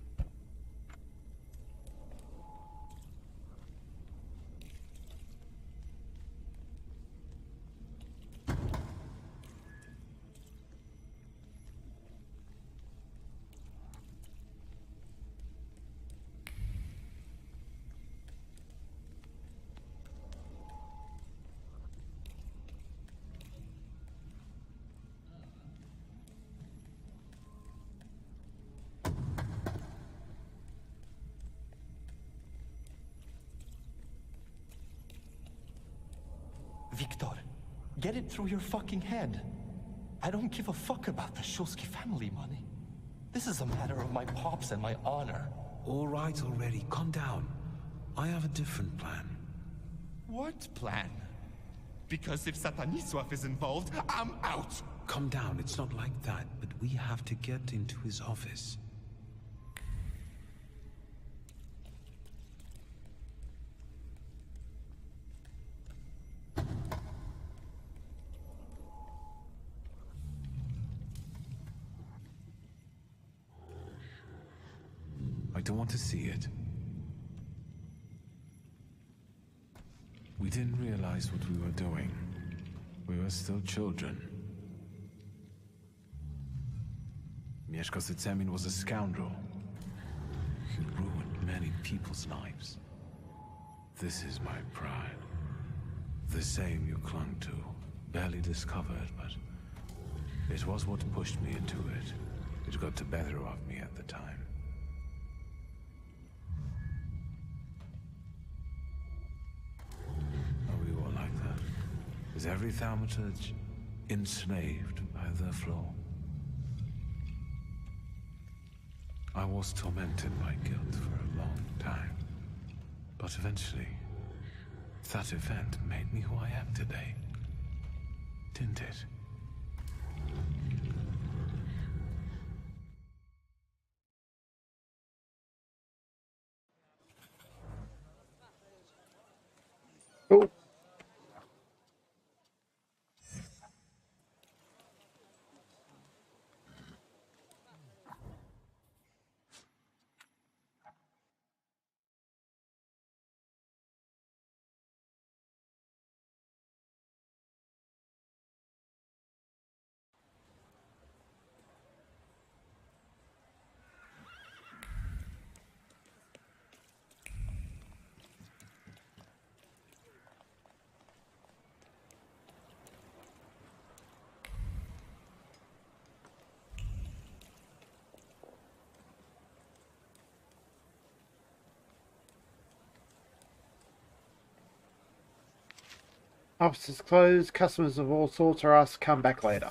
Victor, get it through your fucking head. I don't give a fuck about the Shulsky family money. This is a matter of my pops and my honor. All right already, calm down. I have a different plan. What plan? Because if Sataniswaf is involved, I'm out! Calm down, it's not like that, but we have to get into his office. I don't want to see it. We didn't realize what we were doing. We were still children. Mieszko Semin was a scoundrel. He ruined many people's lives. This is my pride. The same you clung to. Barely discovered, but it was what pushed me into it. It got the better of me at the time. Are we all like that? Is every Thaumaturge enslaved by their flaw? I was tormented by guilt for a long time. But eventually, that event made me who I am today. Didn't it? Cool. Office is closed. Customers of all sorts are asked to come back later.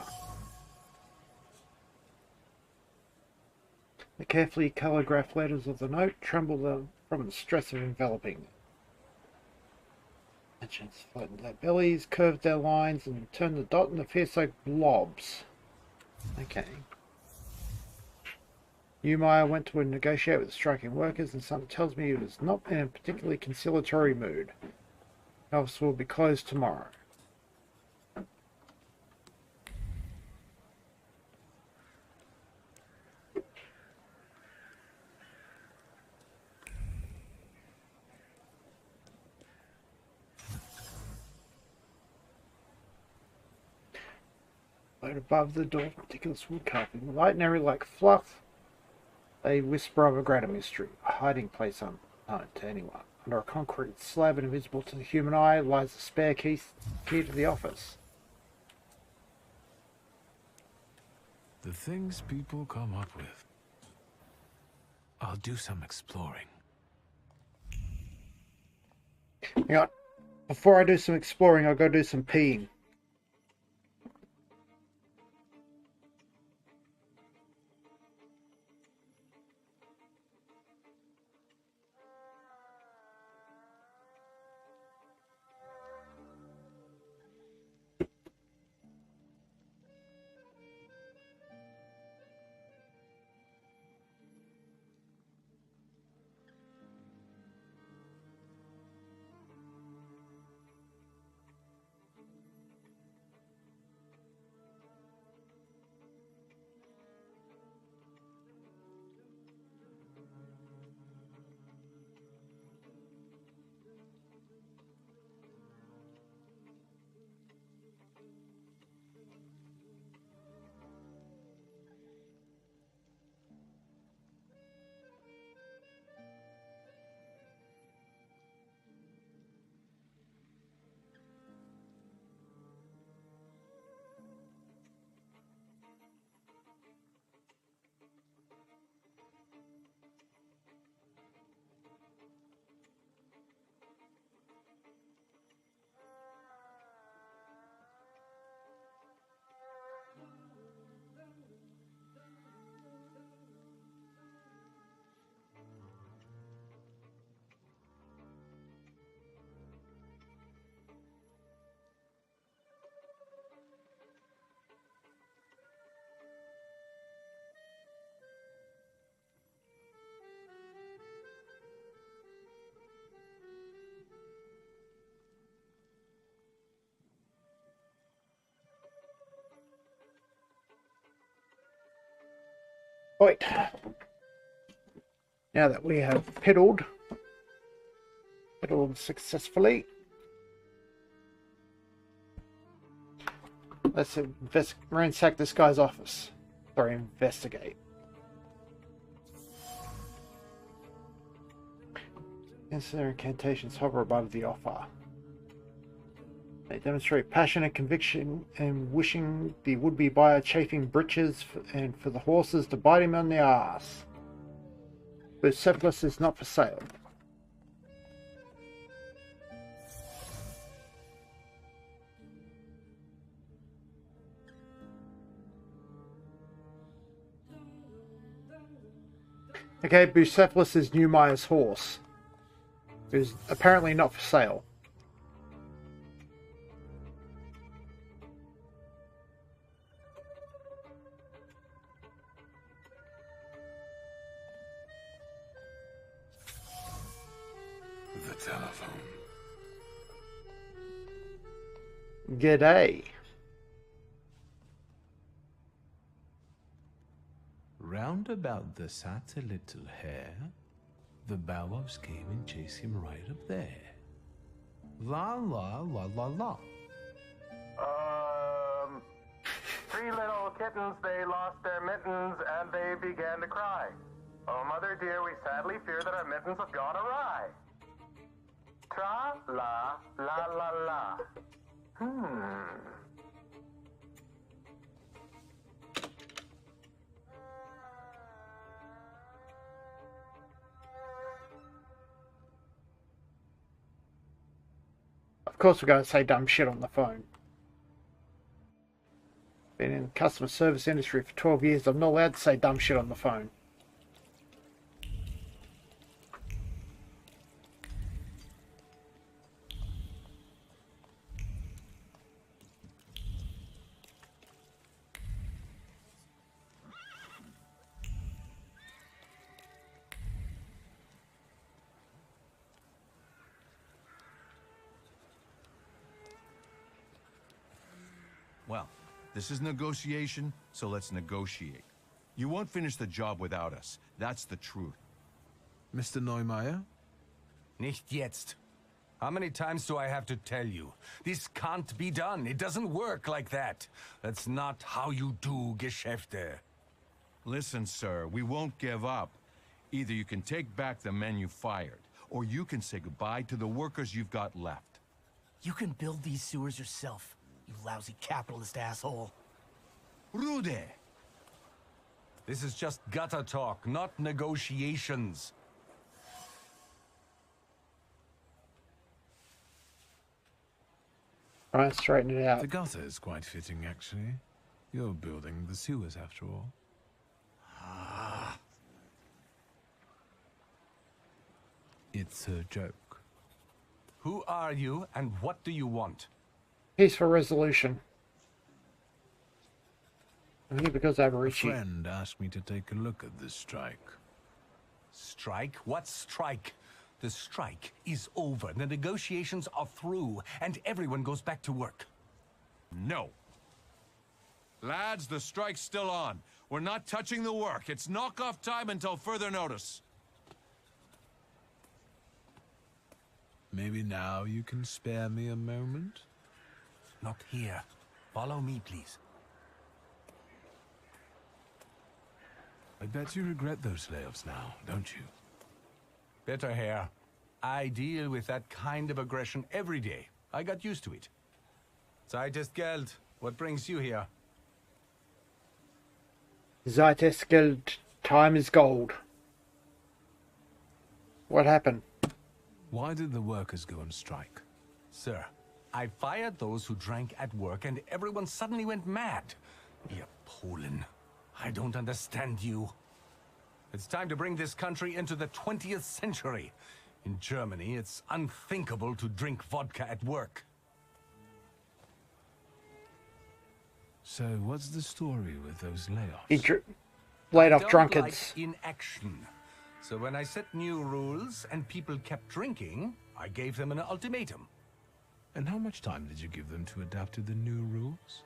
The carefully calligraphed letters of the note tremble from the stress of enveloping. Merchants flattened their bellies, curved their lines, and turned the dot into fear-soaked blobs. Okay. Neumeier went to negotiate with the striking workers, and something tells me he was not in a particularly conciliatory mood. The office will be closed tomorrow. Right above the door, meticulous wood carving, light and airy like fluff. They whisper of a greater mystery, a hiding place unknown to anyone. Under a concrete slab and invisible to the human eye lies the spare key to the office. The things people come up with. I'll do some exploring. Hang on. Before I do some exploring, I'll go do some peeing. Right. Now that we have pedaled successfully, let's ransack this guy's office. Sorry, investigate. Consider incantations hover above the offer. They demonstrate passion and conviction and wishing the would-be buyer chafing breeches and for the horses to bite him on the arse. Bucephalus is not for sale. Okay, Bucephalus is Neumaier's horse, who's apparently not for sale. The telephone. G'day. Round about the sat a little hare, the Bow-Wows came and chased him right up there. La la la la la. Three little kittens, they lost their mittens and they began to cry. Oh, mother dear, we sadly fear that our mittens have gone awry. Tra la la la la. Of course we're going to say dumb shit on the phone. Been in the customer service industry for 12 years. I'm not allowed to say dumb shit on the phone. Well, this is negotiation, so let's negotiate. You won't finish the job without us. That's the truth. Mr. Neumeier? Nicht jetzt. How many times do I have to tell you? This can't be done. It doesn't work like that. That's not how you do Geschäfte. Listen, sir, we won't give up. Either you can take back the men you fired, or you can say goodbye to the workers you've got left. You can build these sewers yourself, you lousy capitalist asshole. Rude! This is just gutter talk, not negotiations. Right, straighten it out. The gutter is quite fitting, actually. You're building the sewers, after all. It's a joke. Who are you, and what do you want? Peaceful resolution. I think because A Aboriginal. friend asked me to take a look at this strike. Strike? What strike? The strike is over. The negotiations are through, and everyone goes back to work. No. Lads, the strike's still on. We're not touching the work. It's knock-off time until further notice. Maybe now you can spare me a moment? Not here. Follow me, please. I bet you regret those layoffs now, don't you? Better hair. I deal with that kind of aggression every day. I got used to it. Zeit ist Geld. What brings you here? Zeit ist Geld. Time is gold. What happened? Why did the workers go on strike? Sir, I fired those who drank at work and everyone suddenly went mad. You Polen. I don't understand you. It's time to bring this country into the 20th century. In Germany, it's unthinkable to drink vodka at work. So what's the story with those layoffs? He laid off I don't drunkards. like inaction. So when I set new rules and people kept drinking, I gave them an ultimatum. And how much time did you give them to adapt to the new rules?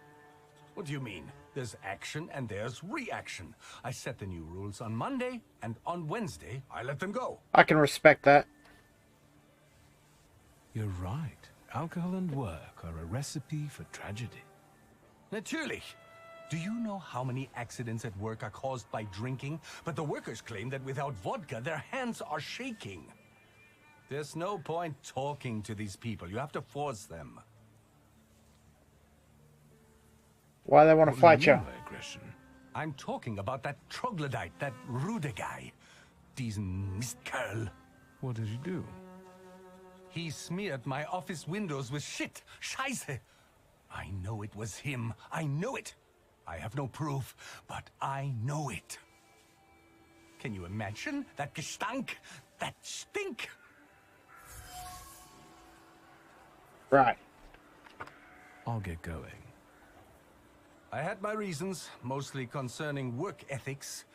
What do you mean? There's action and there's reaction. I set the new rules on Monday, and on Wednesday, I let them go. I can respect that. You're right. Alcohol and work are a recipe for tragedy. Natürlich. Do you know how many accidents at work are caused by drinking? But the workers claim that without vodka, their hands are shaking. There's no point talking to these people. You have to force them. Why they want to fight you? Aggression. I'm talking about that troglodyte, that Rude guy. Diesen Mistkerl. What did you do? He smeared my office windows with shit. Scheiße. I know it was him. I know it. I have no proof, but I know it. Can you imagine that Gestank? That stink? Right. I'll get going. I had my reasons, mostly concerning work ethics,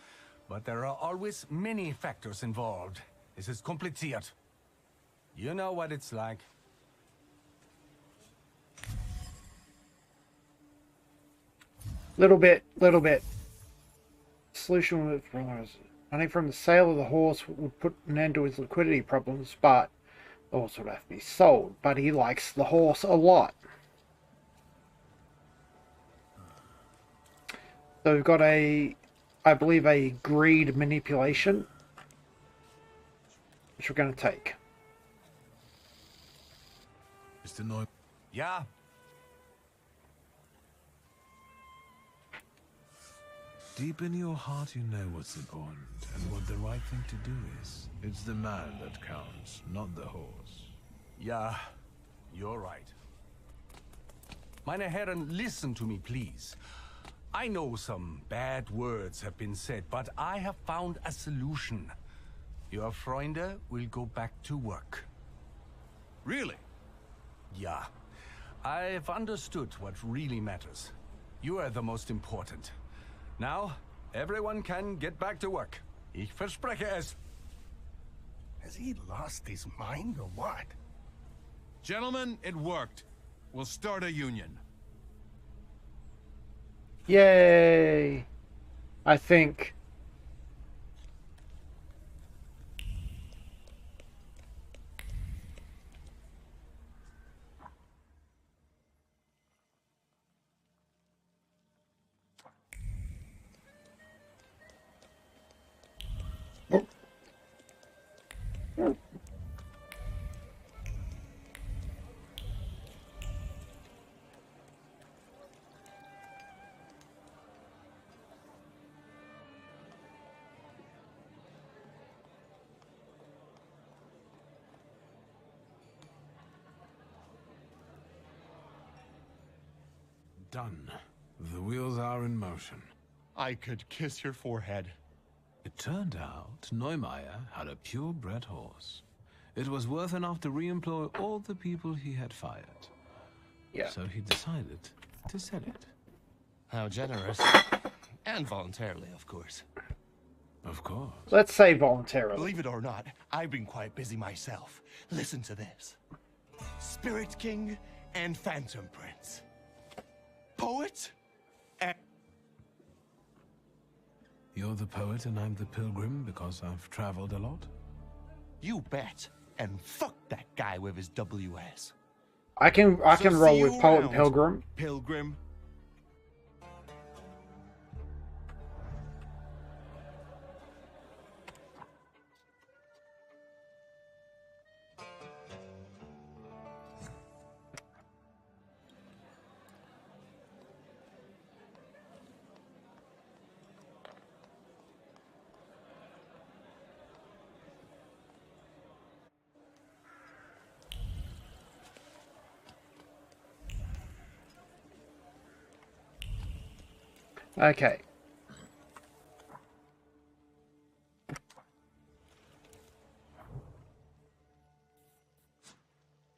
but there are always many factors involved. This is kompliziert. You know what it's like. Little bit. Solution with money from the sale of the horse would put an end to his liquidity problems, but the horse would have to be sold. But he likes the horse a lot. So we've got I believe, a greed manipulation, which we're going to take. Mr. Neu. Yeah. Deep in your heart, you know what's important and what the right thing to do is. It's the man that counts, not the horse. Yeah, you're right. Meine Herren, listen to me, please. I know some bad words have been said, but I have found a solution. Your Freunde will go back to work. Really? Yeah. I've understood what really matters. You are the most important. Now, everyone can get back to work. Ich verspreche es. Has he lost his mind or what? Gentlemen, it worked. We'll start a union. Yay! I think. done. The wheels are in motion. I could kiss your forehead. It turned out Neumeier had a purebred horse. It was worth enough to re-employ all the people he had fired. Yeah. So he decided to sell it. How generous. And voluntarily, of course. Of course. Let's say voluntarily. Believe it or not, I've been quite busy myself. Listen to this. Spirit King and Phantom Prince. Poet and... You're the poet and I'm the pilgrim because I've traveled a lot? You bet. And fuck that guy with his WS. I can roll with Poet and Pilgrim. Pilgrim. Okay.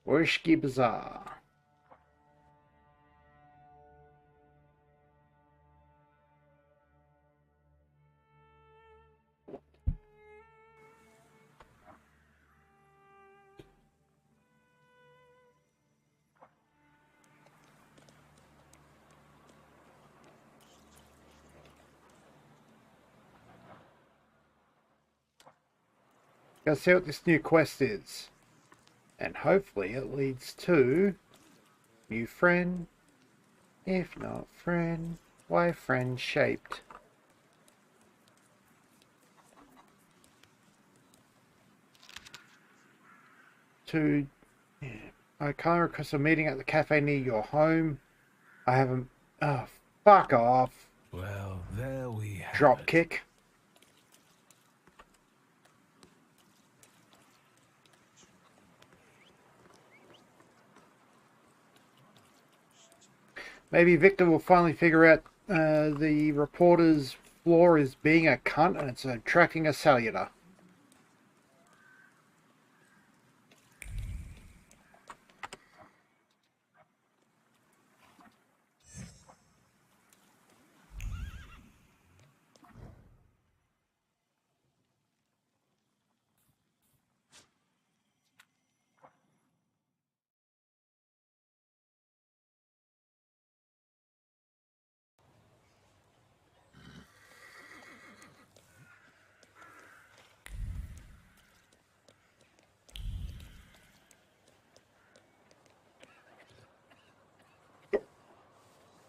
Whiskey Bazaar. Gotta see what this new quest is. And hopefully it leads to new friend. If not friend, why friend shaped? I can't request a meeting at the cafe near your home. I haven't. Oh, fuck off. Well, there we have Drop it. kick. Maybe Victor will finally figure out the reporter's flaw is being a cunt and it's attracting a saluter.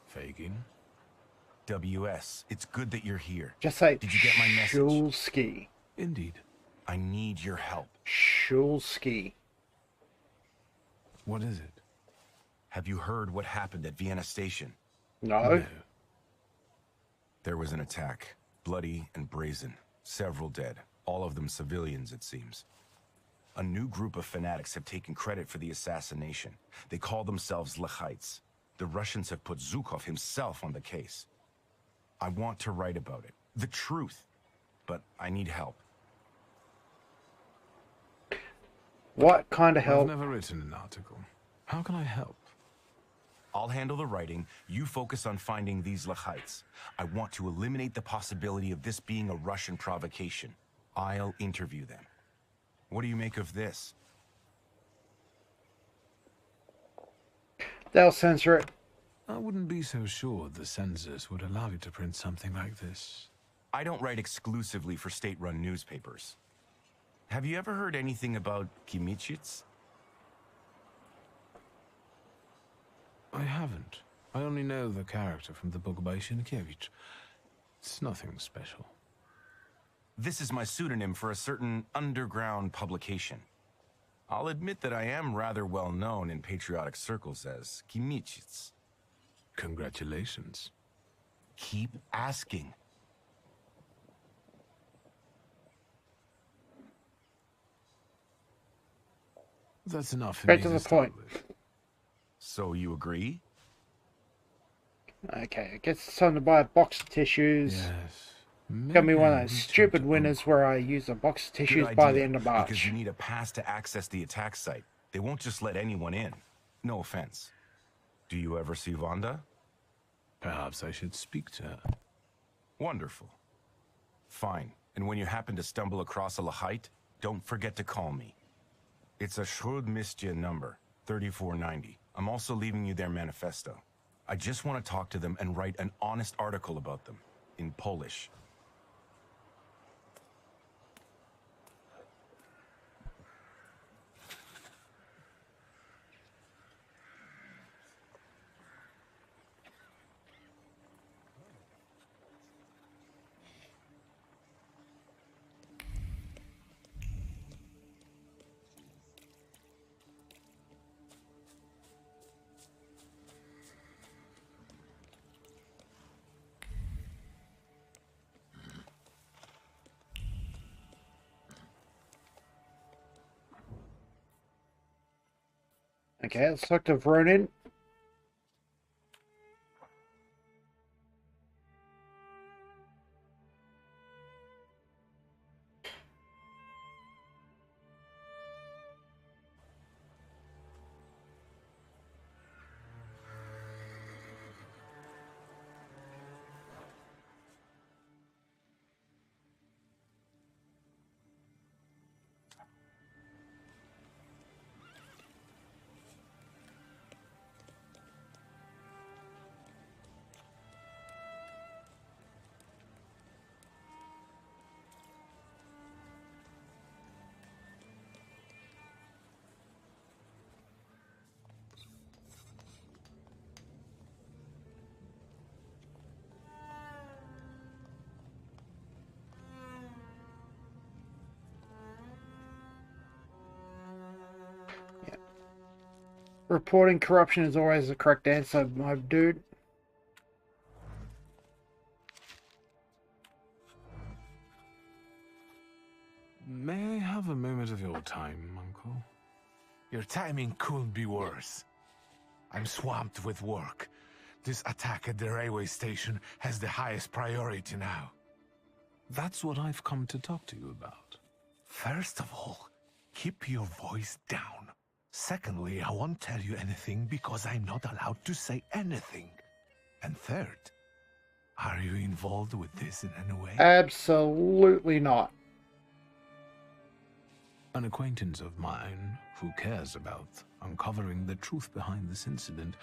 Fagin. WS, it's good that you're here. Just say, did you get my message? Shulsky. Indeed. I need your help. Shulsky. What is it? Have you heard what happened at Vienna Station? No. There was an attack. Bloody and brazen. Several dead. All of them civilians, it seems. A new group of fanatics have taken credit for the assassination. They call themselves Lechites. The Russians have put Zhukov himself on the case. I want to write about it. The truth. But I need help. What kind of help? I've never written an article. How can I help? I'll handle the writing. You focus on finding these Lechites. I want to eliminate the possibility of this being a Russian provocation. I'll interview them. What do you make of this? They'll censor it. I wouldn't be so sure the censors would allow you to print something like this. I don't write exclusively for state-run newspapers. Have you ever heard anything about Kimitsits? I haven't. I only know the character from the book by Sienkiewicz. It's nothing special. This is my pseudonym for a certain underground publication. I'll admit that I am rather well known in patriotic circles as Kimitsits. Congratulations. Keep asking. That's enough. Right to the point. So you agree? Okay, I guess it's time to buy a box of tissues. Yes. Got me one of Maybe those reach stupid out to winners where I use a box of tissues Good by idea, the end of because March. you need a pass to access the attack site. They won't just let anyone in. No offense. Do you ever see Vonda? Perhaps I should speak to her. Wonderful. Fine. And when you happen to stumble across a Lahite, don't forget to call me. It's a Shrud Mistya number, 3490. I'm also leaving you their manifesto. I just want to talk to them and write an honest article about them, in Polish. Okay, let's talk to Vronin. Reporting corruption is always the correct answer, my dude. May I have a moment of your time, Uncle? Your timing couldn't be worse. I'm swamped with work. This attack at the railway station has the highest priority now. That's what I've come to talk to you about. First of all, keep your voice down. Secondly, I won't tell you anything because I'm not allowed to say anything. And third, are you involved with this in any way? Absolutely not. An acquaintance of mine, who cares about uncovering the truth behind this incident,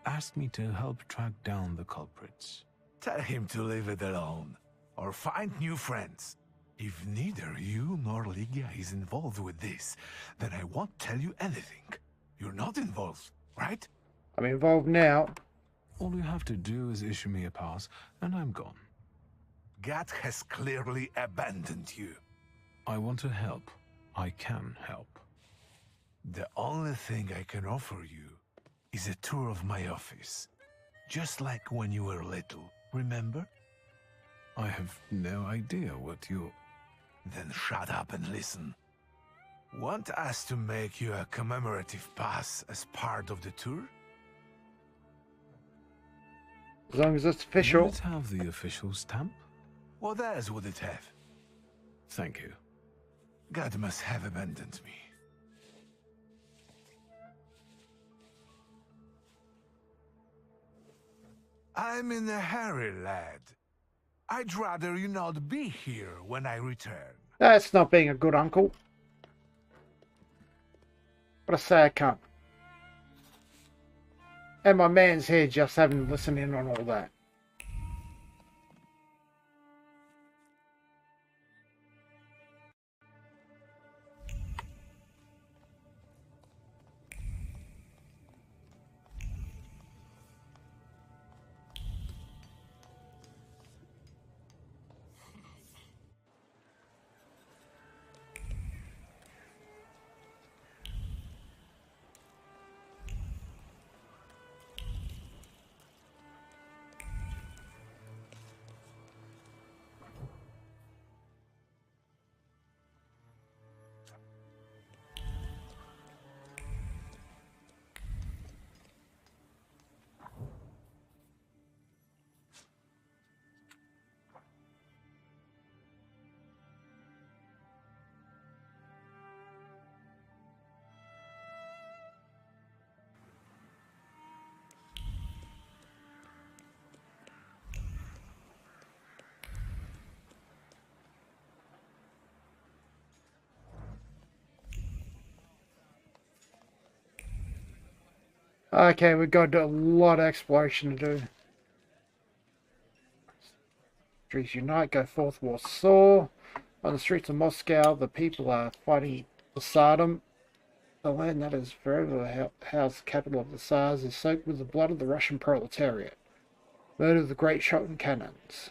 asked me to help track down the culprits. Tell him to leave it alone, or find new friends. If neither you nor Ligia is involved with this, then I won't tell you anything. You're not involved, right? I'm involved now. All you have to do is issue me a pass, and I'm gone. Gat has clearly abandoned you. I want to help. I can help. The only thing I can offer you is a tour of my office. Just like when you were little, remember? I have no idea what you... Then shut up and listen. Want us to make you a commemorative pass as part of the tour? As long as it's official. Would it have the official stamp? What else would it have? Thank you. God must have abandoned me. I'm in a hurry, lad. I'd rather you not be here when I return. That's not being a good uncle. What a sad cunt. And my man's here just having listened in on all that. Okay, we've got a lot of exploration to do. Streets unite, go forth, war soar. On the streets of Moscow, the people are fighting for Tsardom. The land that is forever housed the capital of the Tsars is soaked with the blood of the Russian proletariat. Murder of the great shot and cannons.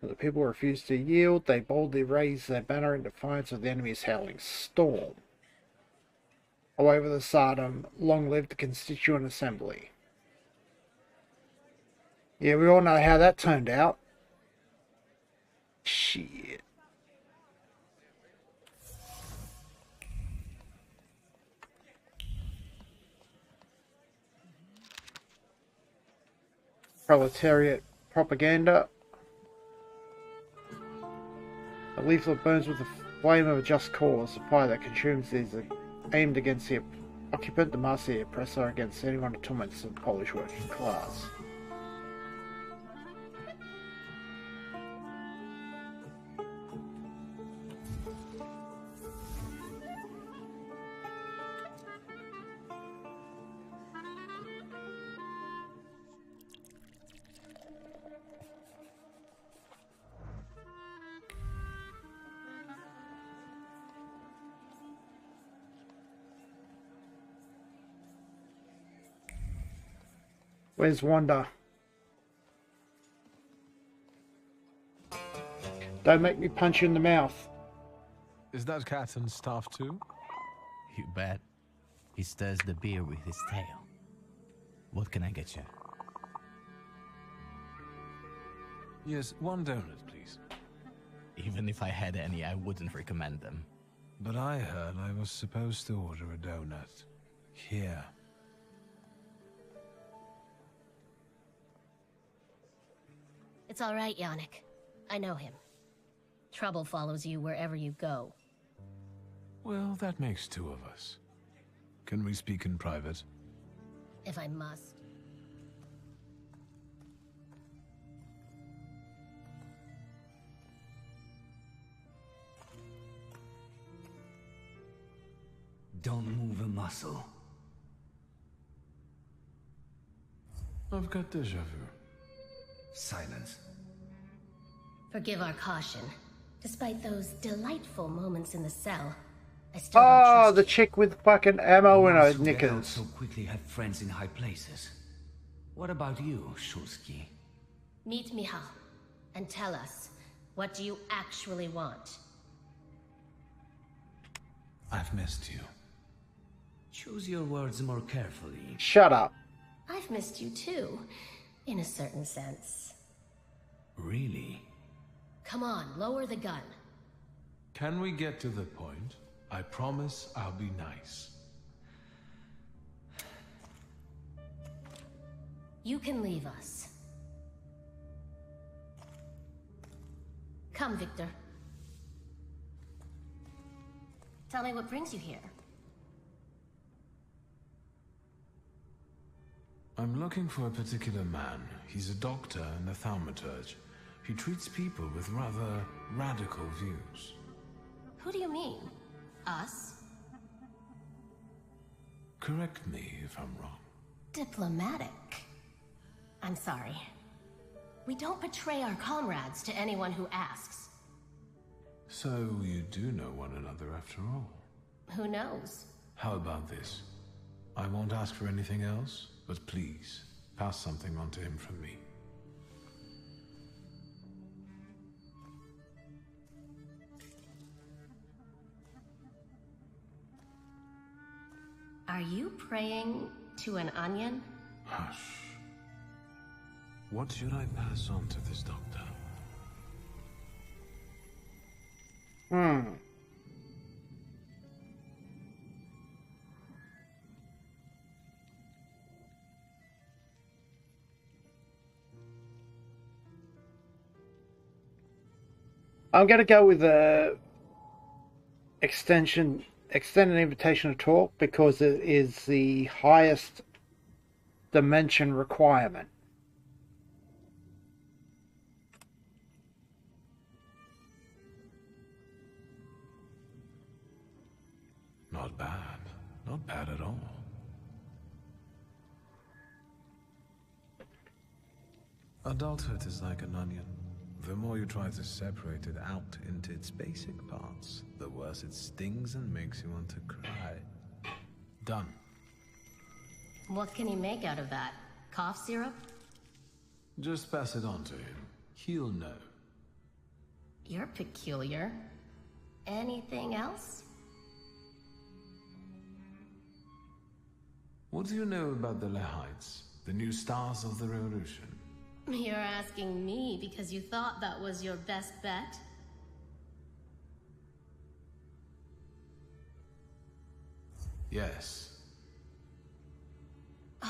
When the people refuse to yield, they boldly raise their banner in defiance of the enemy's howling storm. Away with the Tsardom, long live the Constituent Assembly. Yeah, we all know how that turned out. Shit. Proletariat propaganda. A leaflet burns with the flame of a just cause. A fire that consumes these aimed against the occupant, the master, the oppressor, against anyone who torments the Polish working class. Where's Wanda? Don't make me punch you in the mouth. Is that cat and staff too? You bet. He stirs the beer with his tail. What can I get you? Yes, one donut, please. Even if I had any, I wouldn't recommend them. But I heard I was supposed to order a donut. Here. It's all right, Yannick. I know him. Trouble follows you wherever you go. Well, that makes two of us. Can we speak in private? If I must. Don't move a muscle. I've got déjà vu. Silence. Forgive our caution. Despite those delightful moments in the cell, I still don't Oh, trust the chick with fucking ammo in her knickers. So quickly have friends in high places. What about you, Shulsky? Meet Michal, and tell us, what do you actually want? I've missed you. Choose your words more carefully. Shut up. I've missed you too, in a certain sense. Really? Come on, lower the gun. Can we get to the point? I promise I'll be nice. You can leave us. Come, Victor. Tell me what brings you here. I'm looking for a particular man. He's a doctor and a thaumaturge. He treats people with rather radical views. Who do you mean? Us? Correct me if I'm wrong. Diplomatic. I'm sorry. We don't betray our comrades to anyone who asks. So you do know one another after all. Who knows? How about this? I won't ask for anything else, but please, pass something on to him from me. Are you praying to an onion? Hush. What should I pass on to this doctor? I'm going to go with the extended invitation to talk because it is the highest dimension requirement. Not bad. Not bad at all. Adulthood is like an onion. The more you try to separate it out into its basic parts, the worse it stings and makes you want to cry. Done. What can he make out of that? Cough syrup? Just pass it on to him. He'll know. You're peculiar. Anything else? What do you know about the Lehites, the new stars of the revolution? You're asking me because you thought that was your best bet? Yes.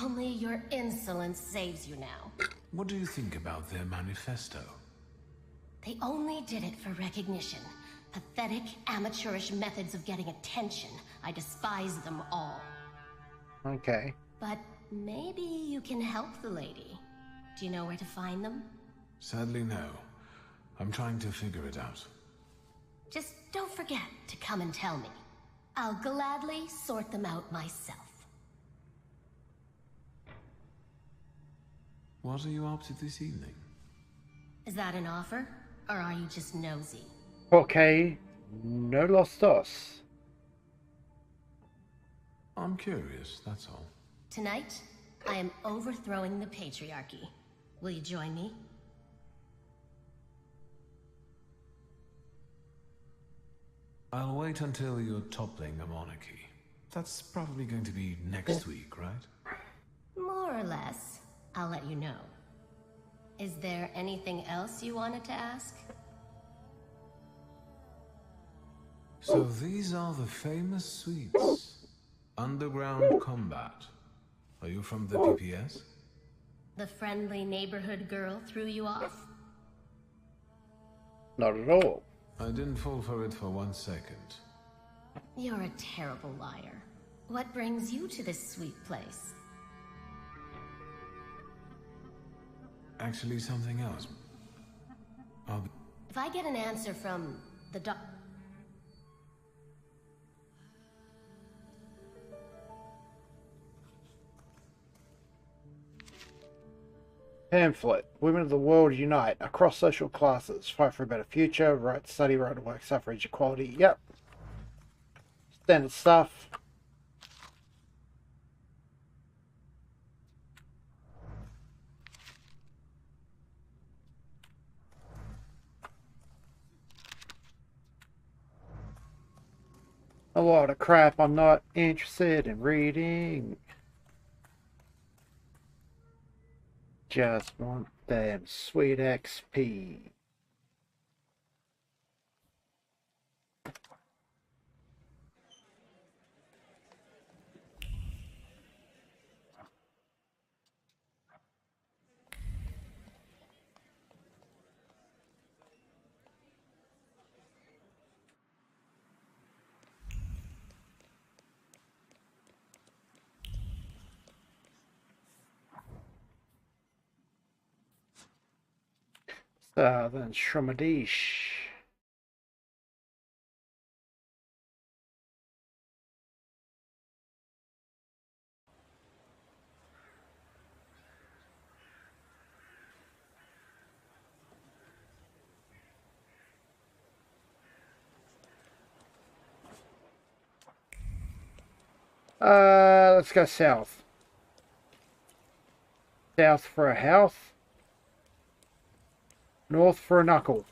Only your insolence saves you now. What do you think about their manifesto? They only did it for recognition. Pathetic, amateurish methods of getting attention. I despise them all. Okay. But maybe you can help the lady. Do you know where to find them? Sadly, no. I'm trying to figure it out. Just don't forget to come and tell me. I'll gladly sort them out myself. What are you up to this evening? Is that an offer? Or are you just nosy? Okay. No los dos. I'm curious, that's all. Tonight, I am overthrowing the patriarchy. Will you join me? I'll wait until you're toppling a monarchy. That's probably going to be next week, right? More or less. I'll let you know. Is there anything else you wanted to ask? So these are the famous suites. Underground combat. Are you from the PPS? The friendly neighborhood girl threw you off? Not at all. I didn't fall for it for 1 second. You're a terrible liar. What brings you to this sweet place? Actually, something else. If I get an answer from the Pamphlet. Women of the world unite across social classes. Fight for a better future. Right to study, right to work, suffrage, equality. Yep. Standard stuff. A lot of crap I'm not interested in reading. Just want them sweet XP. Then Shrumadish. Let's go south. South for a health. North for a knuckle.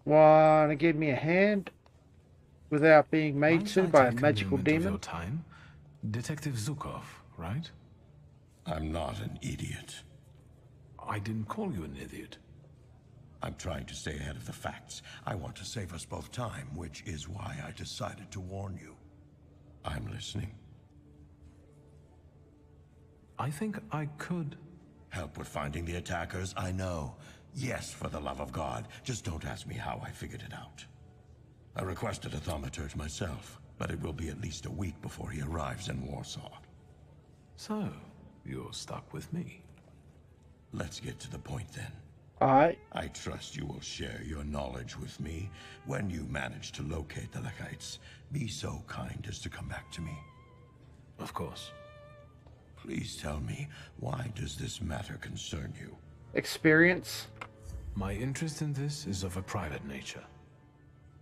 Wanna give me a hand? Without being made to by a magical demon? Your time? Detective Zukov, right? I'm not an idiot. I didn't call you an idiot. I'm trying to stay ahead of the facts. I want to save us both time, which is why I decided to warn you. I'm listening. I think I could. Help with finding the attackers? I know. Yes, for the love of God. Just don't ask me how I figured it out. I requested a thaumaturge myself, but it will be at least a week before he arrives in Warsaw. So, you're stuck with me. Let's get to the point then. Alright. I trust you will share your knowledge with me when you manage to locate the Lechites. Be so kind as to come back to me. Of course. Please tell me, why does this matter concern you? Experience. My interest in this is of a private nature.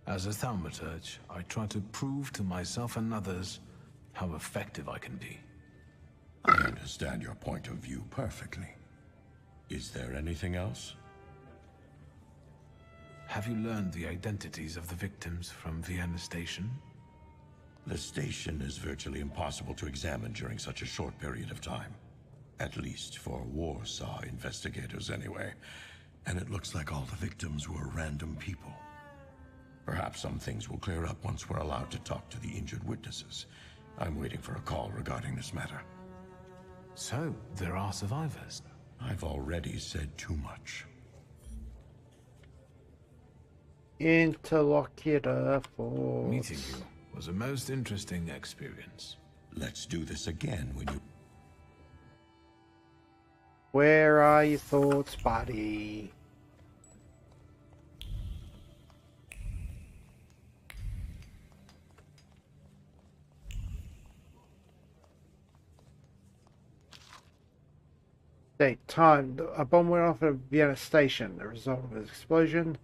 As a thaumaturge, I try to prove to myself and others how effective I can be. I understand your point of view perfectly. Is there anything else? Have you learned the identities of the victims from Vienna Station? The station is virtually impossible to examine during such a short period of time. At least for Warsaw investigators anyway. And it looks like all the victims were random people. Perhaps some things will clear up once we're allowed to talk to the injured witnesses. I'm waiting for a call regarding this matter. So, there are survivors? I've already said too much. Interlocutor for... Meeting you was a most interesting experience. Let's do this again when you... Where are your thoughts, buddy? Date, time. A bomb went off at Vienna Station. The result of an explosion.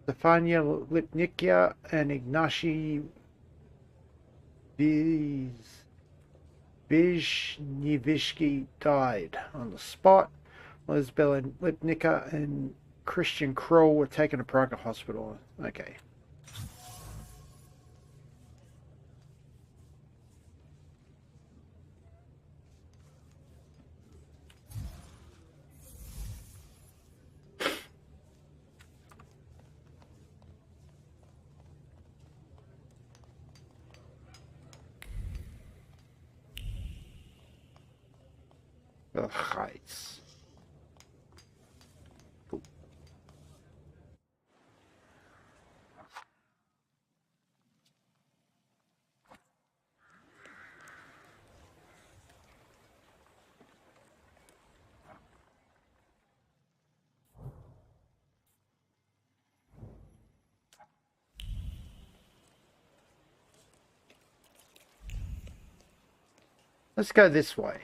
Stefania Lipnicka and Ignacy Wisniewski died on the spot. Lisbeth Lipnicka and Christian Kroll were taken to Prague Hospital. Okay. The heights. Let's go this way.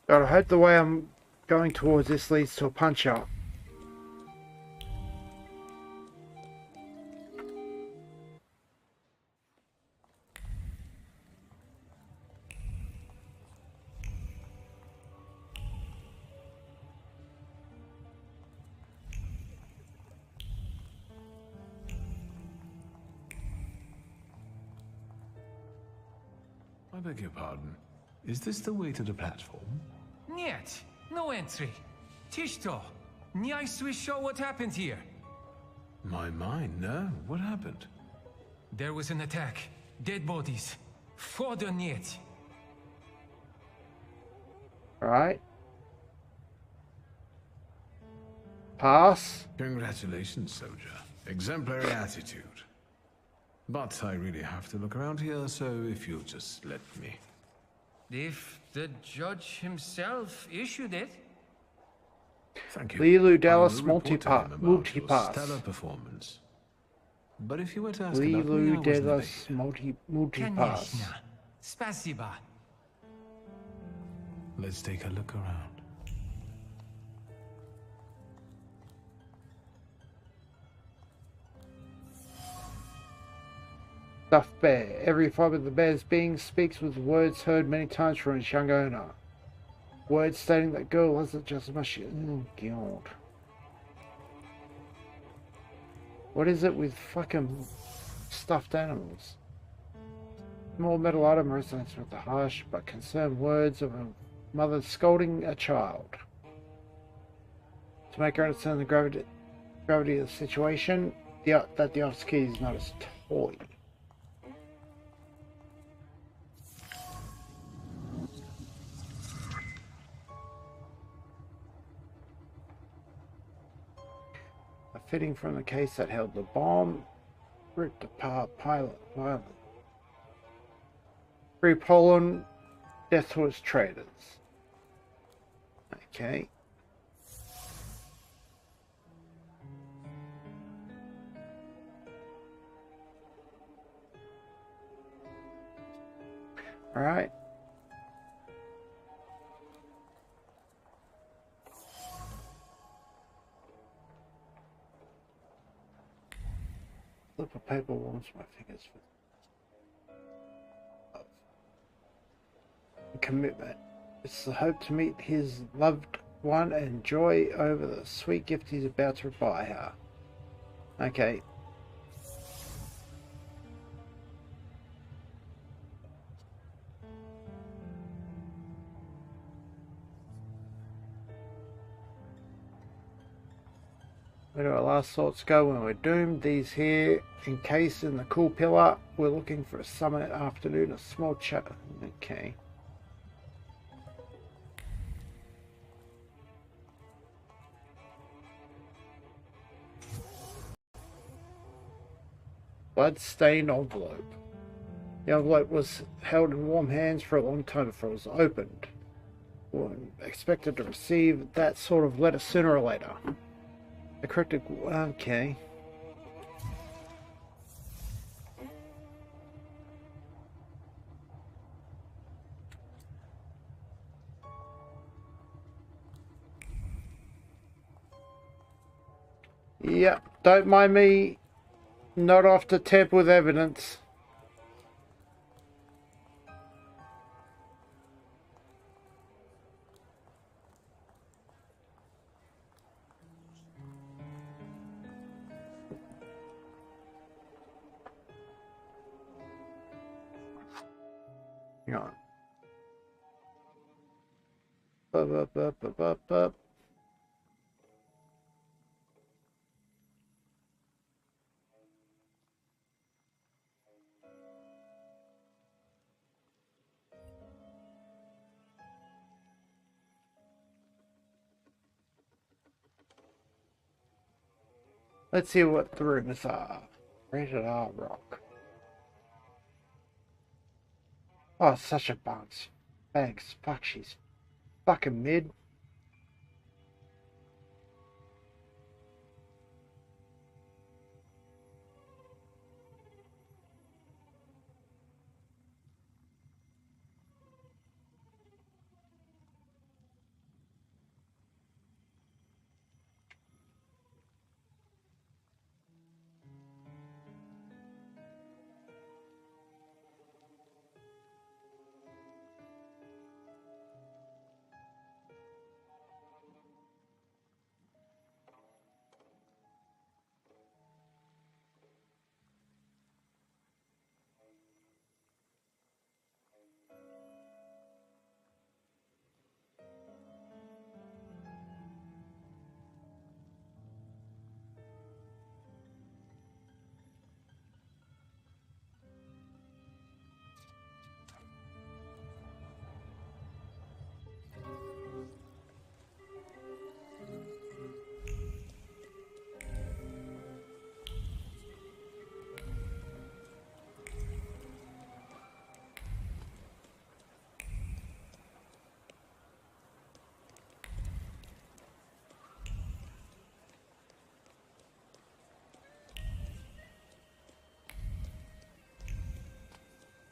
God, I hope the way I'm going towards this leads to a punch-up. I beg your pardon. Is this the way to the platform? Niet. No entry. Tishto. Nie sure what happened here. My mind, no. What happened? There was an attack. Dead bodies. Further niet. Alright. Pass. Congratulations, soldier. Exemplary attitude. But I really have to look around here, so if you'll just let me. If the judge himself issued it. Thank you. Lilu Dallas I will report to him about your multipass. stellar performance. But if you were to ask about me, I Lilu wasn't Dallas multipass. Конечно. Спасибо. Let's take a look around. stuffed bear. Every fibre of the bear's being speaks with words heard many times from its young owner. Words stating that girl hasn't just as much. Oh, God. What is it with fucking stuffed animals? Small metal item resonates with the harsh but concerned words of a mother scolding a child. To make her understand the gravity of the situation, that the office key is not a toy. A fitting from the case that held the bomb ripped apart pilot violently. Free Poland, death to its traitors. Okay. All right. Slip of paper warms my fingers for commitment. It's the hope to meet his loved one and joy over the sweet gift he's about to buy her. Okay. Where do our last thoughts go when we're doomed? These here, encased in the cool pillar. We're looking for a summer afternoon, a small chat. Okay. Blood-stained envelope. The envelope was held in warm hands for a long time before it was opened. One expected to receive that sort of letter sooner or later. The cryptic. Okay. Yeah, don't mind me. Not off to tamper with evidence. Hang on. Up. Let's see what the rumors are. Rated R rock. Oh, such a bounce. Thanks. Fuck, she's fucking mid.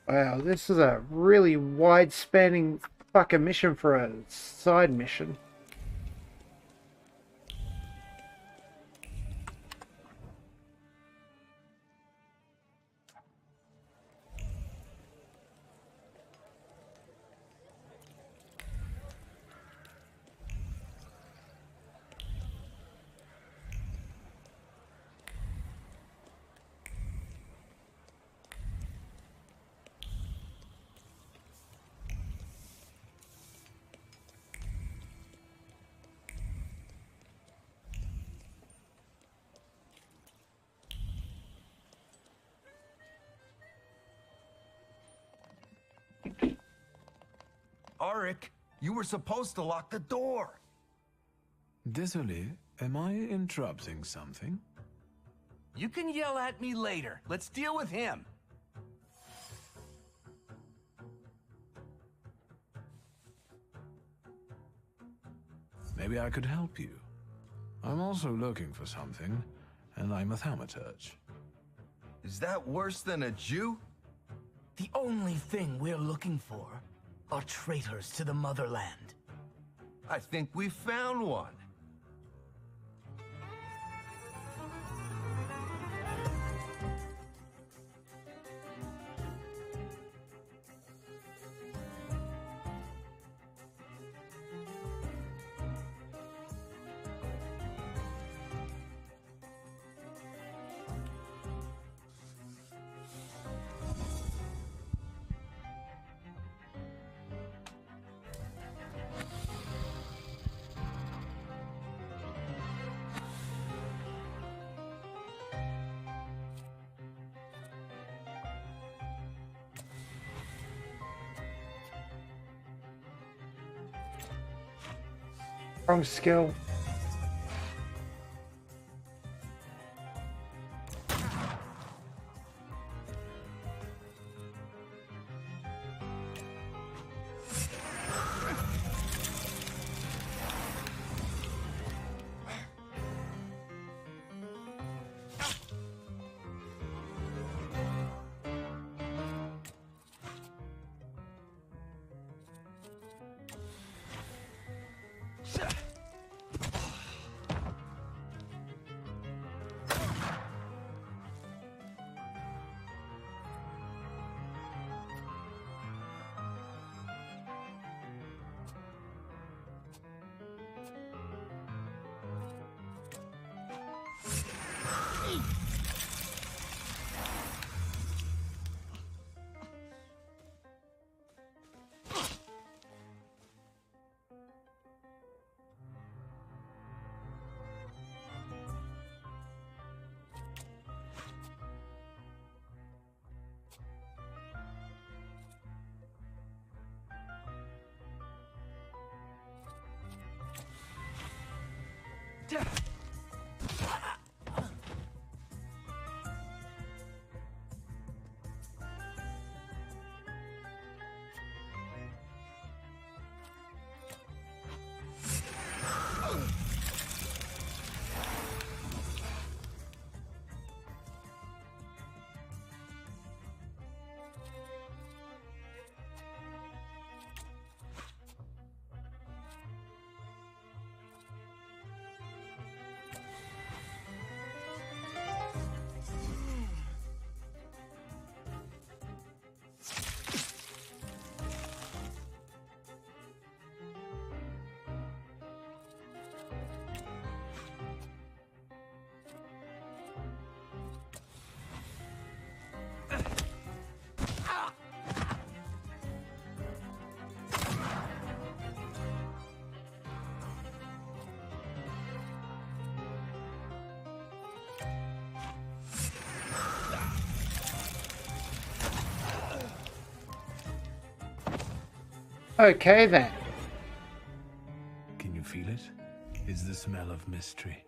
Wow, this is a really wide-spanning fucking mission for a side mission. Arik, you were supposed to lock the door. Désolé, am I interrupting something? You can yell at me later. Let's deal with him. Maybe I could help you. I'm also looking for something, and I'm a Thaumaturge. Is that worse than a Jew? The only thing we're looking for are traitors to the motherland. I think we found one. Wrong skill. Okay then. Can you feel it? It's the smell of mystery.